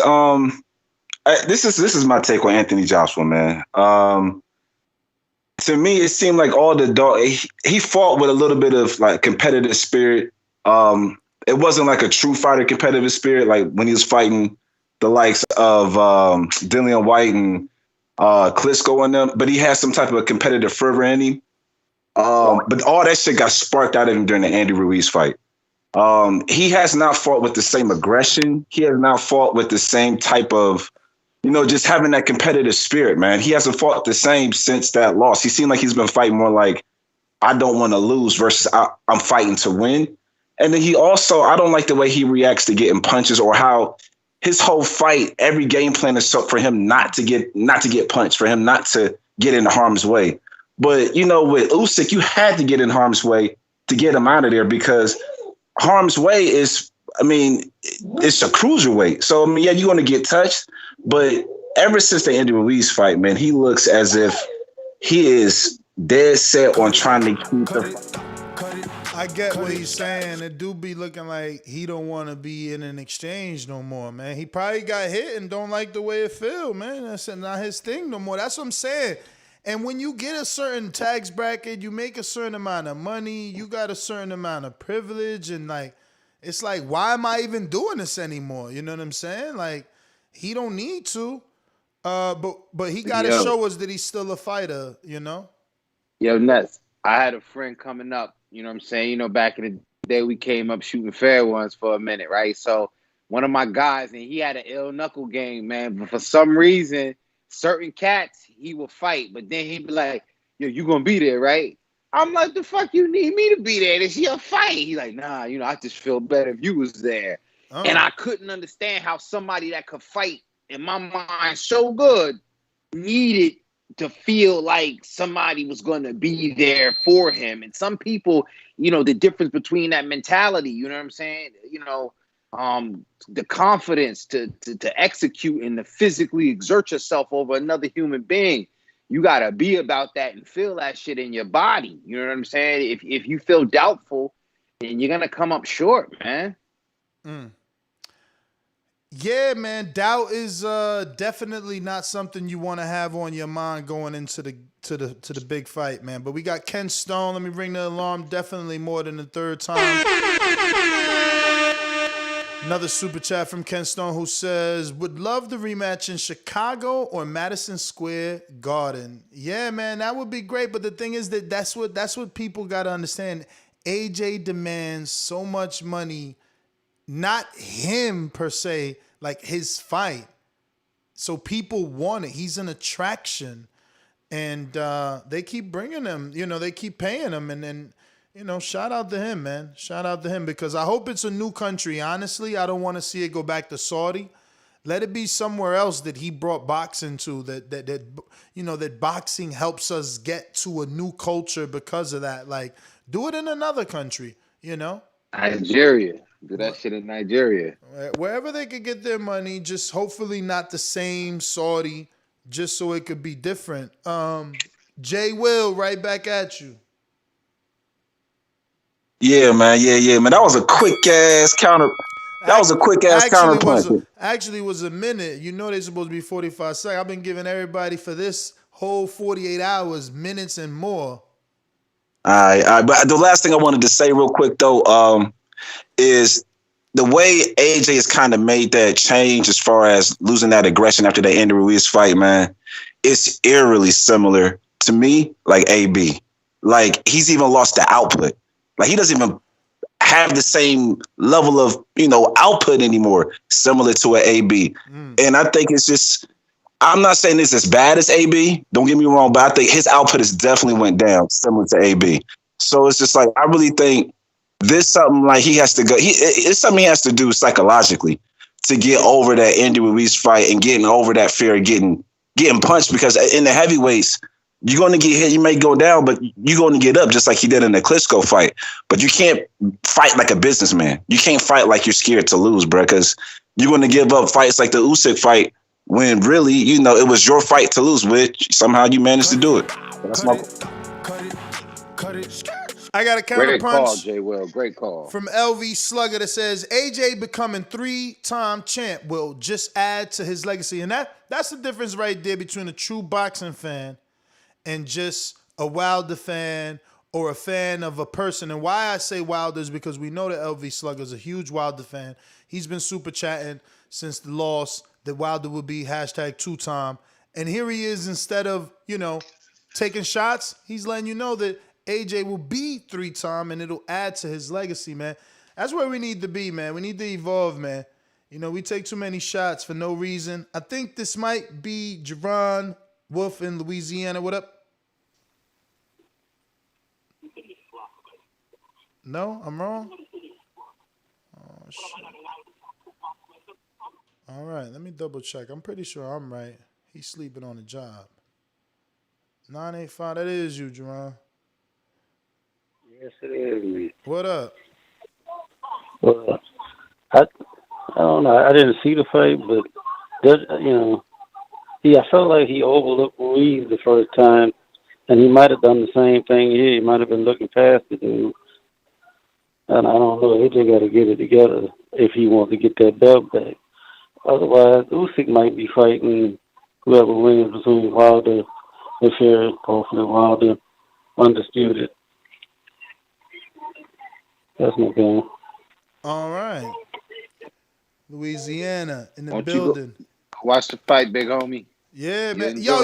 this is my take on Anthony Joshua, man. To me, it seemed like all the dog he fought with a little bit of like competitive spirit. It wasn't like a true fighter competitive spirit, like when he was fighting the likes of Dillian White and Klitschko and them, but he had some type of a competitive fervor in him. But all that shit got sparked out of him during the Andy Ruiz fight. He has not fought with the same aggression. He has not fought with the same type of, just having that competitive spirit, man. He hasn't fought the same since that loss. He seemed like he's been fighting more like, I don't want to lose versus I'm fighting to win. And then I don't like the way he reacts to getting punches or how his whole fight, every game plan is for him not to get punched, for him not to get into harm's way. But, with Usyk, you had to get in harm's way to get him out of there because harm's way it's a cruiserweight. So, yeah, you're going to get touched. But ever since the Andy Ruiz fight, man, he looks as if he is dead set on trying to keep the... I get what he's saying. It do be looking like he don't want to be in an exchange no more, man. He probably got hit and don't like the way it feel, man. That's not his thing no more. That's what I'm saying. And when you get a certain tax bracket, you make a certain amount of money, you got a certain amount of privilege, and it's like, why am I even doing this anymore? You know what I'm saying? Like, he don't need to. But he got to show us that he's still a fighter, Yo, Nuts. I had a friend coming up, you know what I'm saying? Back in the day, we came up shooting fair ones for a minute, right? So one of my guys, and he had an ill knuckle game, man. But for some reason, certain cats, he will fight. But then he'd be like, yo, you going to be there, right? I'm like, the fuck you need me to be there? This your fight. He's like, nah, I just feel better if you was there. Oh. And I couldn't understand how somebody that could fight, in my mind, so good, needed to feel like somebody was going to be there for him. And some people, the difference between that mentality, you know what I'm saying? The confidence to execute and to physically exert yourself over another human being. You got to be about that and feel that shit in your body. You know what I'm saying? If you feel doubtful, then you're going to come up short, man. Yeah, man. Doubt is definitely not something you want to have on your mind going into the big fight, man. But we got Ken Stone. Let me ring the alarm. Definitely more than the third time. Another super chat from Ken Stone who says, would love the rematch in Chicago or Madison Square Garden. Yeah, man, that would be great. But the thing is that's what people got to understand. AJ demands so much money. Not him per se, like his fight. So people want it. He's an attraction. And they keep bringing him. They keep paying him. And then, shout out to him, man. Shout out to him because I hope it's a new country. Honestly, I don't want to see it go back to Saudi. Let it be somewhere else that he brought boxing to, that boxing helps us get to a new culture because of that. Like, do it in another country, Nigeria. Do that shit in Nigeria. Wherever they could get their money, just hopefully not the same Saudi, just so it could be different. Jay Will, right back at you. Yeah, man. That was a quick ass counter. That was a quick ass counterpunch. Actually, was a minute. They're supposed to be 45 seconds. I've been giving everybody for this whole 48 hours minutes and more. All right. But the last thing I wanted to say real quick though, is the way AJ has kind of made that change as far as losing that aggression after the Andy Ruiz fight, man. It's eerily similar to me, like AB. Like he's even lost the output. Like he doesn't even have the same level of, output anymore, similar to an AB. And I think it's just, I'm not saying it's as bad as AB. Don't get me wrong, but I think his output has definitely went down, similar to AB. So it's just like, I really think this something like he has to go. It's something he has to do psychologically to get over that Andy Ruiz fight and getting over that fear of getting punched. Because in the heavyweights, you're going to get hit. You may go down, but you're going to get up just like he did in the Klitschko fight. But you can't fight like a businessman. You can't fight like you're scared to lose, bro. Because you're going to give up fights like the Usyk fight when really, it was your fight to lose, which somehow you managed to do it. That's my. I got a Great call, counterpunch J. Will. Great call. from LV Slugger that says AJ becoming 3-time champ will just add to his legacy. And that's the difference right there between a true boxing fan and just a Wilder fan or a fan of a person. And why I say Wilder is because we know that LV Slugger is a huge Wilder fan. He's been super chatting since the loss that Wilder would be hashtag 2-time. And here he is, instead of, taking shots, he's letting you know that AJ will be 3-time and it'll add to his legacy, man. That's where we need to be, man. We need to evolve, man. We take too many shots for no reason. I think this might be Javon Wolf in Louisiana. What up? No, I'm wrong? Oh, shit. All right, let me double check. I'm pretty sure I'm right. He's sleeping on the job. 985, that is you, Jerron. Yes, it is me. What up? Well, I don't know. I didn't see the fight, but I felt like he overlooked Ruiz the first time, and he might have done the same thing here. He might have been looking past the dude. And I don't know. He just got to get it together if he wants to get that belt back. Otherwise, Usyk might be fighting whoever wins between Wilder and Fury. Hopefully, Wilder undisputed. That's my game. All right. Louisiana in the building. Watch the fight, big homie. Yeah, man. Yo,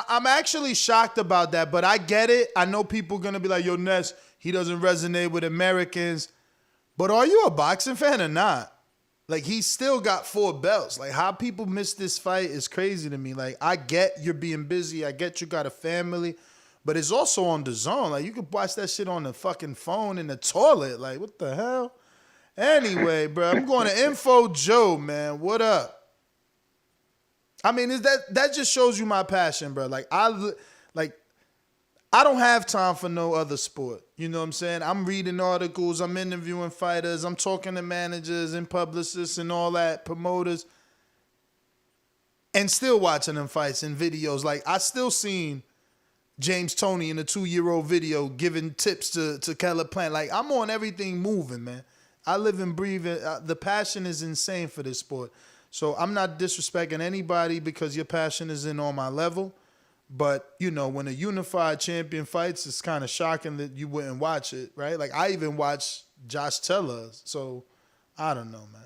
I'm actually shocked about that, but I get it. I know people are going to be like, yo, Ness, he doesn't resonate with Americans. But are you a boxing fan or not? Like, he's still got 4 belts. Like, how people miss this fight is crazy to me. Like, I get you're being busy. I get you got a family. But it's also on DAZN. Like, you can watch that shit on the fucking phone in the toilet. Like, what the hell? Anyway, bro, I'm going to Info Joe, man. What up? I mean, that just shows you my passion, bro. Like, I don't have time for no other sport. You know what I'm saying? I'm reading articles. I'm interviewing fighters. I'm talking to managers and publicists and all that, promoters, and still watching them fights and videos. Like, I still seen James Toney in a 2-year-old video giving tips to Caleb Plant. Like, I'm on everything moving, man. I live and breathe it. The passion is insane for this sport. So I'm not disrespecting anybody because your passion isn't on my level. But, when a unified champion fights, it's kind of shocking that you wouldn't watch it, right? Like, I even watched Josh Taylor. So, I don't know, man.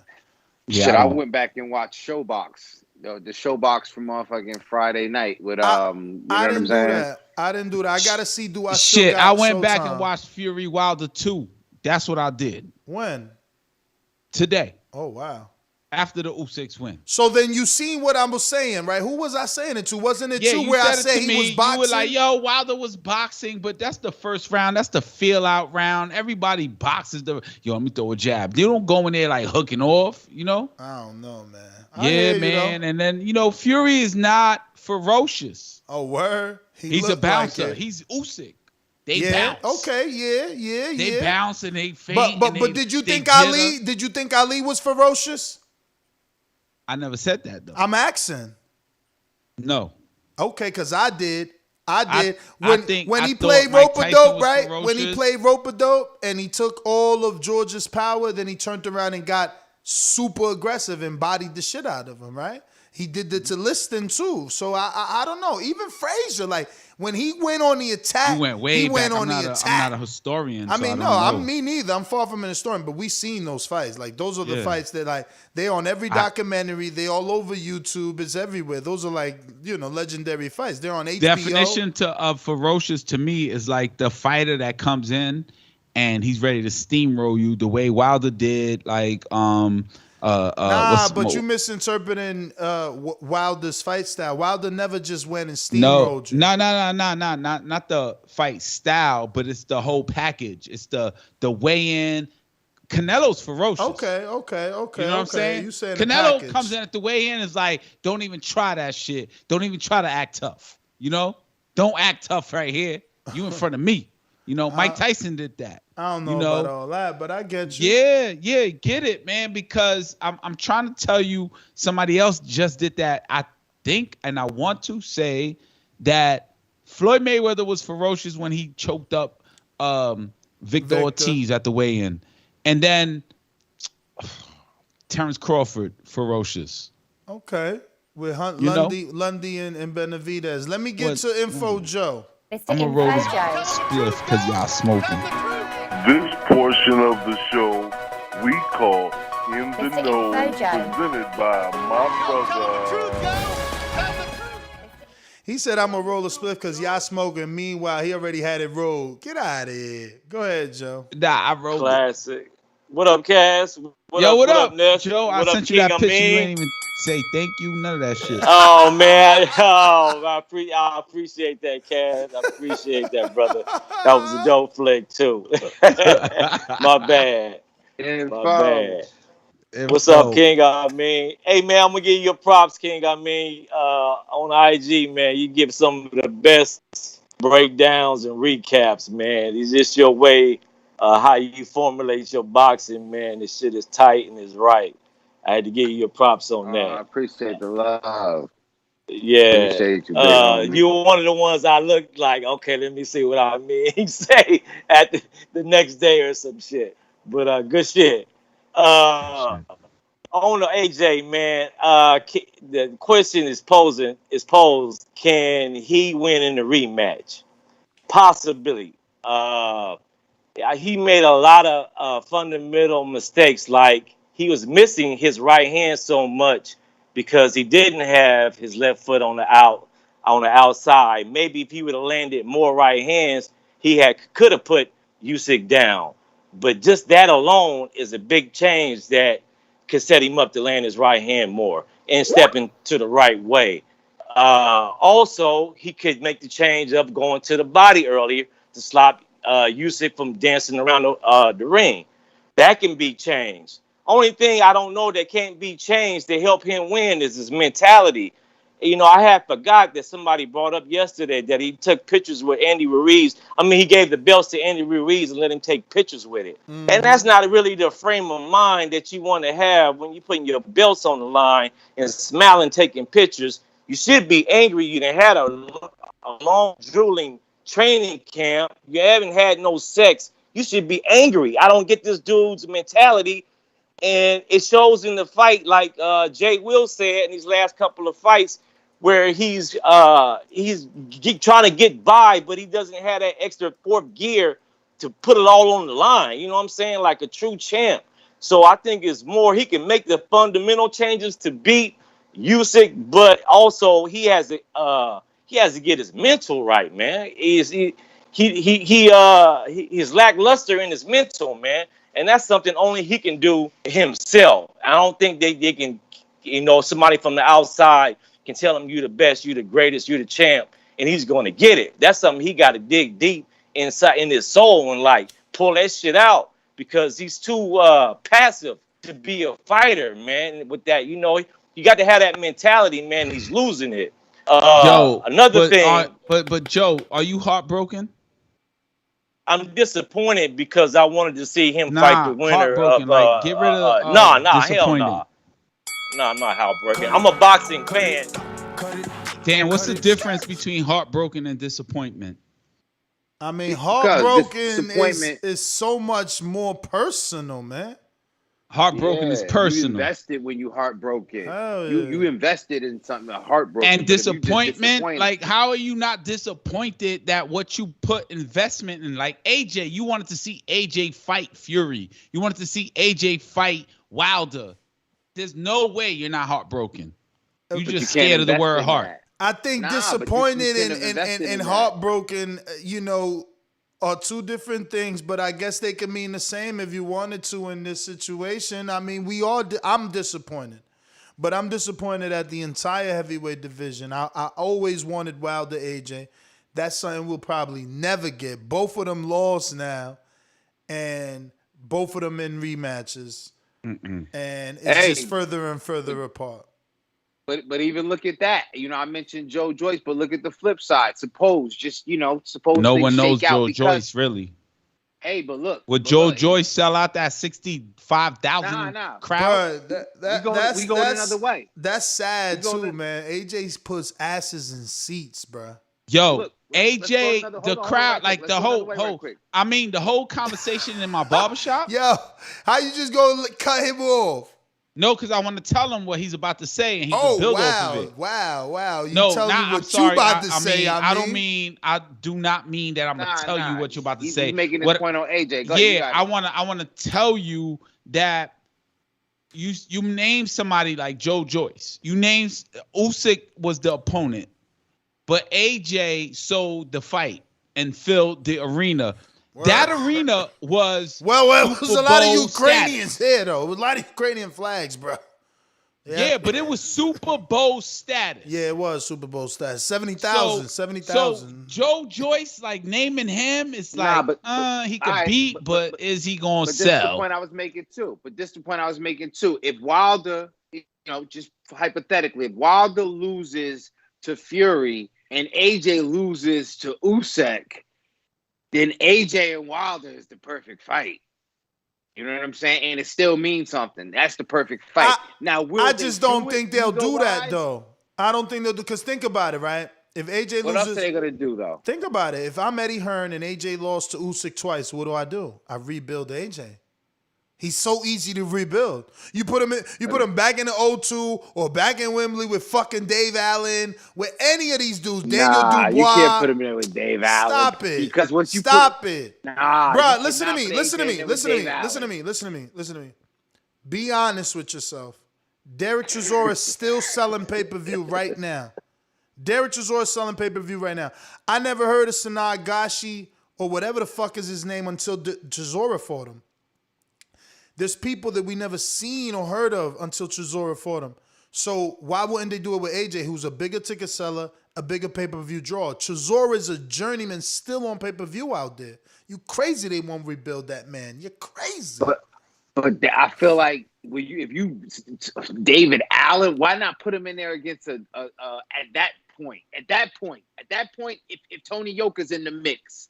Yeah, I went back and watched Showbox. The Showbox from motherfucking Friday night with, you know what I'm saying? I didn't do that. I got to see, do I Shit, still I got went back Showtime? and watched Fury Wilder 2. That's what I did. When? Today. Oh, wow. After the Usyk win. So then you seen what I was saying, right? Who was I saying it to? Wasn't it you you where I said said it to he me. was boxing? You were like, yo, Wilder was boxing, but that's the first round. That's the feel-out round. Everybody boxes. Yo, let me throw a jab. They don't go in there like hooking off, I don't know, man. Yeah, man. And then, Fury is not ferocious. Oh, word? He's a bouncer. He's Usyk. They bounce. Okay, yeah. They bounce and they feint. But did you think Ali? Did you think Ali was ferocious? I never said that though. I'm asking. No. Okay, because I did. When I he thought played Mike rope a Tyson dope, was right? ferocious. When he played rope a dope and he took all of George's power, then he turned around and got super aggressive and bodied the shit out of him, right? He did that to Liston too. So I don't know. Even Frazier, like when he went on the attack, You went way back. on the I'm attack. not a historian. I so mean, don't know. me neither. I'm far from an historian, but we seen those fights. Like those are the Yeah. fights that like they on every documentary. They all over YouTube. It's everywhere. Those are like legendary fights. They're on HBO. Definition of ferocious to me is like the fighter that comes in and he's ready to steamroll you the way Wilder did. Like but you misinterpreting Wilder's fight style. Wilder never just went and steamrolled you. No, not the fight style, but it's the whole package. It's the weigh-in. Canelo's ferocious. Okay. You know what I'm saying? You saying Canelo the comes in at the weigh-in is like, don't even try that shit. Don't even try to act tough. Don't act tough right here. You in front of me. Mike Tyson did that. I don't know about all that, but I get you. Yeah, get it, man, because I'm trying to tell you somebody else just did that. I think, and I want to say that Floyd Mayweather was ferocious when he choked up Victor Ortiz at the weigh-in. And then Terrence Crawford, ferocious. Okay. With Lundy and Benavidez. Let me get to Info Joe. I'm going to roll this spliff because y'all smoking. This portion of the show we call In the Know, presented by my brother. He said, I'm going to roll a spliff because y'all smoking. Meanwhile, he already had it rolled. Get out of here. Go ahead, Joe. Nah, I rolled Classic. What up, Cass? What up, Ness? Joe? What I up, sent you King that picture. Amin? You ain't even say thank you. None of that shit. Oh, man. Oh, I appreciate that, Cass. I appreciate that, brother. That was a dope flick, too. My bad. My bad. What's up, King? Hey, man, I'm going to give you your props, King. On IG, man, you give some of the best breakdowns and recaps, man. It's just your way how you formulate your boxing, man. This shit is tight and is right. I had to give you your props on that. I appreciate the love. Yeah. Appreciate you, big homie. You were one of the ones I looked like, okay, let me see what I mean say at the next day or some shit. But good shit. On the AJ, man, the question is posed, can he win in the rematch? Possibility. He made a lot of fundamental mistakes, like he was missing his right hand so much because he didn't have his left foot on the outside. Maybe if he would have landed more right hands, could have put Usyk down. But just that alone is a big change that could set him up to land his right hand more and step into the right way. Also, he could make the change of going to the body earlier to stop Usyk from dancing around the ring. That can be changed. Only thing I don't know that can't be changed to help him win is his mentality. You know, I had forgot that somebody brought up yesterday that he took pictures with Andy Ruiz. I mean, he gave the belts to Andy Ruiz and let him take pictures with it. Mm-hmm. And that's not really the frame of mind that you want to have when you're putting your belts on the line and smiling, taking pictures. You should be angry. You done had a long, drooling training camp. You haven't had no sex. You should be angry. I don't get this dude's mentality. And it shows in the fight, like Jay Will said in these last couple of fights, where he's trying to get by, but he doesn't have that extra fourth gear to put it all on the line. You know what I'm saying? Like a true champ. So I think it's more he can make the fundamental changes to beat Usyk, but also he has to get his mental right, man. He's lackluster in his mental, man. And that's something only he can do himself. I don't think they can, somebody from the outside can tell him you the best, you the greatest, you the champ, and he's going to get it. That's something he got to dig deep inside in his soul and like pull that shit out because he's too passive to be a fighter, man. With that, you got to have that mentality, man. He's losing it. Another thing. But Joe, are you heartbroken? I'm disappointed because I wanted to see him fight the winner of. Get rid of hell no. No, I'm not heartbroken. I'm a boxing fan. Dan, what's the difference between heartbroken and disappointment? I mean, heartbroken is so much more personal, man. Heartbroken is personal. You invested when you heartbroken. You invested in something heartbroken. And disappointment, like how are you not disappointed that what you put investment in, like AJ, you wanted to see AJ fight Fury. You wanted to see AJ fight Wilder. There's no way you're not heartbroken. You're just scared of the word heart. I think disappointed and heartbroken, are two different things, but I guess they can mean the same if you wanted to in this situation. I mean, I'm disappointed, but I'm disappointed at the entire heavyweight division. I always wanted Wilder AJ. That's something we'll probably never get. Both of them lost now, and both of them in rematches. And it's just further and further apart. But even look at that. I mentioned Joe Joyce, but look at the flip side. Suppose no one knows Joe Joyce really. Hey, but look. Would Joe Joyce sell out that 65,000 crowd? We going another way. That's sad too, man. AJ puts asses in seats, bro. Yo, Look, AJ, the crowd, like the whole, quick. I mean, the whole conversation in my barbershop. Yo, how you just go cut him off? No, because I want to tell him what he's about to say, and he can Oh build wow, off of it. wow! You No, tell me I'm what sorry. you about to say. I do not mean that I'm gonna tell you what you're about to say. He's making his What- point on AJ. Go yeah, ahead, I wanna tell you that you name somebody like Joe Joyce. You named Usyk was the opponent, but AJ sold the fight and filled the arena. Word. That arena was it was Super a lot of Bowl Ukrainians status. here though. It was a lot of Ukrainian flags, bro. Yeah, but it was Super Bowl status. Yeah, it was Super Bowl status. 70,000. So Joe Joyce, like naming him, it's like, he could beat, but is he gonna But this is the sell? point I was making too. If Wilder, just hypothetically, if Wilder loses to Fury and AJ loses to Usyk, then AJ and Wilder is the perfect fight. You know what I'm saying? And it still means something. That's the perfect fight. I just don't think they'll do that though. I don't think they'll do, because think about it, right? If AJ loses, what else are they gonna do though? Think about it. If I'm Eddie Hearn and AJ lost to Usyk twice, what do? I rebuild AJ. He's so easy to rebuild. You put him back in the O2 or back in Wembley with fucking Dave Allen, with any of these dudes, Daniel Dubois. You can't put him in with Dave Allen. Stop it. Because once you Stop it. Bro, listen to me. Listen to me. Be honest with yourself. Derek Chisora is still selling pay-per-view right now. I never heard of Sanaa Gashi or whatever the fuck is his name until Chisora fought him. There's people that we never seen or heard of until Chisora fought him. So why wouldn't they do it with AJ, who's a bigger ticket seller, a bigger pay-per-view draw? Chisora is a journeyman still on pay-per-view out there. You crazy they won't rebuild that man. You're crazy. But I feel like if you David Allen, why not put him in there against at that point? At that point, if Tony Yoka's in the mix.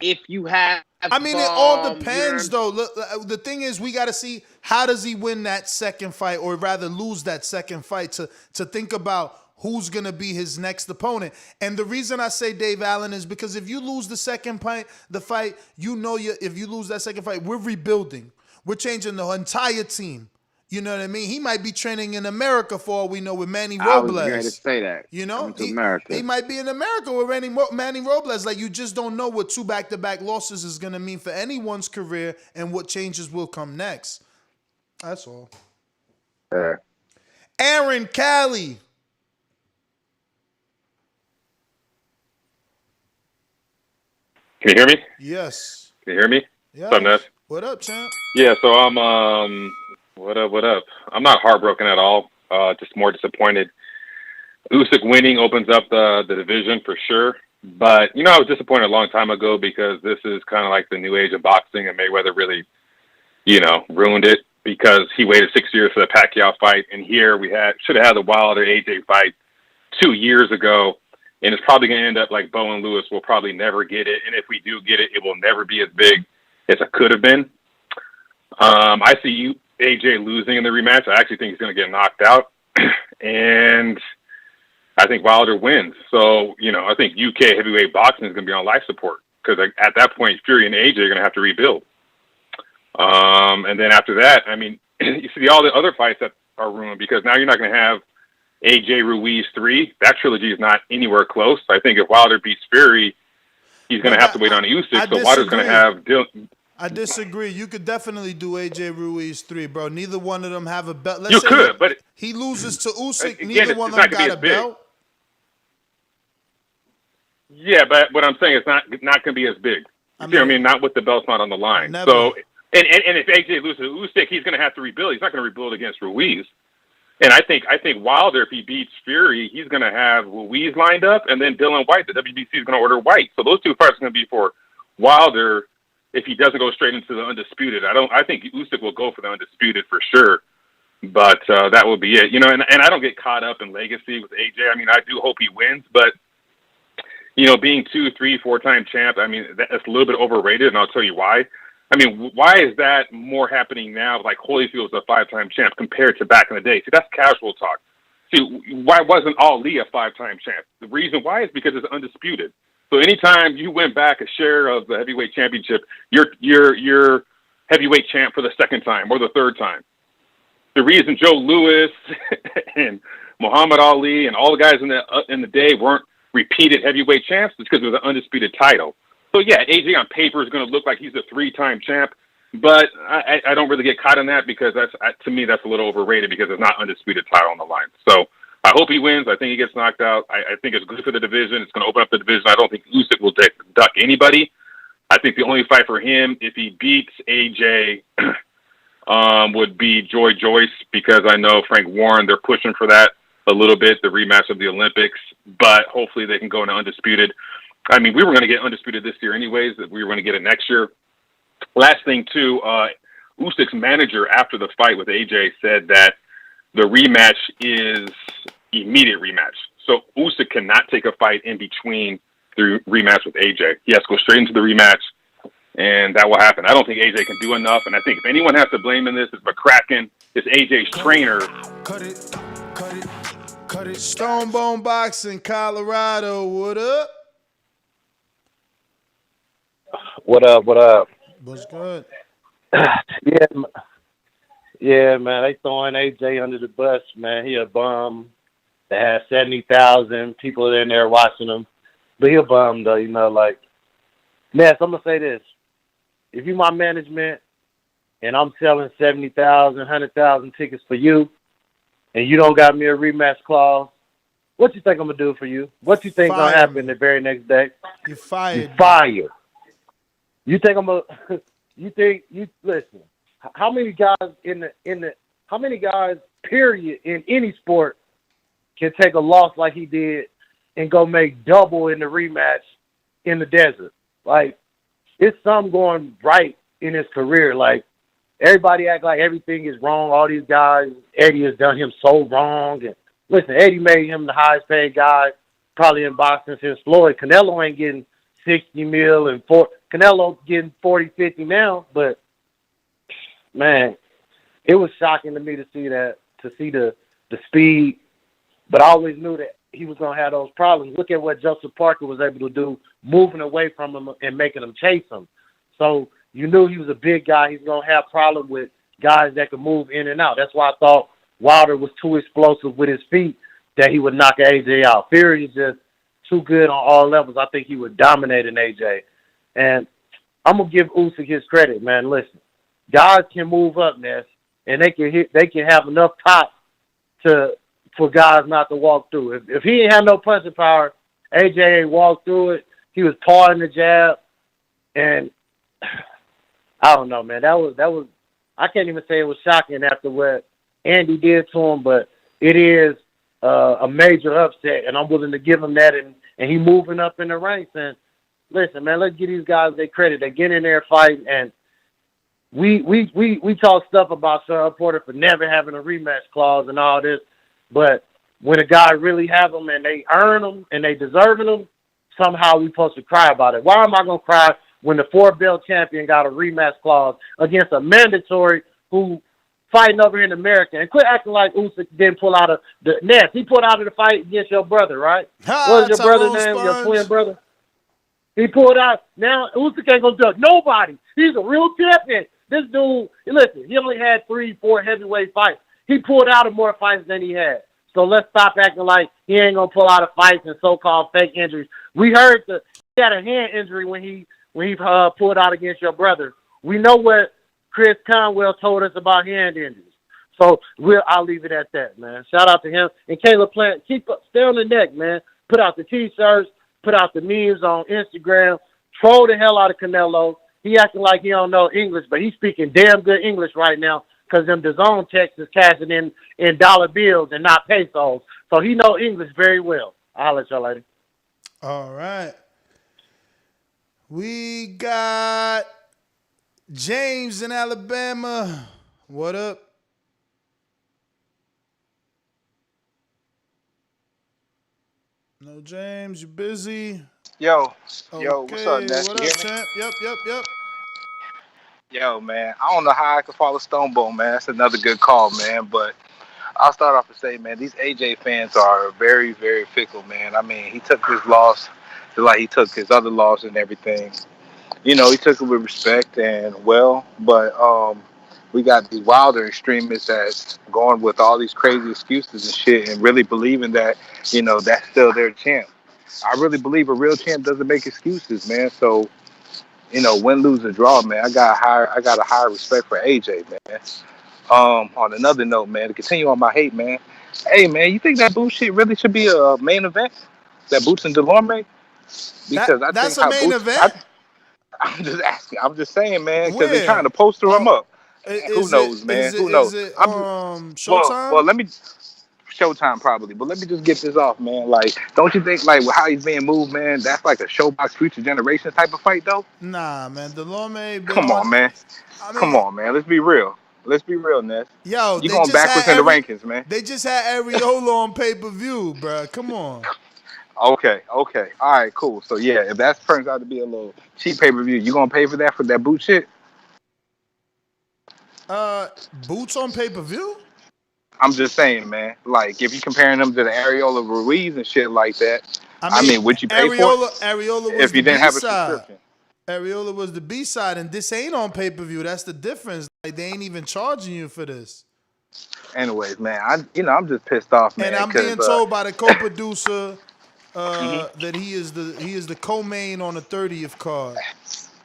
If you have, I mean, it all depends, though. Look, the thing is, we got to see how does he win that second fight, or rather lose that second fight, to think about who's gonna be his next opponent. And the reason I say Dave Allen is because if you lose the fight, if you lose that second fight, we're rebuilding. We're changing the entire team. You know what I mean? He might be training in America for all we know with Manny Robles. I was going to say that. You know, he might be in America with Manny Robles. Like, you just don't know what 2 back-to-back losses is going to mean for anyone's career and what changes will come next. That's all. Aaron Cali. Can you hear me? Yes. Can you hear me? Yeah. What's up, Ness? What up, champ? Yeah, so I'm what up? I'm not heartbroken at all. Just more disappointed. Usyk winning opens up the division for sure. But I was disappointed a long time ago because this is kind of like the new age of boxing, and Mayweather really, ruined it because he waited 6 years for the Pacquiao fight, and here we should have had the Wilder AJ fight 2 years ago. And it's probably going to end up like Bo and Lewis. We'll probably never get it. And if we do get it, it will never be as big as it could have been. I see AJ losing in the rematch. I actually think he's going to get knocked out. And I think Wilder wins. So, I think UK heavyweight boxing is going to be on life support because at that point, Fury and AJ are going to have to rebuild. And then after that, I mean, you see all the other fights that are ruined because now you're not going to have AJ Ruiz 3. That trilogy is not anywhere close. I think if Wilder beats Fury, he's going to have to wait on Usyk. So Wilder's going to have I disagree. You could definitely do AJ Ruiz 3, bro. Neither one of them have a belt. You could, but he loses to Usyk. Again, neither one of them got a belt. Yeah, but what I'm saying is not going to be as big. You see what I mean? Not with the belt's not on the line. Never. So, and if AJ loses to Usyk, he's going to have to rebuild. He's not going to rebuild against Ruiz. And I think Wilder, if he beats Fury, he's going to have Ruiz lined up, and then Dylan White. The WBC is going to order White. So those 2 fights are going to be for Wilder. If he doesn't go straight into the undisputed, I think Usyk will go for the undisputed for sure. But that will be it, And I don't get caught up in legacy with AJ. I mean, I do hope he wins, but being 2, 3, 4-time champ, I mean, that's a little bit overrated, and I'll tell you why. I mean, why is that more happening now? Like Holyfield's a 5-time champ compared to back in the day. See, that's casual talk. See, why wasn't Ali a 5-time champ? The reason why is because it's undisputed. So anytime you win back a share of the heavyweight championship, you're heavyweight champ for the second time or the third time. The reason Joe Louis and Muhammad Ali and all the guys in the day weren't repeated heavyweight champs is because it was an undisputed title. So yeah, AJ on paper is going to look like he's a 3-time champ, but I don't really get caught in that because to me that's a little overrated because it's not undisputed title on the line. So I hope he wins. I think he gets knocked out. I think it's good for the division. It's going to open up the division. I don't think Usyk will duck anybody. I think the only fight for him, if he beats AJ, would be Joy Joyce because I know Frank Warren, they're pushing for that a little bit, the rematch of the Olympics, but hopefully they can go into undisputed. I mean, we were going to get undisputed this year anyways. We were going to get it next year. Last thing, too, Usyk's manager after the fight with AJ said that the rematch is immediate rematch. So Usyk cannot take a fight in between the rematch with AJ. He has to go straight into the rematch, and that will happen. I don't think AJ can do enough, and I think if anyone has to blame in this, it's McCracken. It's AJ's trainer. Cut it. Stone Bone Boxing, Colorado. What up? What up? What up? What's good? Yeah, man. They throwing AJ under the bus, man. He a bum. They had 70,000 people in there watching him, but he a bum though. You know, like, Ness. I'm gonna say this: if you my management and I'm selling 70,000, 100,000 tickets for you, and you don't got me a rematch clause, what you think I'm gonna do for you? What you think gonna happen the very next day? You fired. You fired. You think I'm gonna? Listen? How many guys how many guys, period, in any sport can take a loss like he did and go make double in the rematch in the desert? Like, it's something going right in his career. Like, everybody act like everything is wrong. All these guys, Eddie has done him so wrong. And listen, Eddie made him the highest paid guy probably in boxing since Floyd. Canelo ain't getting 60 mil and Canelo getting 40, 50 now. But man, it was shocking to me to see the speed. But I always knew that he was gonna have those problems. Look at what Joseph Parker was able to do, moving away from him and making him chase him. So you knew he was a big guy. He's going to have problems with guys that can move in and out. That's why I thought Wilder was too explosive with his feet that he would knock AJ out. Fury is just too good on all levels. I think he would dominate an AJ. And I'm going to give Usyk his credit, man. Listen, guys can move up, Ness, and they can have enough pop for guys not to walk through. If he ain't had no punching power, AJ ain't walked through it. He was pawing the jab, and I don't know, man. That was. I can't even say it was shocking after what Andy did to him, but it is a major upset, and I'm willing to give him that. And he moving up in the ranks. And listen, man, let's give these guys their credit. They get in there fighting, and we talk stuff about Sean Porter for never having a rematch clause and all this, but when a guy really have them and they earn them and they deserving them, somehow we supposed to cry about it. Why am I gonna cry when the 4-belt champion got a rematch clause against a mandatory who fighting over here in America? And quit acting like Usyk didn't pull out of the Ness. He pulled out of the fight against your brother, right? What was your brother's name? Your twin brother? He pulled out. Now Usyk ain't gonna duck nobody. He's a real champion. This dude, listen, he only had 3-4 heavyweight fights. He pulled out of more fights than he had. So let's stop acting like he ain't gonna pull out of fights and so-called fake injuries. We heard he had a hand injury when he pulled out against your brother. We know what Chris Conwell told us about hand injuries. So I'll leave it at that, man. Shout out to him. And Caleb Plant, stay on the neck, man. Put out the T-shirts, put out the memes on Instagram, troll the hell out of Canelo. He acting like he don't know English, but he's speaking damn good English right now because them DAZN texts is cashing in dollar bills and not pesos. So he know English very well. I'll let y'all later. All right. We got James in Alabama. What up? No, James, you busy? Yo, okay. What's up, Ness? What up, champ? Yep. Yo, man, I don't know how I could follow Stonebone, man. That's another good call, man. But I'll start off and say, man, these AJ fans are very, very fickle, man. I mean, he took his loss just like he took his other loss and everything. You know, he took it with respect and well, but we got these wilder extremists that's going with all these crazy excuses and shit and really believing that, you know, that's still their champ. I really believe a real champ doesn't make excuses, man. So, you know, win, lose, or draw, man. I got a higher respect for AJ, man. On another note, man, to continue on my hate, man. Hey, man, you think that Boots shit really should be a main event? That Boots and Delorme? Because I That's think a how main Boots. event. I'm just asking. I'm just saying, man, because they're trying Where? to poster him up. Man, who Is it knows, man? is it Who is knows? it I'm just, well, Showtime? let me. Showtime probably, but let me just get this off, man. Like, don't you think like with how he's being moved, man? That's like a Showbox Future Generation type of fight, though. Nah, man. Delorme been Come on. on, man. I Come mean, on, man. Let's be real. Let's be real, Ness. yo, You going backwards in the rankings, man. they just had Areola on pay-per-view, bro. Come on. Okay, okay. All right, cool. So yeah, if that turns out to be a little cheap pay-per-view, you gonna pay for that boot shit? Boots on pay-per-view? I'm just saying, man. Like, if you're comparing them to the Areola Ruiz and shit like that, I mean, would you pay for it Areola was if the you didn't have a B-side. subscription? Areola was the B-side, and this ain't on pay-per-view. That's the difference. Like, they ain't even charging you for this. Anyways, man, I'm just pissed off, man, And I'm because being told by the co-producer that he is the co-main on the 30th card.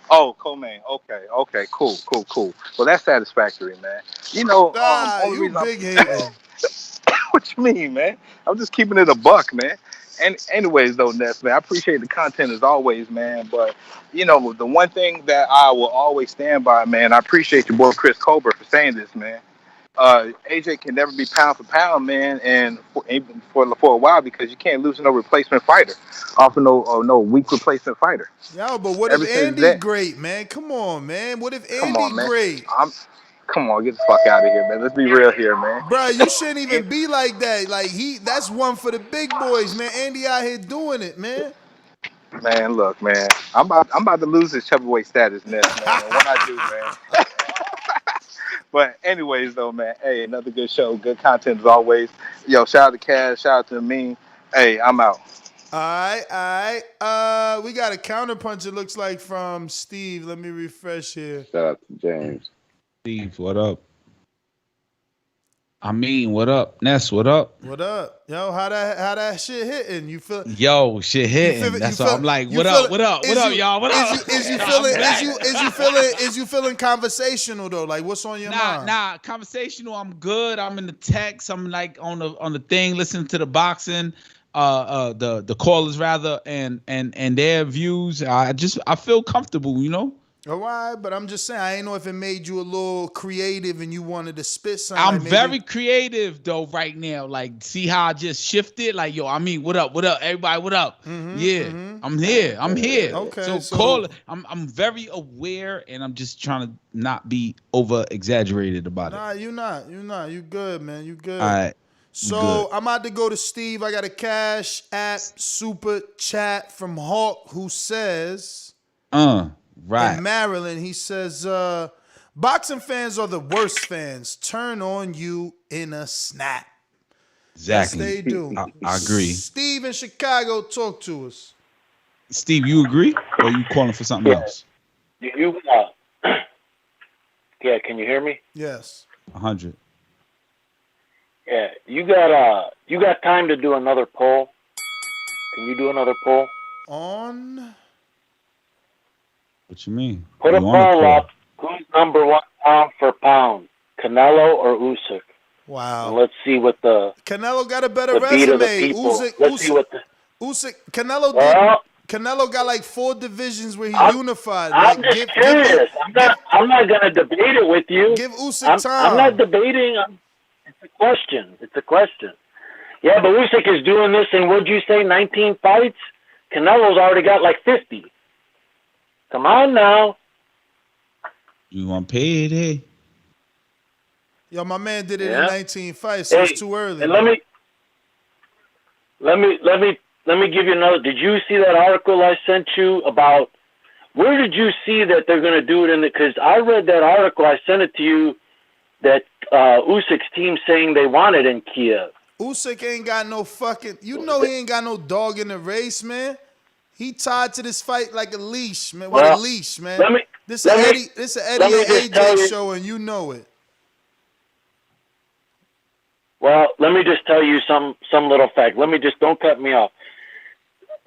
oh, co-main. Okay, okay, cool. Well, that's satisfactory, man. You know, only You reason big hating. what you mean, man? I'm just keeping it a buck, man. And anyways, though, Ness, man, I appreciate the content as always, man. But you know, the one thing that I will always stand by, man, I appreciate your boy Chris Colbert for saying this, man. AJ can never be pound for pound, man, and even for a while because you can't lose no replacement fighter, off of no weak replacement fighter. Yo, but what if Ever since Andy that, great, man? Come on, man. What if come Andy on, man. great? Come on, get the fuck out of here, man. Let's be real here, man. Bruh, you shouldn't even be like that. Like that's one for the big boys, man. Andy out here doing it, man. Man, look, man. I'm about to lose this Chubberweight status, Ness, man. And when I do, man. But anyways, though, man. Hey, another good show, good content as always. Yo, shout out to Cash, shout out to me. Hey, I'm out. All right. We got a counterpunch. It looks like from Steve. Let me refresh here. Shout out to James. Steve, what up? What up? Ness, what up? What up? Yo, how that shit hitting? You feel? Yo, shit hitting. That's why I'm like, what up, y'all? What up? Is you feeling conversational though? Like, what's on your mind? Nah, conversational. I'm good. I'm in the text. I'm like on the thing, listening to the boxing, the callers rather, and their views. I feel comfortable, you know. All right, but I'm just saying, I ain't know if it made you a little creative and you wanted to spit something. I'm very creative though right now. Like, see how I just shifted? Like, yo, what up, everybody, what up? I'm here. Okay. So call it. I'm very aware, and I'm just trying to not be over exaggerated about it. Nah, you not. You good, man. You good. All right. So I'm about to go to Steve. I got a Cash App super chat from Hawk who says, right. In Maryland, he says, boxing fans are the worst fans. Turn on you in a snap. Exactly. Yes, they do. I agree. Steve in Chicago, talk to us. Steve, you agree? Or are you calling for something else? Yeah, can you hear me? Yes. 100. Yeah, you got time to do another poll? Can you do another poll? On? What you mean? Put a poll up. Who's number one pound for pound? Canelo or Usyk? Wow. And let's see what the Canelo got a better resume. Canelo got like 4 divisions where he unified. I'm just curious. I'm not gonna debate it with you. Give Usyk time. I'm not debating. It's a question. Yeah, but Usyk is doing this in, what'd you say, 19 fights? Canelo's already got like 50. Come on now. You want paid, hey? Yo, my man did it in 19 fights, so it's too early. And let me give you another. Did you see that article I sent you about? Where did you see that they're going to do it in? Because I read that article. I sent it to you. that Usyk's team saying they wanted in Kiev. Usyk ain't got no fucking. You know he ain't got no dog in the race, man. He tied to this fight like a leash, man. What a leash, man. This is Eddie and AJ show, and you know it. Well, let me just tell you some little fact. Don't cut me off.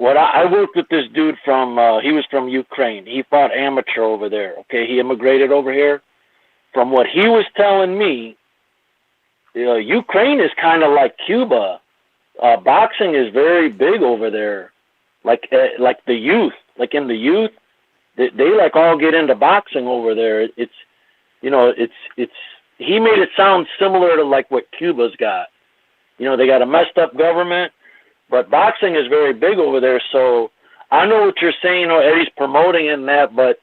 I worked with this dude he was from Ukraine. He fought amateur over there. Okay, he immigrated over here. From what he was telling me, Ukraine is kind of like Cuba. Boxing is very big over there. Like the youth, like in the youth, they like all get into boxing over there. It's he made it sound similar to like what Cuba's got. They got a messed up government, but boxing is very big over there. So I know what you're saying. Eddie's promoting in that, but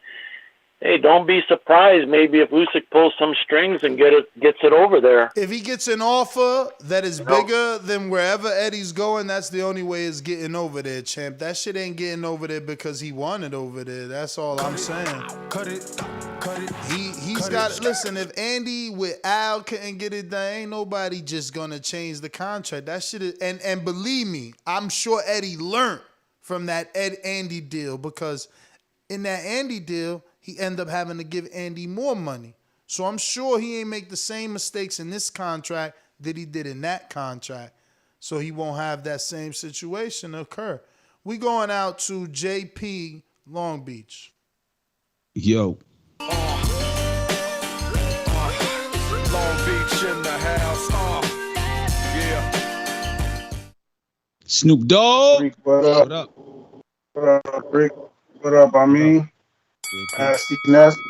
hey, don't be surprised. Maybe if Usyk pulls some strings and gets it over there. If he gets an offer that is bigger than wherever Eddie's going, that's the only way it's getting over there, champ. That shit ain't getting over there because he wanted over there. That's all I'm saying. Cut it. He's got. Listen, if Andy with Al couldn't get it done, ain't nobody just gonna change the contract. That shit is, and believe me, I'm sure Eddie learned from that Andy deal, because in that Andy deal, he ended up having to give Andy more money. So I'm sure he ain't make the same mistakes in this contract that he did in that contract. So he won't have that same situation occur. We going out to JP Long Beach. Yo. Long Beach in the house. Yeah. Snoop Dogg. Rick, what up? What up? What up, Rick? What up? I mean, Nasty.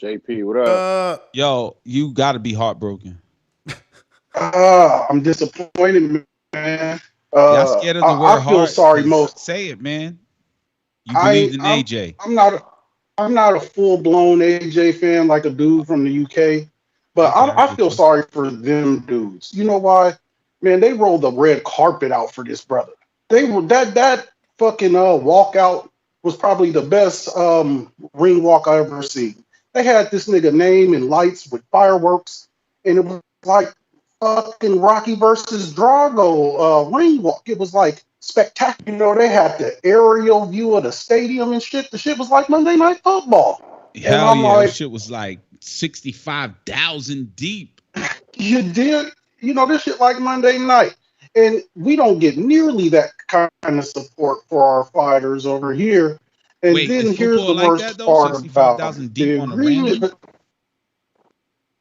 JP, what up? Yo, you got to be heartbroken. I'm disappointed, man. Y'all scared of the word I feel heart? sorry most. Say it, man. You believed in AJ. I'm not a full blown AJ fan like a dude from the UK, but I feel sorry for them dudes. You know why? Man, they rolled the red carpet out for this brother. They were that fucking walkout was probably the best ring walk I ever seen. They had this nigga name and lights with fireworks, and it was like fucking Rocky versus Drago ring walk. It was like spectacular. They had the aerial view of the stadium and shit. The shit was like Monday Night Football. Hell yeah, that shit was like 65,000 deep. You did, this shit like Monday night. And we don't get nearly that kind of support for our fighters over here. And Wait, then is here's the like worst that, though? part 65,000 about deep the on a agreement. random?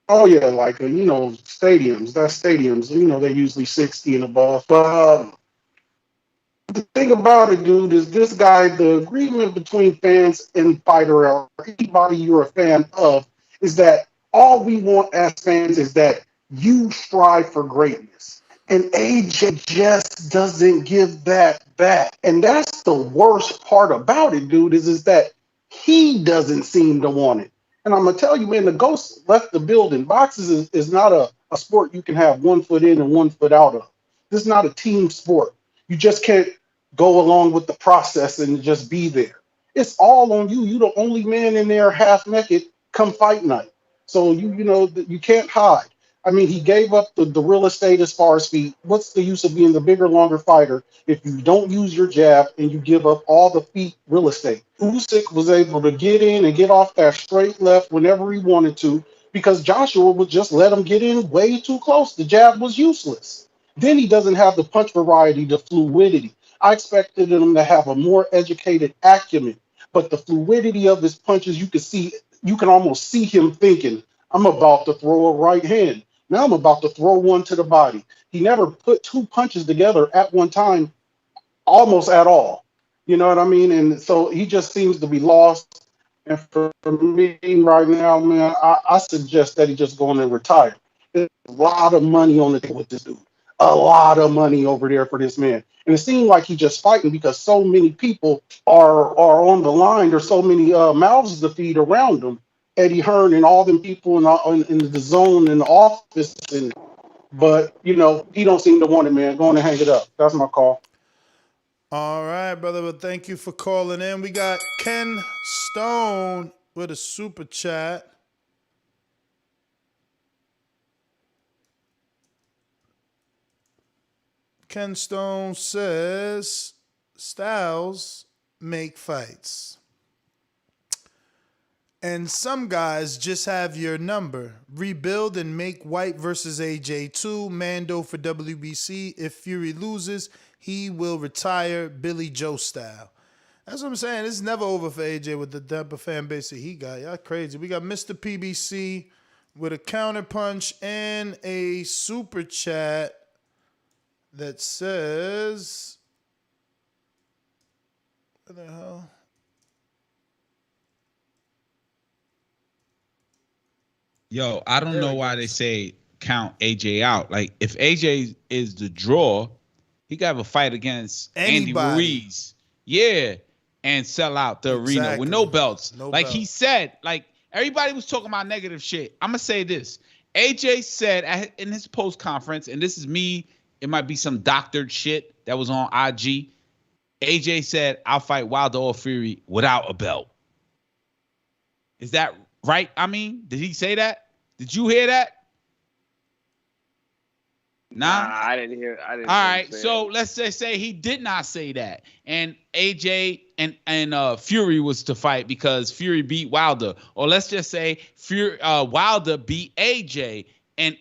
Oh yeah, like stadiums. That's stadiums. They're usually 60 and above. But the thing about it, dude, is this guy. The agreement between fans and fighter, or anybody you're a fan of, is that all we want as fans is that you strive for greatness. And AJ just doesn't give that back. And that's the worst part about it, dude, is that he doesn't seem to want it. And I'm going to tell you, man, the ghost left the building. Boxing is not a sport you can have 1 foot in and 1 foot out of. This is not a team sport. You just can't go along with the process and just be there. It's all on you. You're the only man in there half naked come fight night. So you can't hide. I mean, he gave up the real estate as far as feet. What's the use of being the bigger, longer fighter if you don't use your jab and you give up all the feet real estate? Usyk was able to get in and get off that straight left whenever he wanted to because Joshua would just let him get in way too close. The jab was useless. Then he doesn't have the punch variety, the fluidity. I expected him to have a more educated acumen, but the fluidity of his punches, you can almost see him thinking, I'm about to throw a right hand. Now I'm about to throw one to the body. He never put 2 punches together at one time, almost at all. You know what I mean? And so he just seems to be lost. And for me right now, man, I suggest that he just go in and retire. There's a lot of money on the table with this dude. A lot of money over there for this man. And it seemed like he's just fighting because so many people are on the line. There's so many mouths to feed around him. Eddie Hearn and all them people in the zone in the office. But, he don't seem to want it, man. Go on and hang it up. That's my call. All right, brother. Well, thank you for calling in. We got Ken Stone with a super chat. Ken Stone says styles make fights. And some guys just have your number. Rebuild and make White versus AJ2. Mando for WBC. If Fury loses, he will retire Billy Joe style. That's what I'm saying. It's never over for AJ with the type of fan base that he got. Y'all crazy. We got Mr. PBC with a counterpunch and a super chat that says, what the hell? Yo, I don't know why they say count AJ out. Like, if AJ is the draw, he got to have a fight against Andy Ruiz. Yeah. And sell out the arena with no belts. He said, like, everybody was talking about negative shit. I'm going to say this. AJ said in his post conference, and this is me, it might be some doctored shit that was on IG. AJ said, I'll fight Wilder or Fury without a belt. Is that right? I mean, did he say that? Did you hear that? Nah, I didn't hear. All right, so let's just say he did not say that, and AJ and Fury was to fight because Fury beat Wilder, or let's just say Wilder beat AJ, and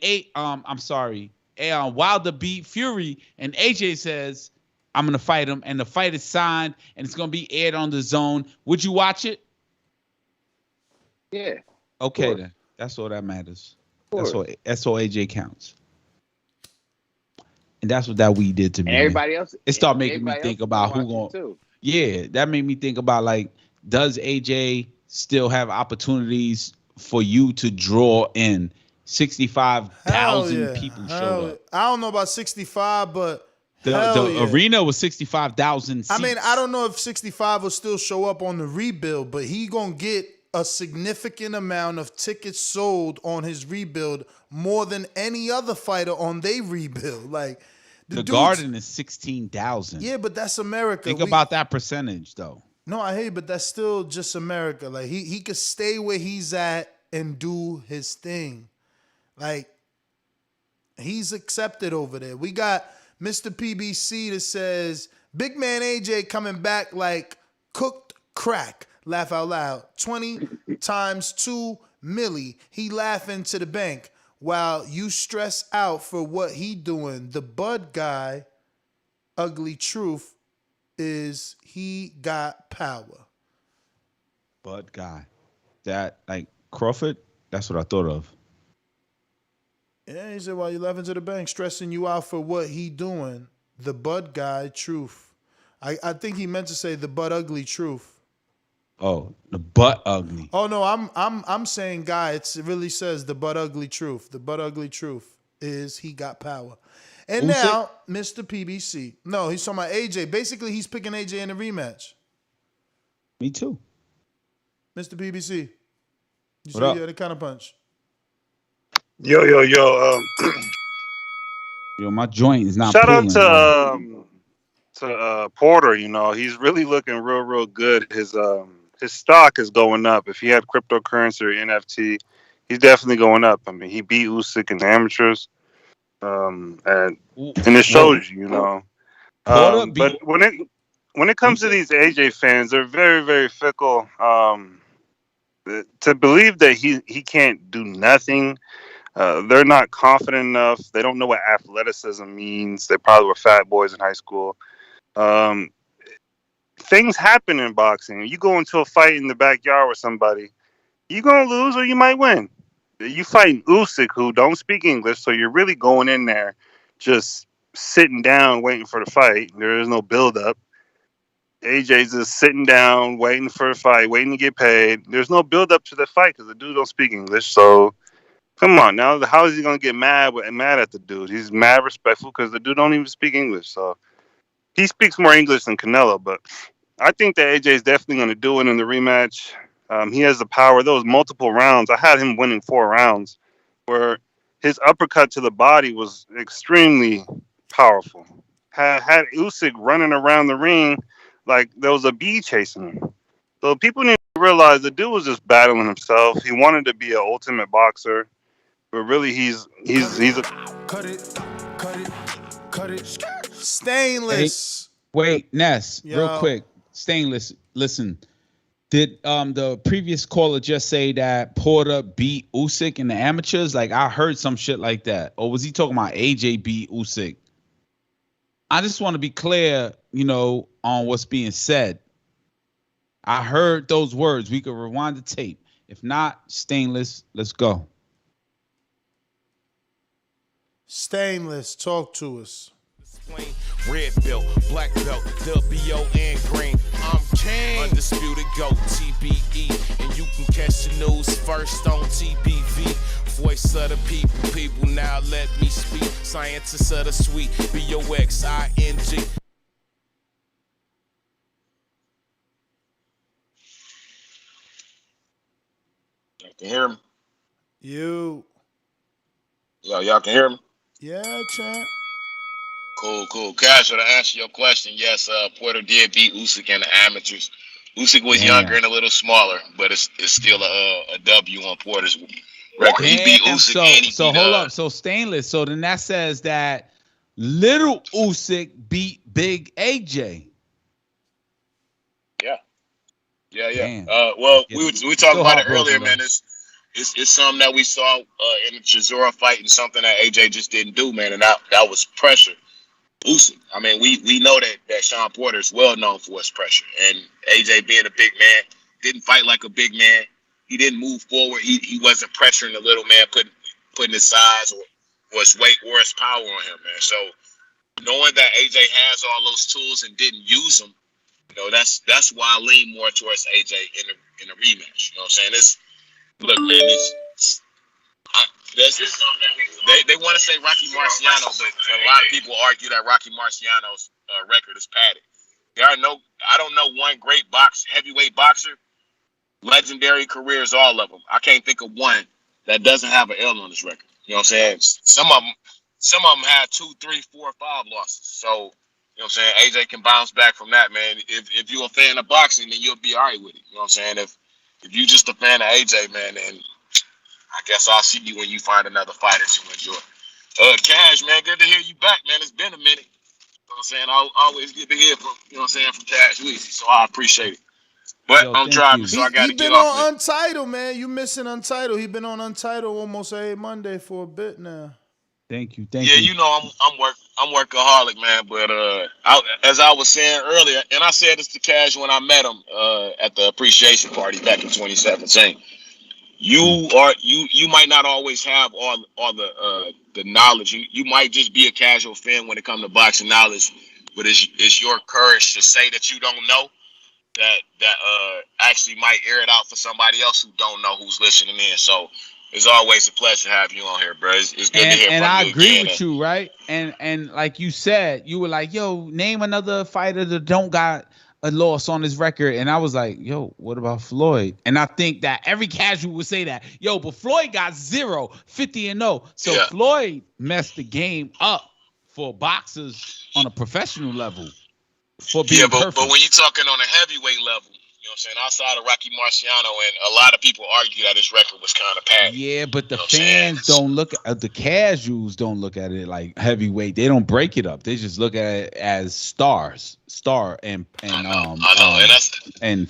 Wilder beat Fury, and AJ says, I'm gonna fight him, and the fight is signed, and it's gonna be aired on the Zone. Would you watch it? Yeah. Okay, then that's all that matters. That's all AJ counts. And that's what that weed did to me. And everybody else. It started making me think about who going. Yeah, that made me think about, like, does AJ still have opportunities for you to draw in 65,000 people showed up? I don't know about 65, but the arena was 65,000 seats. I mean, I don't know if 65 will still show up on the rebuild, but he gonna get a significant amount of tickets sold on his rebuild, more than any other fighter on their rebuild. Like, the Garden is 16,000. Yeah, but that's America. Think about that percentage, though. No, I hear you, but that's still just America. Like, he could stay where he's at and do his thing. Like, he's accepted over there. We got Mr. PBC that says, big man AJ coming back like cooked crack. Laugh out loud. 20 times 2 milli. He laughing to the bank while you stress out for what he doing. The Bud guy, ugly truth is he got power. Bud guy. That, like, Crawford? That's what I thought of. Yeah, he said, while you laughing to the bank, stressing you out for what he doing. The Bud guy, truth. I think he meant to say the Bud ugly truth. Oh, the butt ugly. Oh no, I'm saying, guy. It really says the butt ugly truth. The butt ugly truth is he got power. And now, Mr. PBC. No, he's talking about AJ. Basically, he's picking AJ in a rematch. Me too. Mr. PBC. You What up? see the kind of punch. Yo. Yo, my joint is not. Shout pulling, out to Porter. You know, he's really looking real good. His stock is going up. If he had cryptocurrency or NFT, he's definitely going up. I mean, he beat Usyk in the amateurs, and it shows you know. But when it comes to these AJ fans, they're very, very fickle. To believe that he can't do nothing, they're not confident enough. They don't know what athleticism means. They probably were fat boys in high school. Things happen in boxing. You go into a fight in the backyard with somebody, you're going to lose or you might win. You fighting Usyk, who don't speak English, so you're really going in there just sitting down waiting for the fight. There is no build-up. AJ's just sitting down, waiting for a fight, waiting to get paid. There's no build-up to the fight because the dude don't speak English. So, come on. Now, how is he going to get mad at the dude? He's mad respectful because the dude don't even speak English. So, he speaks more English than Canelo, but I think that AJ is definitely going to do it in the rematch. He has the power. There was multiple rounds. I had him winning 4 rounds where his uppercut to the body was extremely powerful. Had Usyk running around the ring like there was a bee chasing him. So people need to realize the dude was just battling himself. He wanted to be an ultimate boxer, but really he's a... Cut it. Stainless. Wait, Ness, real Yo. quick. Stainless, listen. Did the previous caller just say that Porter beat Usyk in the amateurs? Like, I heard some shit like that. Or was he talking about AJ beat Usyk? I just want to be clear, on what's being said. I heard those words. We could rewind the tape. If not, Stainless, let's go. Stainless, talk to us. Red belt, black belt, WO and green. I'm king. Undisputed GOAT, TBE. And you can catch the news first on TBV. Voice of the people now let me speak. Scientists of the sweet, BOXING. Y'all can hear me? You. Y'all can hear me? Yeah, champ. Cool. Casual, to answer your question, yes, Porter did beat Usyk in the amateurs. Usyk was younger and a little smaller, but it's still a W on Porter's record. He beat Usyk and he beat hold up. So Stainless. So then that says that little Usyk beat big AJ. Yeah. Damn. Well, we talked about it earlier, though. man. It's something that we saw in the Chisora fight and something that AJ just didn't do, man, and that was pressure. Usyk. I mean, we know that Sean Porter is well known for his pressure, and AJ being a big man didn't fight like a big man. He didn't move forward. He wasn't pressuring the little man, putting his size or his weight or his power on him, man. So knowing that AJ has all those tools and didn't use them, that's why I lean more towards AJ in the rematch. You know what I'm saying? Look, man, they want to say Rocky Marciano, but a lot of people argue that Rocky Marciano's record is padded. I don't know one great heavyweight boxer. Legendary careers, all of them. I can't think of one that doesn't have an L on his record. You know what I'm saying? Some of them had 2, 3, 4, 5 losses. So, you know what I'm saying? AJ can bounce back from that, man. If you're a fan of boxing, then you'll be all right with it. You know what I'm saying? If you're just a fan of AJ, man, then I guess I'll see you when you find another fighter to enjoy. Cash, man, good to hear you back, man. It's been a minute. You know what I'm saying? Always good to hear from, from Cash Weezy, so I appreciate it. But I'm driving, so I got to get off. He been on Untitled, man. You missing Untitled. He been on Untitled almost every Monday for a bit now. Thank you. I'm workaholic, man. But as I was saying earlier, and I said this to Cash when I met him at the appreciation party back in 2017. You might not always have all the knowledge. You might just be a casual fan when it comes to boxing knowledge, but it's your courage to say that you don't know that actually might air it out for somebody else who don't know, who's listening in. So it's always a pleasure to have you on here, bro. It's good to hear from you. And I agree again. with you, right? And like you said, you were like, yo, name another fighter that don't got a loss on his record. And I was like, yo, what about Floyd? And I think that every casual would say that, yo, but Floyd got 0, 50-0. So yeah. Floyd messed the game up for boxers on a professional level for being perfect. But when you're talking on a heavyweight level, you know what I'm saying, outside of Rocky Marciano, and a lot of people argue that his record was kind of padded. Yeah, but the fans don't look at the casuals don't look at it like heavyweight. They don't break it up. They just look at it as star and Phantom and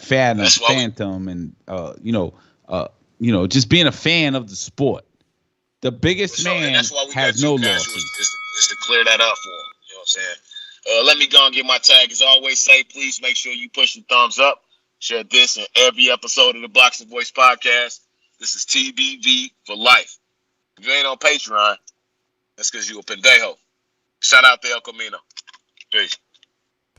just being a fan of the sport. The biggest man has no losses. Is to clear that up for him. You know what I'm saying? Let me go and get my tag. As I always say, please make sure you push the thumbs up. Share this in every episode of the Boxing Voice podcast. This is TBV for life. If you ain't on Patreon, that's because you a pendejo. Shout out to El Camino. Peace.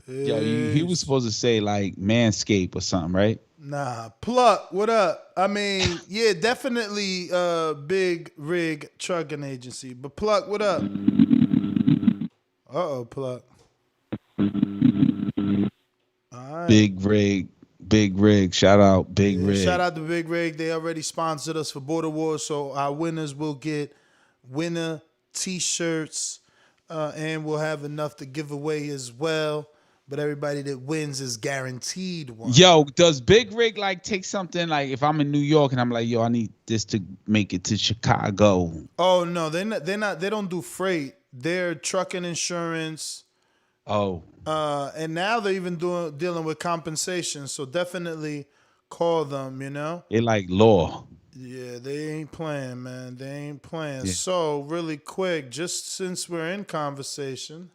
Yo, he was supposed to say like Manscaped or something, right? Nah, Pluck, what up? I mean, yeah, definitely big rig trucking agency. But Pluck, what up? Uh-oh, Pluck. All right. Big Rig. Shout out Big Rig. Shout out to Big Rig. They already sponsored us for Border Wars, so our winners will get winner T-shirts, and we'll have enough to give away as well. But everybody that wins is guaranteed one. Yo, does Big Rig like take something like if I'm in New York and I'm like, yo, I need this to make it to Chicago? Oh no, they're not. They don't do freight. They're trucking insurance. Oh, And now they're even dealing with compensation. So definitely call them. it like law. Yeah, they ain't playing, man. They ain't playing. Yeah. So really quick, just since we're in conversation,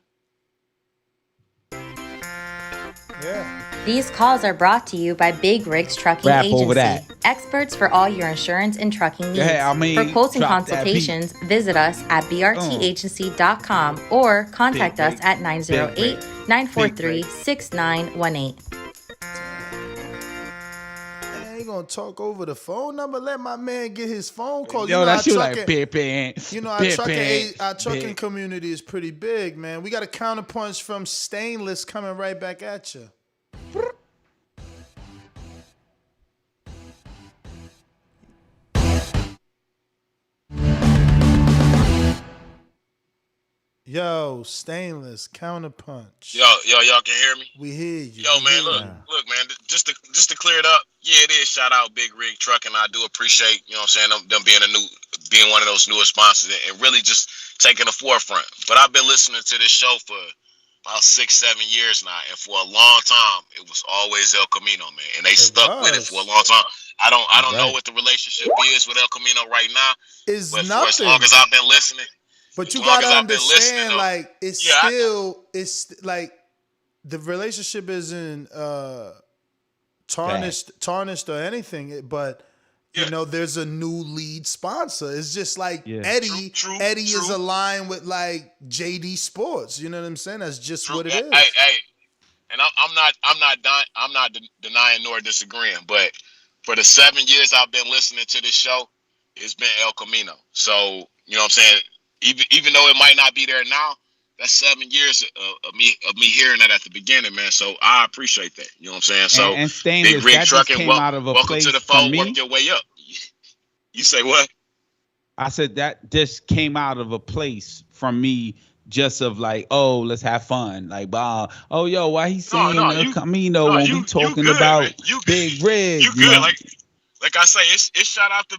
yeah. These calls are brought to you by Big Rigs Trucking Rap over that. Agency, experts for all your insurance and trucking needs. Yeah, For quotes and drop that beat. consultations, visit us at brtagency.com or contact us at 908-943-6918. I ain't gonna talk over the phone number. Let my man get his phone call. Yo, that shit like pimping. Our trucking community is pretty big, man. We got a counterpunch from Stainless coming right back at you. Yo, Stainless counterpunch. Y'all can hear me? We hear you. Yo, man, look, man, just to clear it up, yeah, it is shout out Big Rig Trucking. I do appreciate, you know what I'm saying, them being one of those newer sponsors and really just taking the forefront. But I've been listening to this show for about 6-7 years now, and for a long time it was always El Camino, man. And they stuck with it for a long time. I don't know what the relationship is with El Camino right now. But for as long as I've been listening. But you gotta understand, like, it's like the relationship isn't tarnished or anything, but you know, there's a new lead sponsor. It's just like Eddie. Eddie is aligned with like JD Sports. You know what I'm saying? That's just what it is. Hey, and I'm not denying nor disagreeing, but for the 7 years I've been listening to this show, it's been El Camino. So you know what I'm saying. Even though it might not be there now, that's 7 years of me hearing that at the beginning, man. So I appreciate that. You know what I'm saying? So and Stainless, Big Rig that Trucking, came out of a welcome place to the phone. for me. Work your way up. You say what? I said that just came out of a place from me, just of like, oh, let's have fun. Like, oh, yo, why he saying El Camino when we talking about Big Rig? You good? Like I say, it's shout out to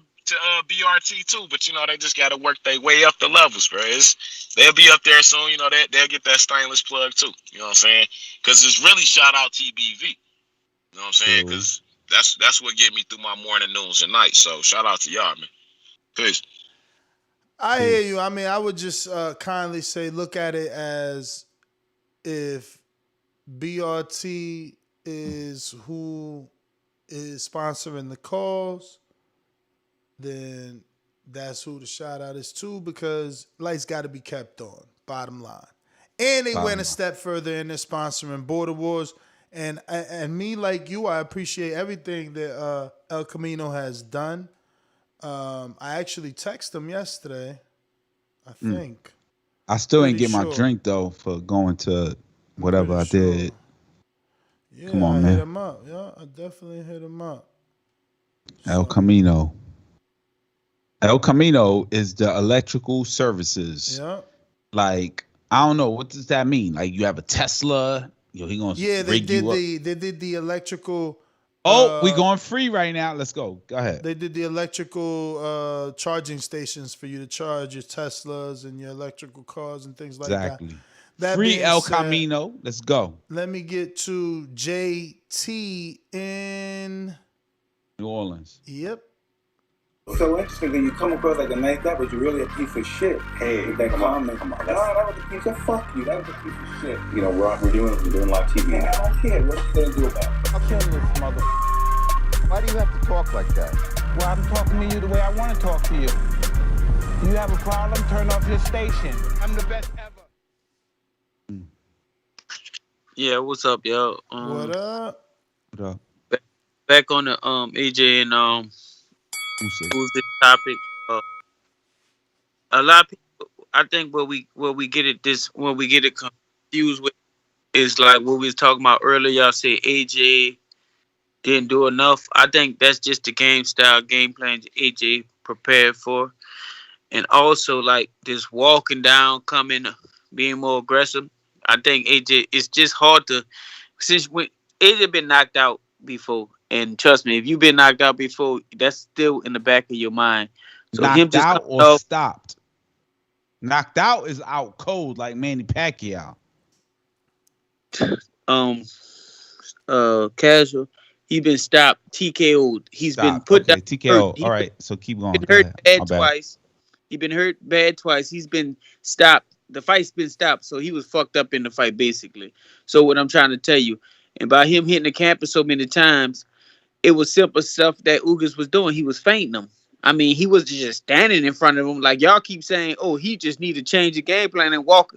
BRT too, but you know they just got to work their way up the levels, bro. They'll be up there soon. You know they'll get that Stainless plug too. You know what I'm saying? Because it's really shout out TBV. You know what I'm saying? Because that's what get me through my morning, noons, and nights. So shout out to y'all, man. Peace. I hear you. I mean, I would just kindly say, look at it as if BRT is who is sponsoring the calls, then that's who the shout out is to, because lights got to be kept on, bottom line. And they went a step further in their sponsoring Border Wars. And me, like you, I appreciate everything that El Camino has done. I actually texted him yesterday, I think. I still ain't get my drink, though, for going to whatever I did. Yeah, come on, I man. hit him up. Yeah, I definitely hit him up. El Camino. El Camino is the electrical services. Yeah. Like, I don't know, what does that mean? Like, you have a Tesla, he gonna they did the electrical. We going free right now. Let's go. Go ahead. They did the electrical charging stations for you to charge your Teslas and your electrical cars and things like that. That free El said, Camino. Let's go. Let me get to JT in New Orleans. Yep. So interesting that you come across like a nice guy, but you're really a piece of shit. Hey, with that comment. Come on. No, that was a piece of fuck you. That was a piece of shit. You know, we're doing live TV. Man, I don't care. What you gonna do about it? I'll kill this mother. Why do you have to talk like that? Well, I'm talking to you the way I want to talk to you. You have a problem? Turn off your station. I'm the best ever. Yeah, what's up, yo? What up? What up? Back on the AJ and who's the topic? A lot of people, I think, where we get it confused with is like what we was talking about earlier. Y'all say AJ didn't do enough. I think that's just the game style, game plan AJ prepared for, and also like this walking down, coming, being more aggressive. I think AJ, it's just hard to, since when AJ been knocked out before. And trust me, if you've been knocked out before, that's still in the back of your mind. So knocked him just out or stopped? Knocked out is out cold, like Manny Pacquiao. um Casual. He been stopped, TKO'd. He's been Stop. put Okay, down hurt. TKO. All right, so keep going. Been Go hurt ahead. My bad bad. twice. He been hurt bad twice. He's been stopped. The fight's been stopped, so he was fucked up in the fight basically. So what I'm trying to tell you, and by him hitting the campus so many times, it was simple stuff that Ugas was doing. He was fainting them. I mean, he was just standing in front of him. Like y'all keep saying, oh, he just need to change the game plan and walk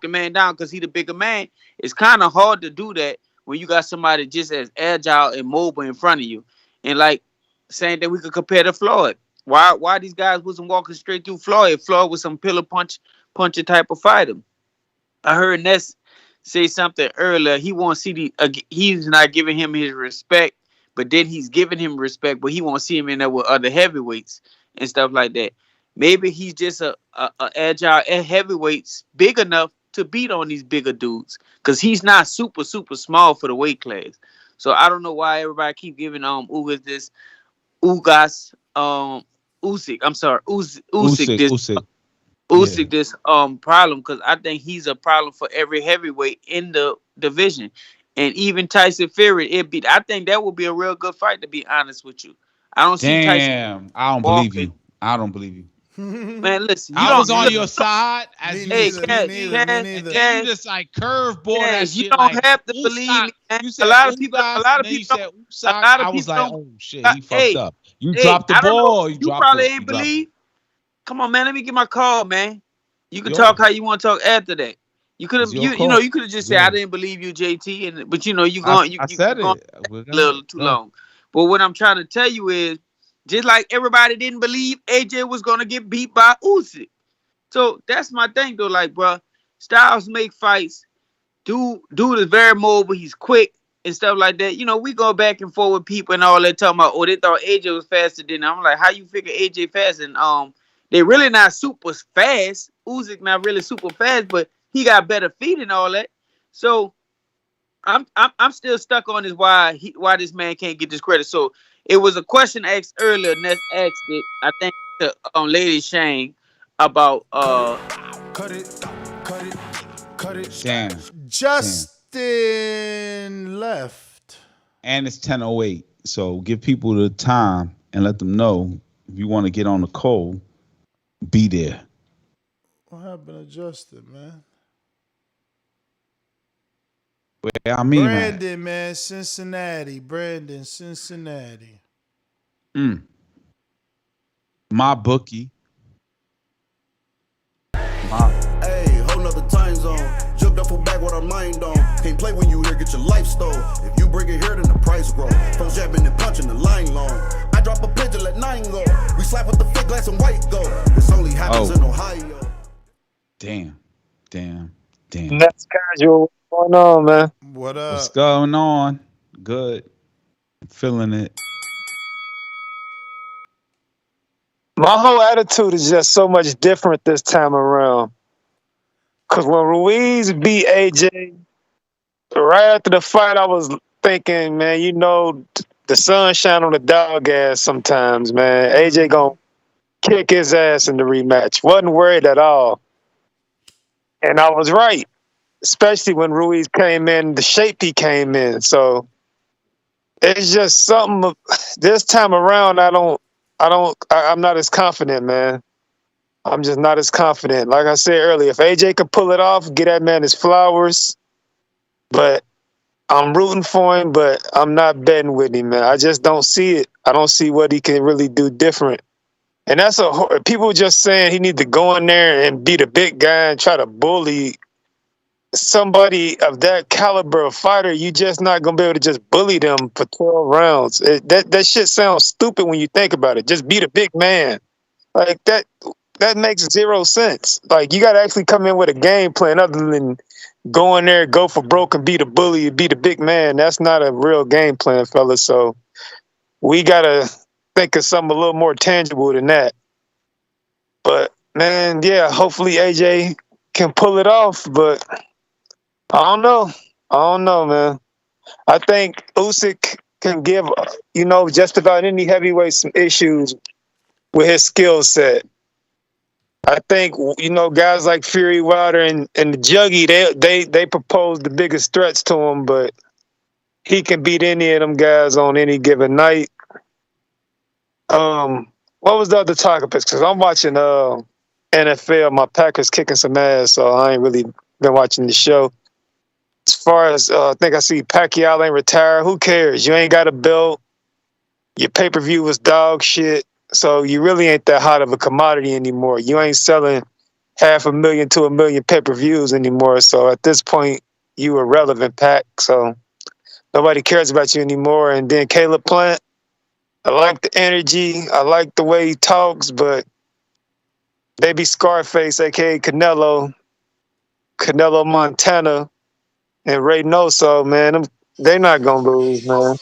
the man down because he the bigger man. It's kind of hard to do that when you got somebody just as agile and mobile in front of you. And like saying that we could compare to Floyd. Why these guys wasn't walking straight through Floyd? Floyd was some pillar puncher type of fighter. I heard Ness say something earlier. He won't see he's not giving him his respect, but then he's giving him respect, but he won't see him in there with other heavyweights and stuff like that. Maybe he's just a agile heavyweights big enough to beat on these bigger dudes because he's not super small for the weight class. So I don't know why everybody keep giving Ugas this Ugas Usyk. I'm sorry, Usyk this. Usyk. Usyk this problem because I think he's a problem for every heavyweight in the division, and even Tyson Fury. I think that would be a real good fight. To be honest with you, I don't see Tyson. Damn, I don't believe you. I don't believe you. Man, listen, I was on your side as hey, you and then you just like curveball that shit. You don't like, have to believe me. Man. You said a lot of people. I was like, oh shit, he fucked up. You dropped the ball. You probably ain't believe. Come on, man. Let me get my call, man. You can talk how you want to talk after that. You could have, you could have just said I didn't believe you, JT, but you going. I said it a little too long. But what I'm trying to tell you is, just like everybody didn't believe AJ was gonna get beat by Usyk. So that's my thing, though. Like, bro, Styles make fights. Dude is very mobile. He's quick and stuff like that. You know, we go back and forth with people and all that talking about, oh, they thought AJ was faster than them. I'm like, how you figure AJ faster? And they really not super fast. Usyk not really super fast, but he got better feet and all that. So I'm still stuck on this why this man can't get this credit. So it was a question asked earlier. Ness asked it, I think, to Lady Shane about cut it. Damn. Justin left. And it's 10:08. So give people the time and let them know if you want to get on the call. Be there. What happened to Justin, man? Where I mean, Brandon, man, Cincinnati. Brandon, Cincinnati. My bookie. Hey, whole nother time zone. Jumped up for back with our mind on. Can't play when you here, get your life stole. If you bring it here, then the price grow. From jabbing and punching the line long. I drop a pigeon, let 9 go. We slap with the thick glass and white go. This only happens in Ohio. Damn. That's Casual. What's going on, man? What up? What's going on? Good. Feeling it. My whole attitude is just so much different this time around. Because when Ruiz beat AJ, right after the fight, I was thinking, man, you know, the sun shine on the dog ass sometimes, man. AJ gonna kick his ass in the rematch. Wasn't worried at all. And I was right, especially when Ruiz came in, the shape he came in. So it's just something this time around, I'm not as confident, man. I'm just not as confident. Like I said earlier, if AJ could pull it off, get that man his flowers. But I'm rooting for him, but I'm not betting with him, man. I just don't see it. I don't see what he can really do different. And people just saying he need to go in there and be the big guy and try to bully somebody of that caliber of fighter. You just not gonna be able to just bully them for 12 rounds. That shit sounds stupid when you think about it. Just be the big man. Like that makes zero sense. Like you gotta actually come in with a game plan other than go in there, go for broke and be the bully, be the big man. That's not a real game plan, fellas. So we gotta think of something a little more tangible than that. But man, yeah, hopefully AJ can pull it off, but I don't know, man. I think Usyk can give, just about any heavyweight some issues with his skill set. I think guys like Fury, Wilder, and the Juggy, they propose the biggest threats to him, but he can beat any of them guys on any given night. What was the other topic? Because I'm watching NFL. My Packers kicking some ass, so I ain't really been watching the show. As far as I think I see Pacquiao ain't retired. Who cares? You ain't got a belt. Your pay-per-view was dog shit. So you really ain't that hot of a commodity anymore. You ain't selling 500,000 to 1 million pay-per-views anymore. So at this point, you irrelevant, Pac. So nobody cares about you anymore. And then Caleb Plant, I like the energy. I like the way he talks, but baby Scarface, aka Canelo Montana, and Reynoso, man, they're not gonna lose, man.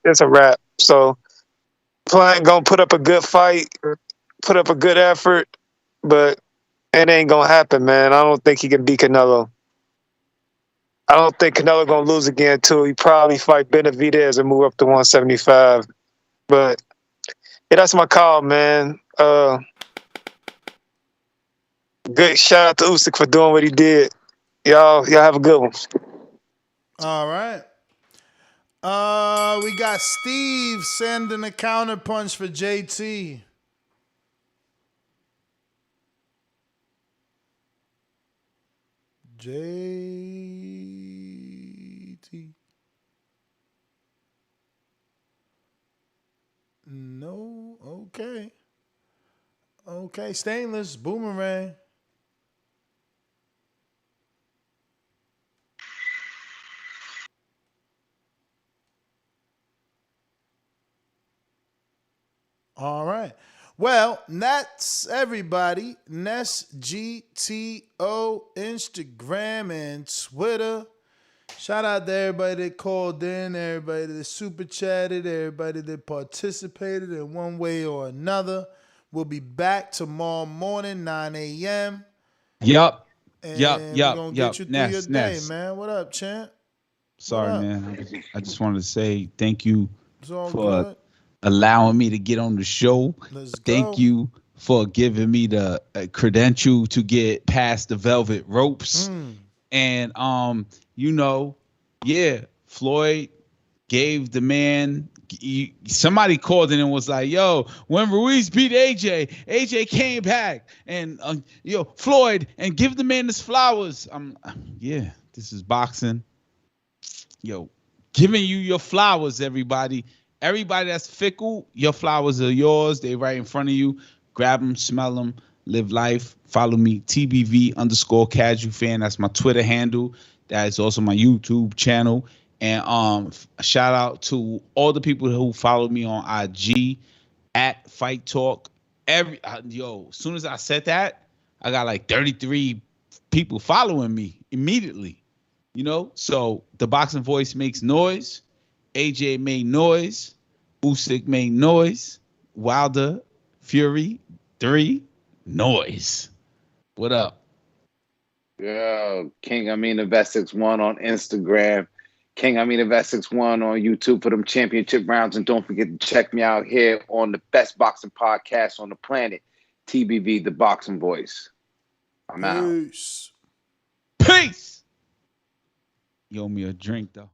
It's a wrap. So Plant gonna put up a good fight, put up a good effort, but it ain't gonna happen, man. I don't think he can beat Canelo. I don't think Canelo gonna lose again too. He probably fight Benavidez and move up to 175. But yeah, that's my call, man. Good shout out to Usyk for doing what he did. Y'all have a good one. All right. We got Steve sending a counterpunch for JT. JT. No. Okay. Okay. Stainless. Boomerang. All right. Well, that's everybody. Ness GTO, Instagram and Twitter. Shout out to everybody that called in, everybody that super chatted, everybody that participated in one way or another. We'll be back tomorrow morning, 9 a.m. Yup. And we're going to get you through your day, Ness. man. What up, champ? Sorry, man. I just wanted to say thank you for good. allowing me to get on the show. Thank you for giving me the credential to get past the velvet ropes. And Floyd gave the man. Somebody called in and was like, "Yo, when Ruiz beat AJ came back, and Floyd, and give the man his flowers." This is boxing. Giving you your flowers, everybody. Everybody that's fickle, your flowers are yours. They right in front of you. Grab them, smell them, live life. Follow me, TBV_casual fan. That's my Twitter handle. That is also my YouTube channel. And shout out to all the people who follow me on IG at Fight Talk. As soon as I said that, I got like 33 people following me immediately. So the boxing voice makes noise. AJ made noise. Usyk made noise. Wilder, Fury, 3, noise. What up? Yeah, King Amina Vest61 on Instagram. King Amina Vest61 on YouTube for them championship rounds. And don't forget to check me out here on the best boxing podcast on the planet, TBV, the Boxing Voice. I'm out. Peace. Peace. You owe me a drink, though.